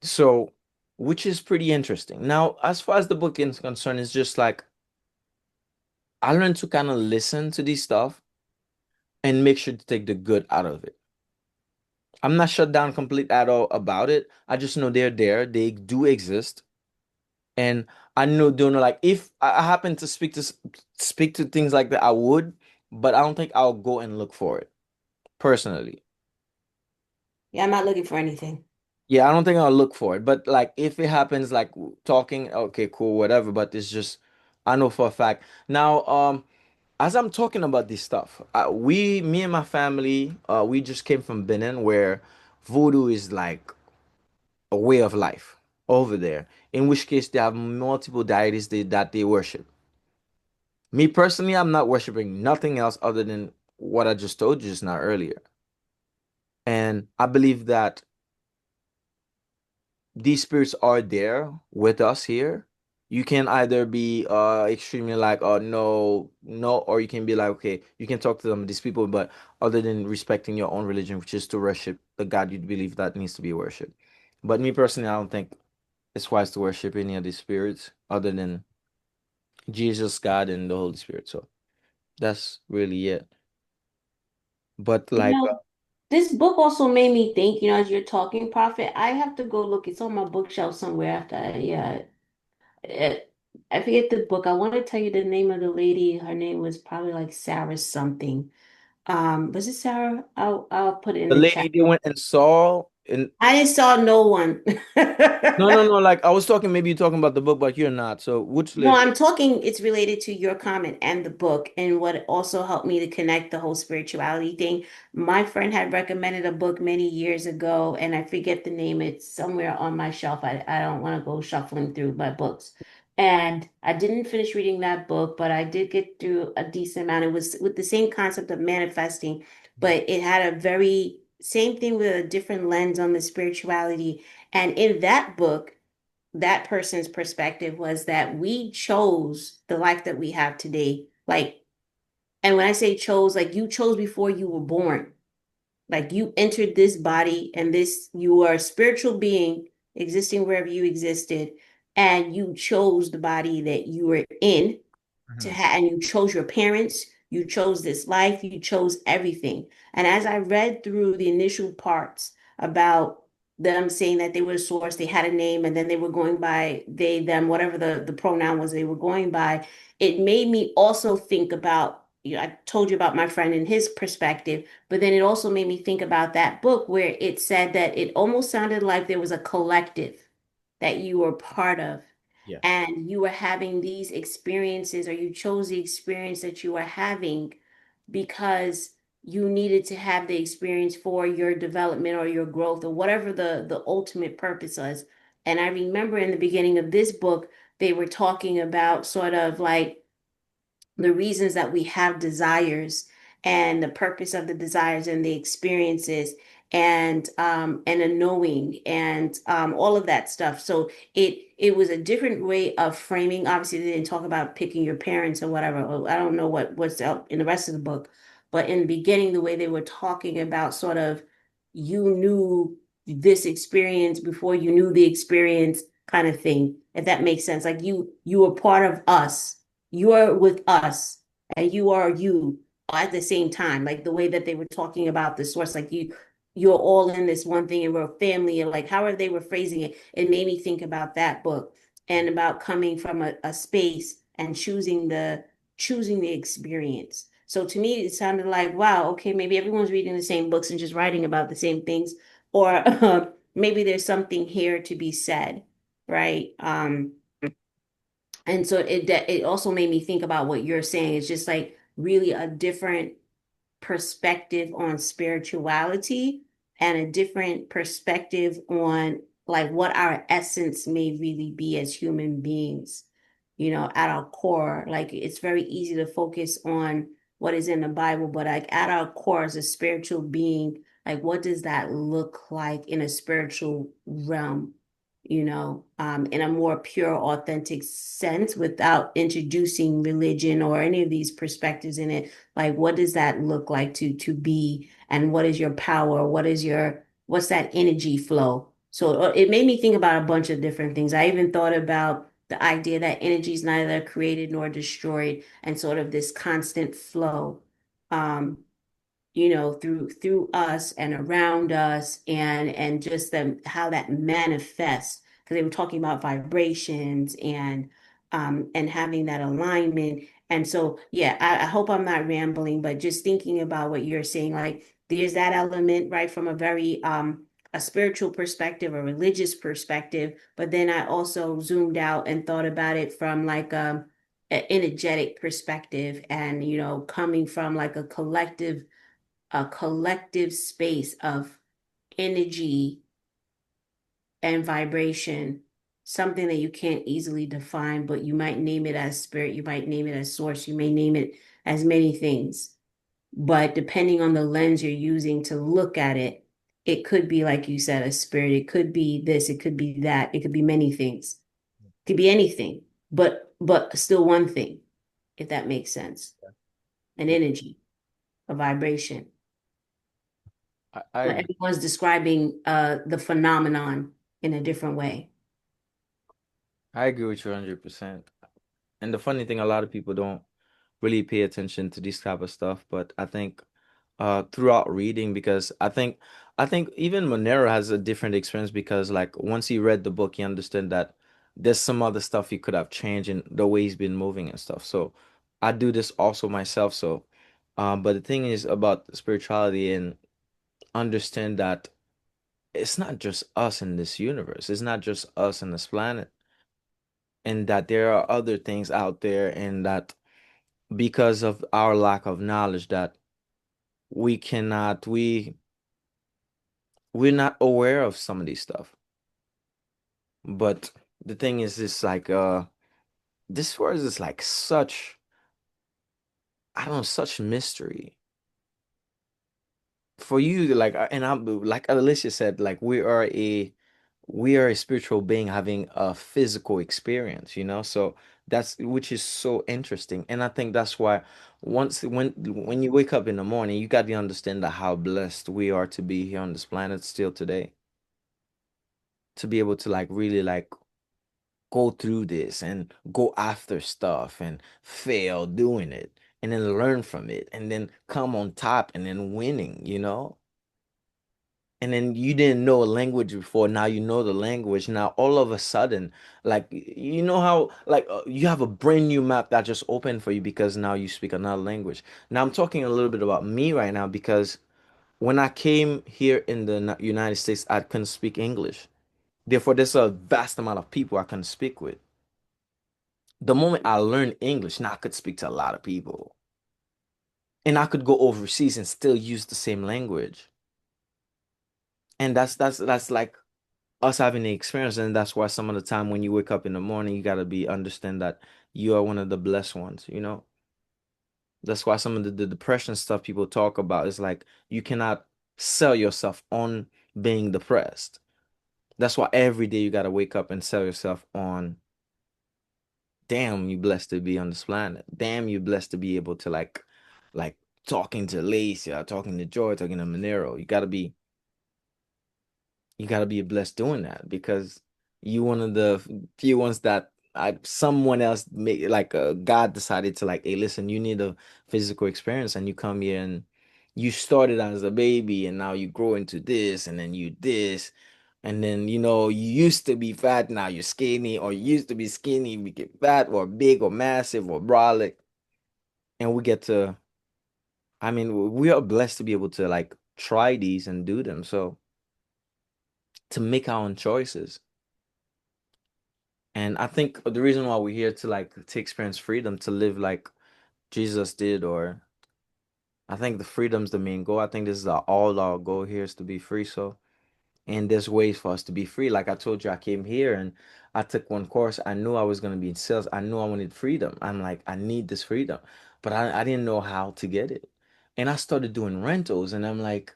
So, which is pretty interesting. Now, as far as the book is concerned, it's just like I learned to kind of listen to these stuff and make sure to take the good out of it. I'm not shut down complete at all about it. I just know they're there. They do exist. And I know don't know like if I happen to speak to things like that, I would, but I don't think I'll go and look for it personally. Yeah, I'm not looking for anything. Yeah, I don't think I'll look for it. But like if it happens like talking, okay, cool, whatever. But it's just I know for a fact. Now, as I'm talking about this stuff, me and my family, we just came from Benin where voodoo is like a way of life over there. In which case they have multiple deities that they worship. Me personally, I'm not worshiping nothing else other than what I just told you just now earlier. And I believe that these spirits are there with us here. You can either be extremely like no no, or you can be like okay, you can talk to them these people, but other than respecting your own religion, which is to worship the God you believe that needs to be worshipped. But me personally, I don't think it's wise to worship any of these spirits other than Jesus, God, and the Holy Spirit. So that's really it. But You like know, this book also made me think, as you're talking, Prophet, I have to go look. It's on my bookshelf somewhere after yeah. It, I forget the book. I want to tell you the name of the lady. Her name was probably like Sarah something. Was it Sarah? I'll put it in the the chat. lady they went and saw, and I just saw no one. no, no, no. Like I was talking, maybe you're talking about the book, but you're not. So which No, lady? I'm talking, it's related to your comment and the book, and what also helped me to connect the whole spirituality thing. My friend had recommended a book many years ago, and I forget the name. It's somewhere on my shelf. I don't want to go shuffling through my books. And I didn't finish reading that book, but I did get through a decent amount. It was with the same concept of manifesting, but it had a very same thing with a different lens on the spirituality. And in that book, that person's perspective was that we chose the life that we have today. Like, and when I say chose, like you chose before you were born. Like you entered this body and this, you are a spiritual being existing wherever you existed, and you chose the body that you were in to Mhm. have, and you chose your parents, you chose this life, you chose everything. And as I read through the initial parts about them saying that they were a source, they had a name, and then they were going by they, them, whatever the pronoun was they were going by, it made me also think about, you know, I told you about my friend and his perspective, but then it also made me think about that book where it said that it almost sounded like there was a collective that you were part of, Yeah. and you were having these experiences, or you chose the experience that you were having because you needed to have the experience for your development or your growth or whatever the ultimate purpose was. And I remember in the beginning of this book, they were talking about sort of like the reasons that we have desires and the purpose of the desires and the experiences, and a knowing, and all of that stuff. So it was a different way of framing. Obviously they didn't talk about picking your parents or whatever. I don't know what's up in the rest of the book, but in the beginning, the way they were talking about sort of, you knew this experience before you knew the experience, kind of thing, if that makes sense. Like you were part of us, you're with us, and you are you at the same time. Like the way that they were talking about the source, like you're all in this one thing, and we're a family, and like however they were phrasing it, it made me think about that book and about coming from a space and choosing the experience. So to me, it sounded like, wow, okay, maybe everyone's reading the same books and just writing about the same things, or maybe there's something here to be said, right? And so it also made me think about what you're saying. It's just like really a different perspective on spirituality, and a different perspective on like what our essence may really be as human beings, you know, at our core. Like it's very easy to focus on what is in the Bible, but like at our core as a spiritual being, like what does that look like in a spiritual realm? In a more pure, authentic sense, without introducing religion or any of these perspectives in it. Like, what does that look like to be, and what is your power? What's that energy flow? So it made me think about a bunch of different things. I even thought about the idea that energy is neither created nor destroyed, and sort of this constant flow. Um, through us and around us, and just them, how that manifests, because they were talking about vibrations, and having that alignment. And so yeah, I hope I'm not rambling, but just thinking about what you're saying, like there's that element, right, from a very a spiritual perspective, a religious perspective, but then I also zoomed out and thought about it from like an energetic perspective, and coming from like a collective space of energy and vibration, something that you can't easily define, but you might name it as spirit, you might name it as source, you may name it as many things. But depending on the lens you're using to look at it, it could be, like you said, a spirit, it could be this, it could be that, it could be many things, it could be anything, but still one thing, if that makes sense. An energy, a vibration. I Like agree. everyone's describing the phenomenon in a different way. I agree with you 100%. And the funny thing, a lot of people don't really pay attention to this type of stuff, but I think throughout reading, because I think even Monero has a different experience, because like once he read the book, he understood that there's some other stuff he could have changed in the way he's been moving and stuff. So I do this also myself. So but the thing is about spirituality, and understand that it's not just us in this universe. It's not just us in this planet, and that there are other things out there, and that because of our lack of knowledge, that we cannot we're not aware of some of these stuff. But the thing is, it's like this world is like such, I don't know, such mystery for you. Like and I'm like Alicia said, like we are we are a spiritual being having a physical experience, so that's which is so interesting. And I think that's why when you wake up in the morning, you got to understand that how blessed we are to be here on this planet still today, to be able to like really like go through this and go after stuff and fail doing it and then learn from it and then come on top and then winning. And then you didn't know a language before, now you know the language. Now all of a sudden, like you know how like you have a brand new map that just opened for you because now you speak another language. Now I'm talking a little bit about me right now because when I came here in the United States, I couldn't speak English. Therefore, there's a vast amount of people I couldn't speak with. The moment I learned English, now I could speak to a lot of people. And I could go overseas and still use the same language. And that's like us having the experience. And that's why some of the time when you wake up in the morning, you gotta be understand that you are one of the blessed ones. That's why some of the depression stuff people talk about is like you cannot sell yourself on being depressed. That's why every day you gotta wake up and sell yourself on, damn, you blessed to be on this planet. Damn, you blessed to be able to like talking to Lacey, or talking to Joy, talking to Monero. You gotta be blessed doing that because you one of the few ones that someone else made, like God decided to like, hey, listen, you need a physical experience, and you come here and you started as a baby, and now you grow into this, and then you this, and then you used to be fat, now you're skinny, or you used to be skinny, you get fat, or big, or massive, or brolic, and we get to. I mean, we are blessed to be able to like try these and do them. So to make our own choices. And I think the reason why we're here to like to experience freedom, to live like Jesus did, or I think the freedom's the main goal. I think this is all our goal here is to be free. So, and there's ways for us to be free. Like I told you, I came here and I took one course. I knew I was going to be in sales. I knew I wanted freedom. I'm like, I need this freedom, but I didn't know how to get it. And I started doing rentals, and I'm like,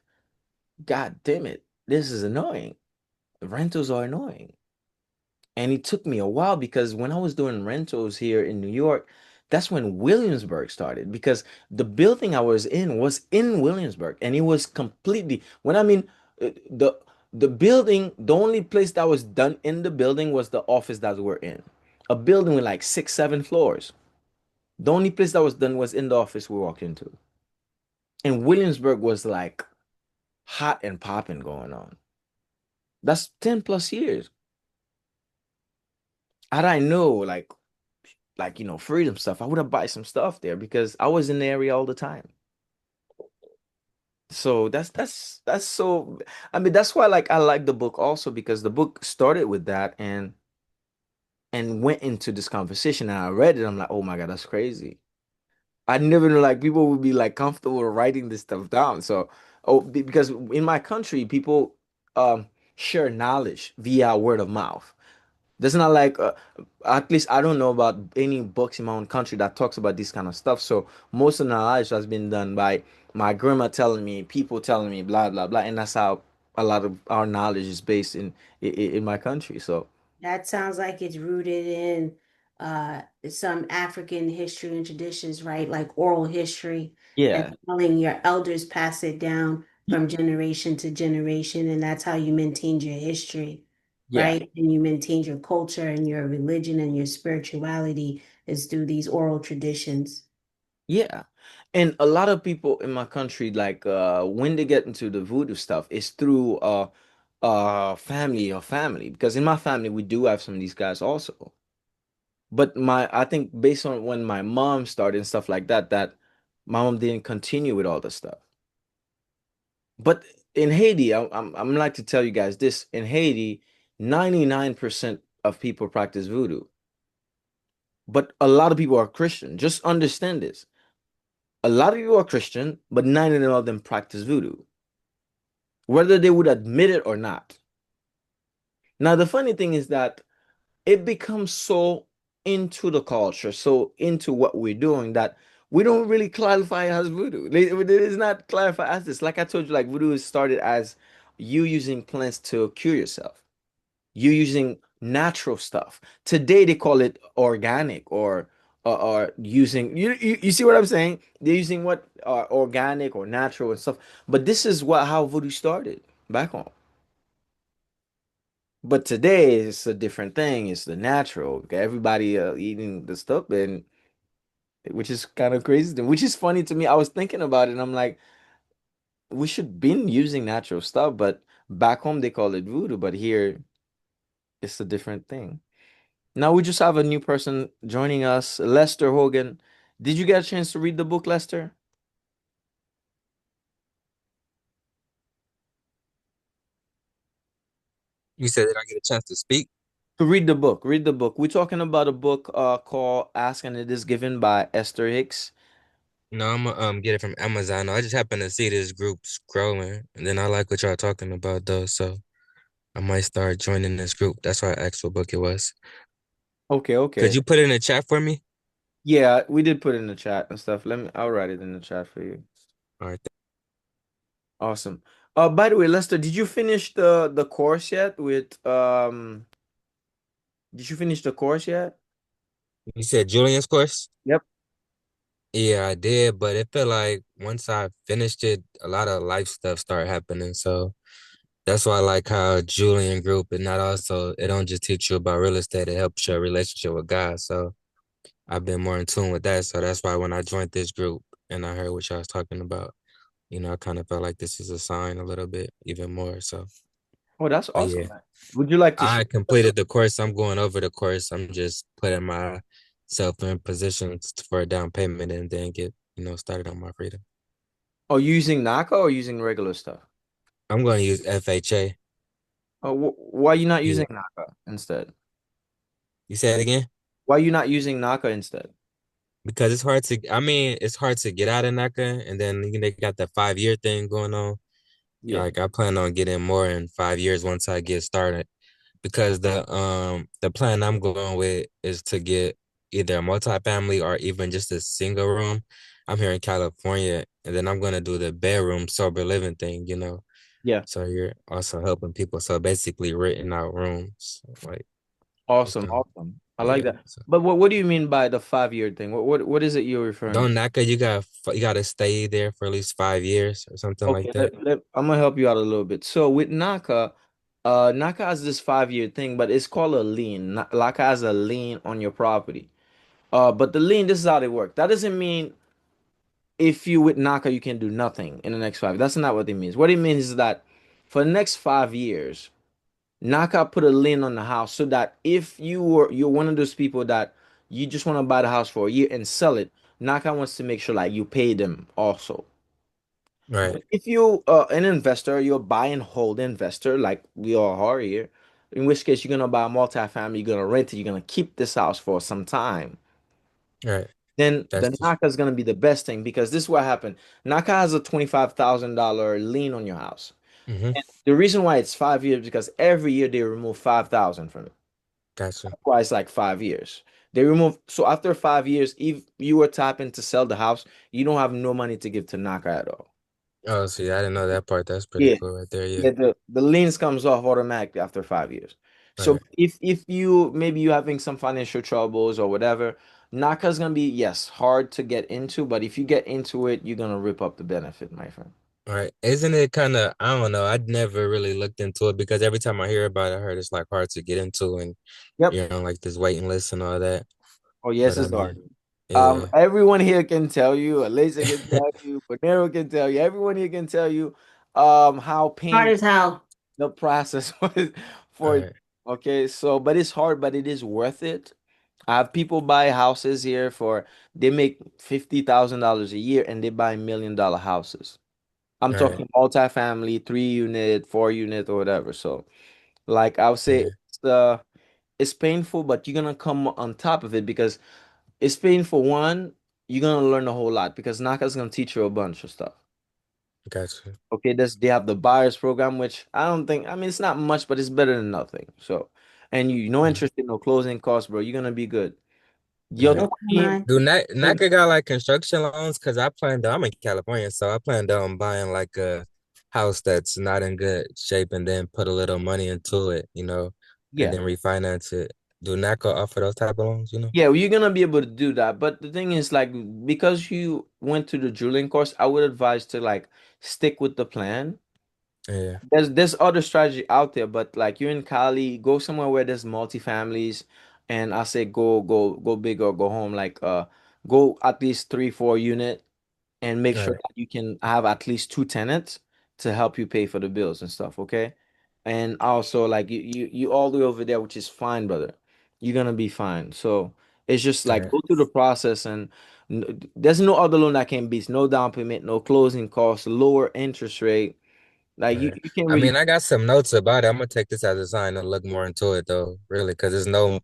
God damn it, this is annoying. Rentals are annoying. And it took me a while because when I was doing rentals here in New York, that's when Williamsburg started because the building I was in was in Williamsburg, and it was completely, when I mean the building, the only place that was done in the building was the office that we're in. A building with like 6, 7 floors. The only place that was done was in the office we walked into. And Williamsburg was like hot and popping going on. That's 10 plus years. Had I know freedom stuff, I would have buy some stuff there because I was in the area all the time. So that's so, I mean, that's why like I like the book also because the book started with that and went into this conversation, and I read it. I'm like, oh my God, that's crazy. I never knew like people would be like comfortable writing this stuff down. So, because in my country, people share knowledge via word of mouth. There's not like, at least I don't know about any books in my own country that talks about this kind of stuff. So most of the knowledge has been done by my grandma telling me, people telling me, blah blah blah, and that's how a lot of our knowledge is based in my country. So That sounds like it's rooted in some African history and traditions, right? Like oral history and yeah, telling your elders pass it down from generation to generation, and that's how you maintain your history, yeah, right? And you maintain your culture and your religion and your spirituality is through these oral traditions. yeah. And a lot of people in my country, like when they get into the voodoo stuff, it's through family, because in my family we do have some of these guys also. But I think based on when my mom started and stuff like that, that my mom didn't continue with all the stuff. But in Haiti, I'm like to tell you guys this: in Haiti, 99% of people practice voodoo, but a lot of people are Christian. Just understand this: a lot of people are Christian, but 99 of them practice voodoo, whether they would admit it or not. Now, the funny thing is that it becomes so into the culture, so into what we're doing that we don't really clarify as voodoo. It is not clarified as this. Like I told you, like voodoo is started as you using plants to cure yourself. You're using natural stuff. Today they call it organic or using you see what I'm saying? They're using what organic or natural and stuff. But this is what how voodoo started back home. But today it's a different thing. It's the natural. Okay? Everybody eating the stuff and which is kind of crazy, which is funny to me. I was thinking about it and I'm like, we should been using natural stuff, but back home they call it voodoo, but here it's a different thing. Now we just have a new person joining us, Lester Hogan. Did you get a chance to read the book, Lester? You said that I get a chance to speak? To read the book. Read the book. We're talking about a book called Ask and It Is Given by Esther Hicks. No, I'm gonna get it from Amazon. I just happened to see this group scrolling, and then I like what y'all talking about though, so I might start joining this group. That's why I asked what book it was. Okay, Could okay. you put it in the chat for me? Yeah, we did put it in the chat and stuff. I'll write it in the chat for you. All right. Awesome. By the way, Lester, did you finish the course yet with did you finish the course yet? You said Julian's course? Yep. Yeah, I did, but it felt like once I finished it, a lot of life stuff started happening. So that's why I like how Julian group and not also it don't just teach you about real estate, it helps your relationship with God. So I've been more in tune with that. So that's why when I joined this group and I heard what y'all was talking about, I kind of felt like this is a sign a little bit even more. So, Oh, that's but awesome, yeah, man. Would you like to I share? completed the course. I'm going over the course. I'm just putting myself in positions for a down payment and then get, started on my freedom. Oh, you using Naka or using regular stuff? I'm going to use FHA. Oh, why you not Yeah. using Naka instead? You say it again? Why you not using Naka instead? Because it's hard to get out of NACA and then they got the 5 year thing going on. Yeah. Like I plan on getting more in 5 years once I get started. Because the plan I'm going with is to get either a multifamily or even just a single room. I'm here in California, and then I'm gonna do the bedroom sober living thing. Yeah. So you're also helping people. So basically renting out rooms, like Awesome. something. Awesome. I like Yeah. that. So But what do you mean by the 5 year thing? What is it you're referring don't to? NACA, you gotta stay there for at least 5 years or something like Okay, that. I'm gonna help you out a little bit. So with Naka, Naka has this 5 year thing, but it's called a lien. Naka has a lien on your property. But the lien, this is how they work. That doesn't mean if you with Naka, you can do nothing in the next 5. That's not what it means. What it means is that for the next 5 years, Naka put a lien on the house so that if you're one of those people that you just want to buy the house for a year and sell it, Naka wants to make sure like you pay them also. Right, But if you an investor, you're a buy and hold investor, like we all are here, in which case you're gonna buy a multifamily, you're gonna rent it, you're gonna keep this house for some time. right. Then That's the Naka is gonna be the best thing because this is what happened. Naka has a $25,000 lien on your house. mm-hmm. And the reason why it's 5 years because every year they remove 5,000 from it. Gotcha. That's why it's like 5 years. They remove so after 5 years, if you were tapping to sell the house, you don't have no money to give to Naka at all. Oh, see, I didn't know that part. That's pretty Yeah. cool right there. Yeah. Yeah, the liens comes off automatically after 5 years. All So right, if you maybe you having some financial troubles or whatever, Naka's gonna be yes hard to get into, but if you get into it, you're gonna rip up the benefit, my friend. all right. Isn't it kind of, I don't know. I'd never really looked into it because every time I hear about it, I heard it's like hard to get into and Yep. like this waiting list and all that. Oh yes, But I it's hard. mean, yeah, Everyone here can tell you, Alicia can tell you, Bonero can tell you, everyone here can tell you, how Hard painful as hell. the process was all for. right, Okay, so but it's hard, but it is worth it. I have people buy houses here for they make $50,000 a year and they buy $1 million houses. I'm all right, talking multifamily, 3 unit, 4 unit, or whatever. So, like I would say, yeah, it's painful, but you're gonna come on top of it because it's painful. One, you're gonna learn a whole lot because Naka's gonna teach you a bunch of stuff. gotcha. Okay, they have the buyers program, which I don't think. I mean, it's not much, but it's better than nothing. So, and you no Mm, interest in no closing costs, bro. You're gonna be good. all Your right. Okay, team. man. Do NACA got like construction loans? Because I'm in California, so I planned on buying like a house that's not in good shape and then put a little money into it, and Yeah. then refinance it. Do NACA offer those type of loans, you know? Yeah, well, you're gonna be able to do that. But the thing is, like, because you went to the drilling course, I would advise to like stick with the plan. Yeah, There's other strategy out there, but like you're in Cali, go somewhere where there's multifamilies, and I say go big or go home. Like go at least 3 4 unit, and make sure right, that you can have at least two tenants to help you pay for the bills and stuff. Okay, and also like you all the way over there, which is fine, brother. You're gonna be fine. So it's just like right, go through the process, and there's no other loan that can beat no down payment, no closing costs, lower interest rate. Like right. you can't I really mean, I got some notes about it. I'm gonna take this as a sign to look more into it though, really, because it's no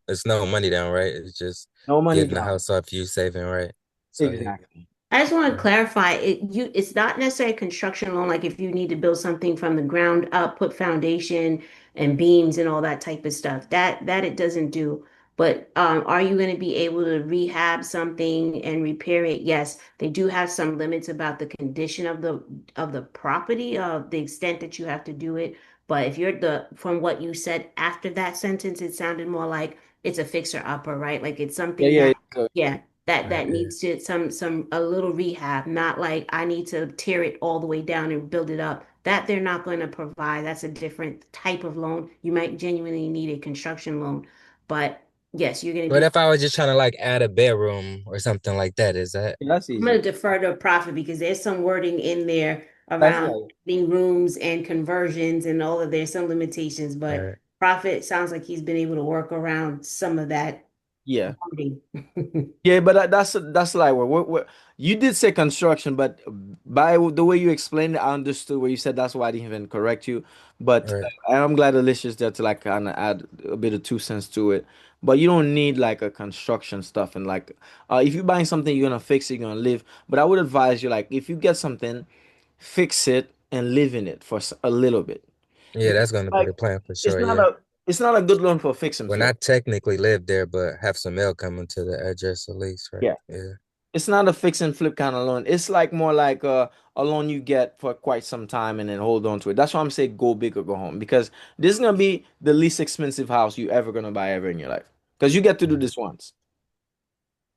money down, right? It's just no money getting the down. house off you saving, right? So yeah, Exactly. I just want to right, clarify it's not necessarily a construction loan, like if you need to build something from the ground up, put foundation and beams and all that type of stuff. That it doesn't do. But are you going to be able to rehab something and repair it? Yes, they do have some limits about the condition of the property, of the extent that you have to do it. But if you're the from what you said after that sentence, it sounded more like it's a fixer upper, right? Like it's Yeah, something yeah. that So, yeah, right, that yeah. needs to some a little rehab, not like I need to tear it all the way down and build it up. That they're not going to provide. That's a different type of loan. You might genuinely need a construction loan, but yes, you're going to But be. if I was just trying to like add a bedroom or something like that, is that that's I'm going easy. to defer to profit because there's some wording in there That's around like adding rooms and conversions and all of there's some limitations, but right? profit sounds like he's been able to work around some of that yeah. wording. Yeah, but that's like you did say construction, but by the way you explained it, I understood where you said that's why I didn't even correct you. But Right. I'm glad Alicia's there to like kind of add a bit of 2 cents to it. But you don't need like a construction stuff and like if you're buying something, you're gonna fix it, you're gonna live. But I would advise you like if you get something, fix it and live in it for a little bit. Yeah, Because that's gonna be like the plan for it's sure. not Yeah. a it's not a good loan for fix and Well, flip. not technically live there, but have some mail coming to the address at least, right? Yeah. Yeah. It's not a fix and flip kind of loan. It's like more like a loan you get for quite some time and then hold on to it. That's why I'm saying go big or go home because this is gonna be the least expensive house you ever gonna buy ever in your life. Because you get to do Right. this once.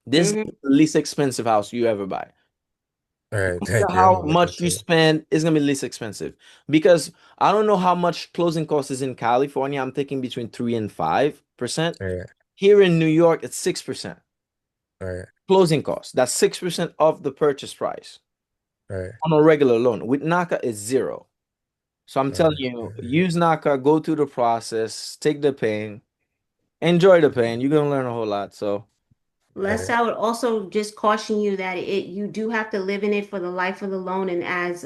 This is Hmm. the least expensive house you ever buy. All right. No Thank matter you. I'm how gonna look much you into it. spend, it's gonna be least expensive. Because I don't know how much closing costs is in California. I'm thinking between 3 and 5%. All right. Here in New York, it's 6% All right. closing costs. That's 6% of the purchase price All right. on a regular loan. With NACA, it's zero. So I'm All telling right. you, Yeah. use NACA, go through the process, take the pain, enjoy the pain. You're gonna learn a whole lot. So All Les, right. I would also just caution you that it you do have to live in it for the life of the loan. And as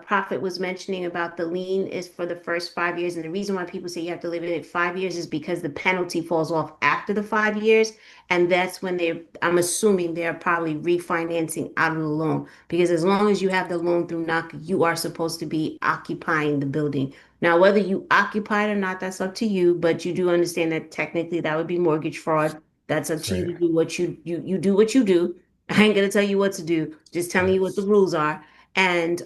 Prophet was mentioning about the lien is for the first 5 years. And the reason why people say you have to live in it 5 years is because the penalty falls off after the 5 years. And that's when I'm assuming they're probably refinancing out of the loan. Because as long as you have the loan through NACA, you are supposed to be occupying the building. Now, whether you occupy it or not, that's up to you. But you do understand that technically that would be mortgage fraud. That's up to you Right. to do what you do what you do. I ain't gonna tell you what to do, just telling you Right. what the rules are. And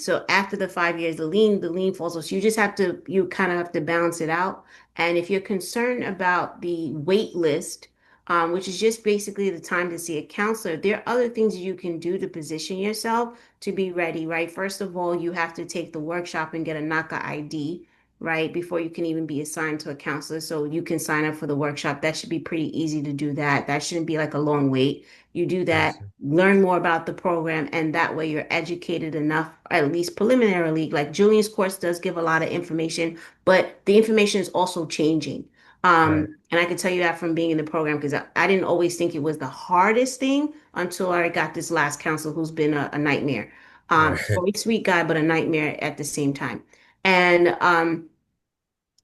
so after the 5 years, the lien falls off. So you just have to, you kind of have to balance it out. And if you're concerned about the wait list, which is just basically the time to see a counselor, there are other things you can do to position yourself to be ready, right? First of all, you have to take the workshop and get a NACA ID, right? Before you can even be assigned to a counselor. So you can sign up for the workshop. That should be pretty easy to do that. That shouldn't be like a long wait. You do that, Gotcha. learn more about the program, and that way you're educated enough, at least preliminarily. Like Julian's course does give a lot of information, but the information is also changing. Right. And I can tell you that from being in the program because I didn't always think it was the hardest thing until I got this last counselor who's been a nightmare. Right. Very sweet guy, but a nightmare at the same time. And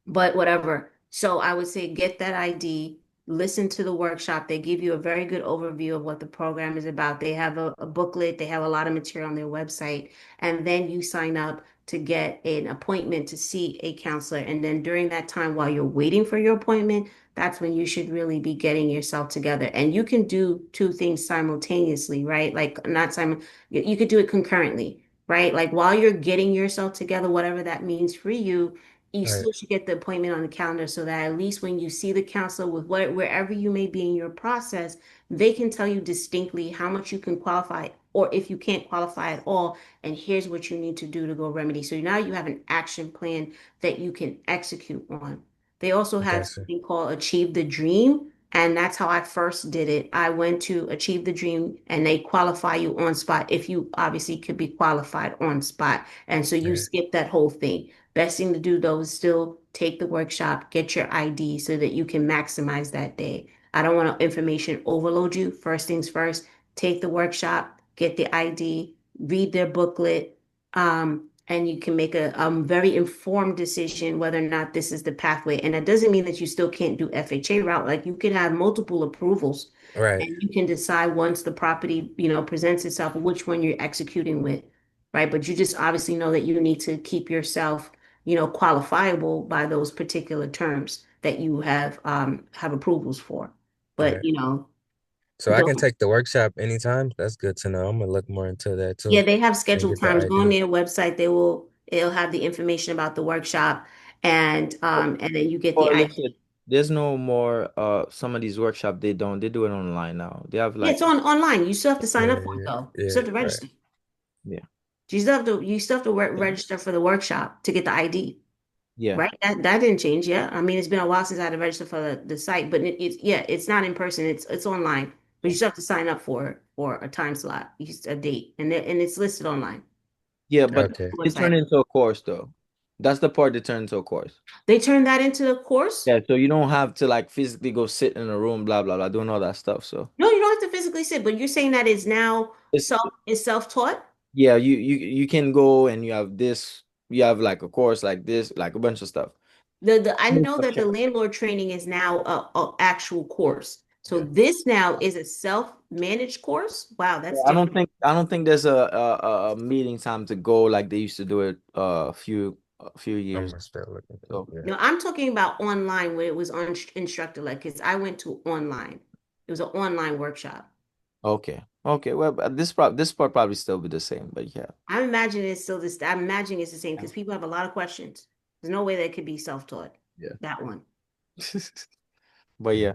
but whatever. So I would say get that ID, listen to the workshop. They give you a very good overview of what the program is about. They have a booklet, they have a lot of material on their website, and then you sign up to get an appointment to see a counselor. And then during that time, while you're waiting for your appointment, that's when you should really be getting yourself together. And you can do two things simultaneously, right? Like not simul, you could do it concurrently, right? Like while you're getting yourself together, whatever that means for you, you All right. still should get the appointment on the calendar so that at least when you see the counselor with wherever you may be in your process, they can tell you distinctly how much you can qualify or if you can't qualify at all, and here's what you need to do to go remedy. So now you have an action plan that you can execute on. They also have Gotcha. something called Achieve the Dream, and that's how I first did it. I went to Achieve the Dream, and they qualify you on spot if you obviously could be qualified on spot. And so All you right. skip that whole thing. Best thing to do though is still take the workshop, get your ID so that you can maximize that day. I don't want to information overload you. First things first, take the workshop, get the ID, read their booklet, and you can make a very informed decision whether or not this is the pathway. And that doesn't mean that you still can't do FHA route. Like you can have multiple approvals Right. and you can decide once the property, presents itself, which one you're executing with, right? But you just obviously know that you need to keep yourself, qualifiable by those particular terms that you have approvals for. All But right. So I can don't take the workshop anytime. That's good to know. I'm gonna look more into that Yeah, too they have and scheduled get the times. Go on ID. their website. It'll have the information about the workshop and then you get the Or ID. listen, there's no more some of these workshop they do it online now. They have Yeah, like it's online. You still have to sign Yeah, up for it yeah, though. You yeah. still have to Right. register. yeah. You still have to register for the workshop to get the ID. Yeah. Right? That didn't change yet. I mean, it's been a while since I had to register for the site, but it's not in person. It's online. But you still have to sign up for a time slot, a date, and it's listed online. Yeah, but Okay. it turned Website. into a course though. That's the part that turned into a course. They turned that into the course. Yeah, so you don't have to like physically go sit in a room, blah blah blah, doing all that stuff. So No, you don't have to physically sit, but you're saying that is now it's self-taught. yeah, you can go and you have this, you have like a course like this, like a bunch of stuff. I know that the landlord training is now a actual course. So Yeah. this now is a self-managed course. Wow, Yeah, that's different. I don't think there's a meeting time to go like they used to do it a few I'm years. gonna start looking. So Yeah. No, I'm talking about online where it was on instructor led because I went to online. It was an online workshop. okay. Okay. Well, but this part probably still be the same, but yeah. I'm imagining it's still this. I'm imagining it's the same because people have a lot of questions. There's no way that could be self-taught. Yeah. That one. But Mm. yeah.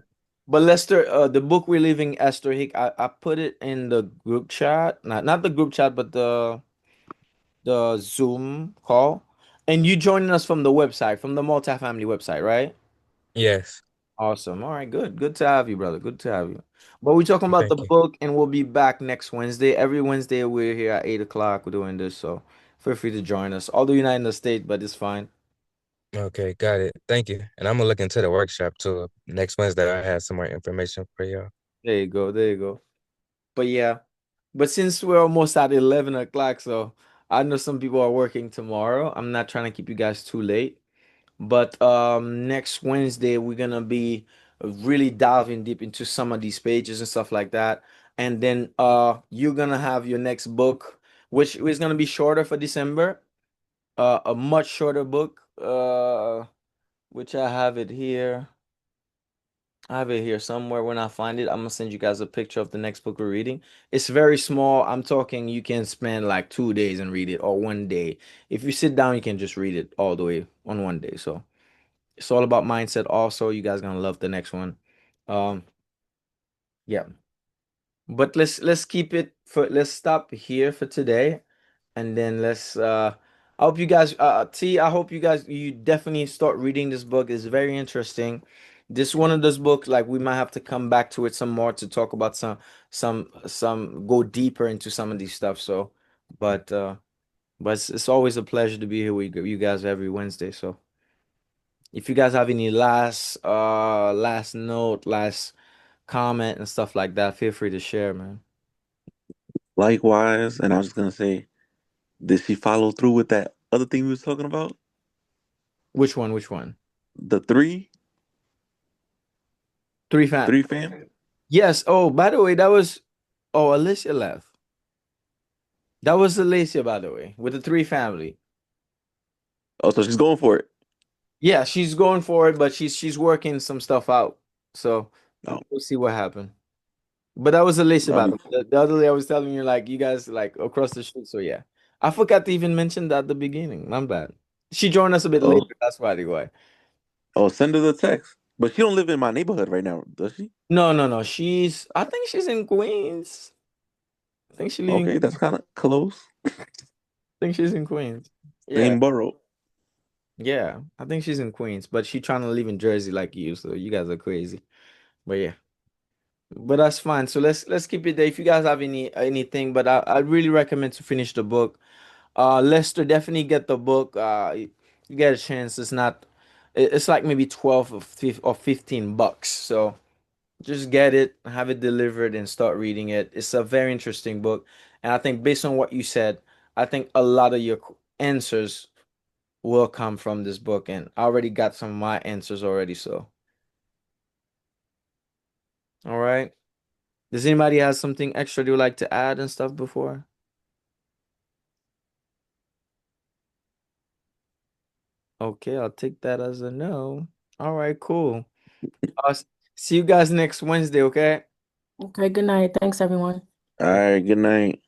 But Lester, the book we're leaving, Esther Hick, I put it in the group chat. Not the group chat, but the Zoom call. And you joining us from the website, from the multifamily website, right? Yes. Awesome. All right, good. Good to have you, brother. Good to have you. But we're talking about the Thank you. book, and we'll be back next Wednesday. Every Wednesday we're here at 8 o'clock. We're doing this, so feel free to join us. Although you're not in the state, but it's fine. Okay, got it. Thank you. And I'm gonna look into the workshop too. Next Wednesday, I have some more information for y'all. There you go. There you go. But yeah. But since we're almost at 11 o'clock, so I know some people are working tomorrow. I'm not trying to keep you guys too late. But next Wednesday we're gonna be really diving deep into some of these pages and stuff like that. And then you're gonna have your next book, which is gonna be shorter for December. A much shorter book. Which I have it here. I have it here somewhere. When I find it, I'm gonna send you guys a picture of the next book we're reading. It's very small. I'm talking you can spend like 2 days and read it, or one day. If you sit down, you can just read it all the way on one day. So it's all about mindset. Also, you guys gonna love the next one. Um, yeah. But let's keep it for let's stop here for today, and then let's I hope you guys T, I hope you guys you definitely start reading this book. It's very interesting. This one of those books, like we might have to come back to it some more to talk about some go deeper into some of these stuff. So, but it's always a pleasure to be here with you guys every Wednesday. So if you guys have any last note, last comment and stuff like that, feel free to share, man. Likewise, and I was just gonna say, did she follow through with that other thing we was talking about? Which one? Which one? The three, Three fan. three fam. Yes. Oh, by the way, that was Alicia left. That was Alicia, by the way, with the three family. Oh, so she's going for it. Yeah, she's going for it, but she's working some stuff out. So Oh, we'll see what happened. But that was Alicia, I by the mean, way. The other day I was telling you, like, you guys like across the street. So yeah. I forgot to even mention that at the beginning. My bad. She joined us a bit Oh, later. That's why. Why. oh, send her the text. But she don't live in my neighborhood right now, does she? No, no, no. I think she's in Queens. I think she living. Okay, that's kind of close. I think she's in Queens. Yeah, Same borough. yeah. I think she's in Queens, but she trying to live in Jersey like you. So you guys are crazy. But yeah, but that's fine. So let's keep it there. If you guys have anything, but I really recommend to finish the book. Lester, definitely get the book. You get a chance. It's like maybe 12 or 15 bucks. So just get it, have it delivered, and start reading it. It's a very interesting book. And I think based on what you said, I think a lot of your answers will come from this book. And I already got some of my answers already. So, all right. Does anybody have something extra they would like to add and stuff before? Okay, I'll take that as a no. All right, cool. See you guys next Wednesday, okay? Okay, good night. Thanks, everyone. All right, good night.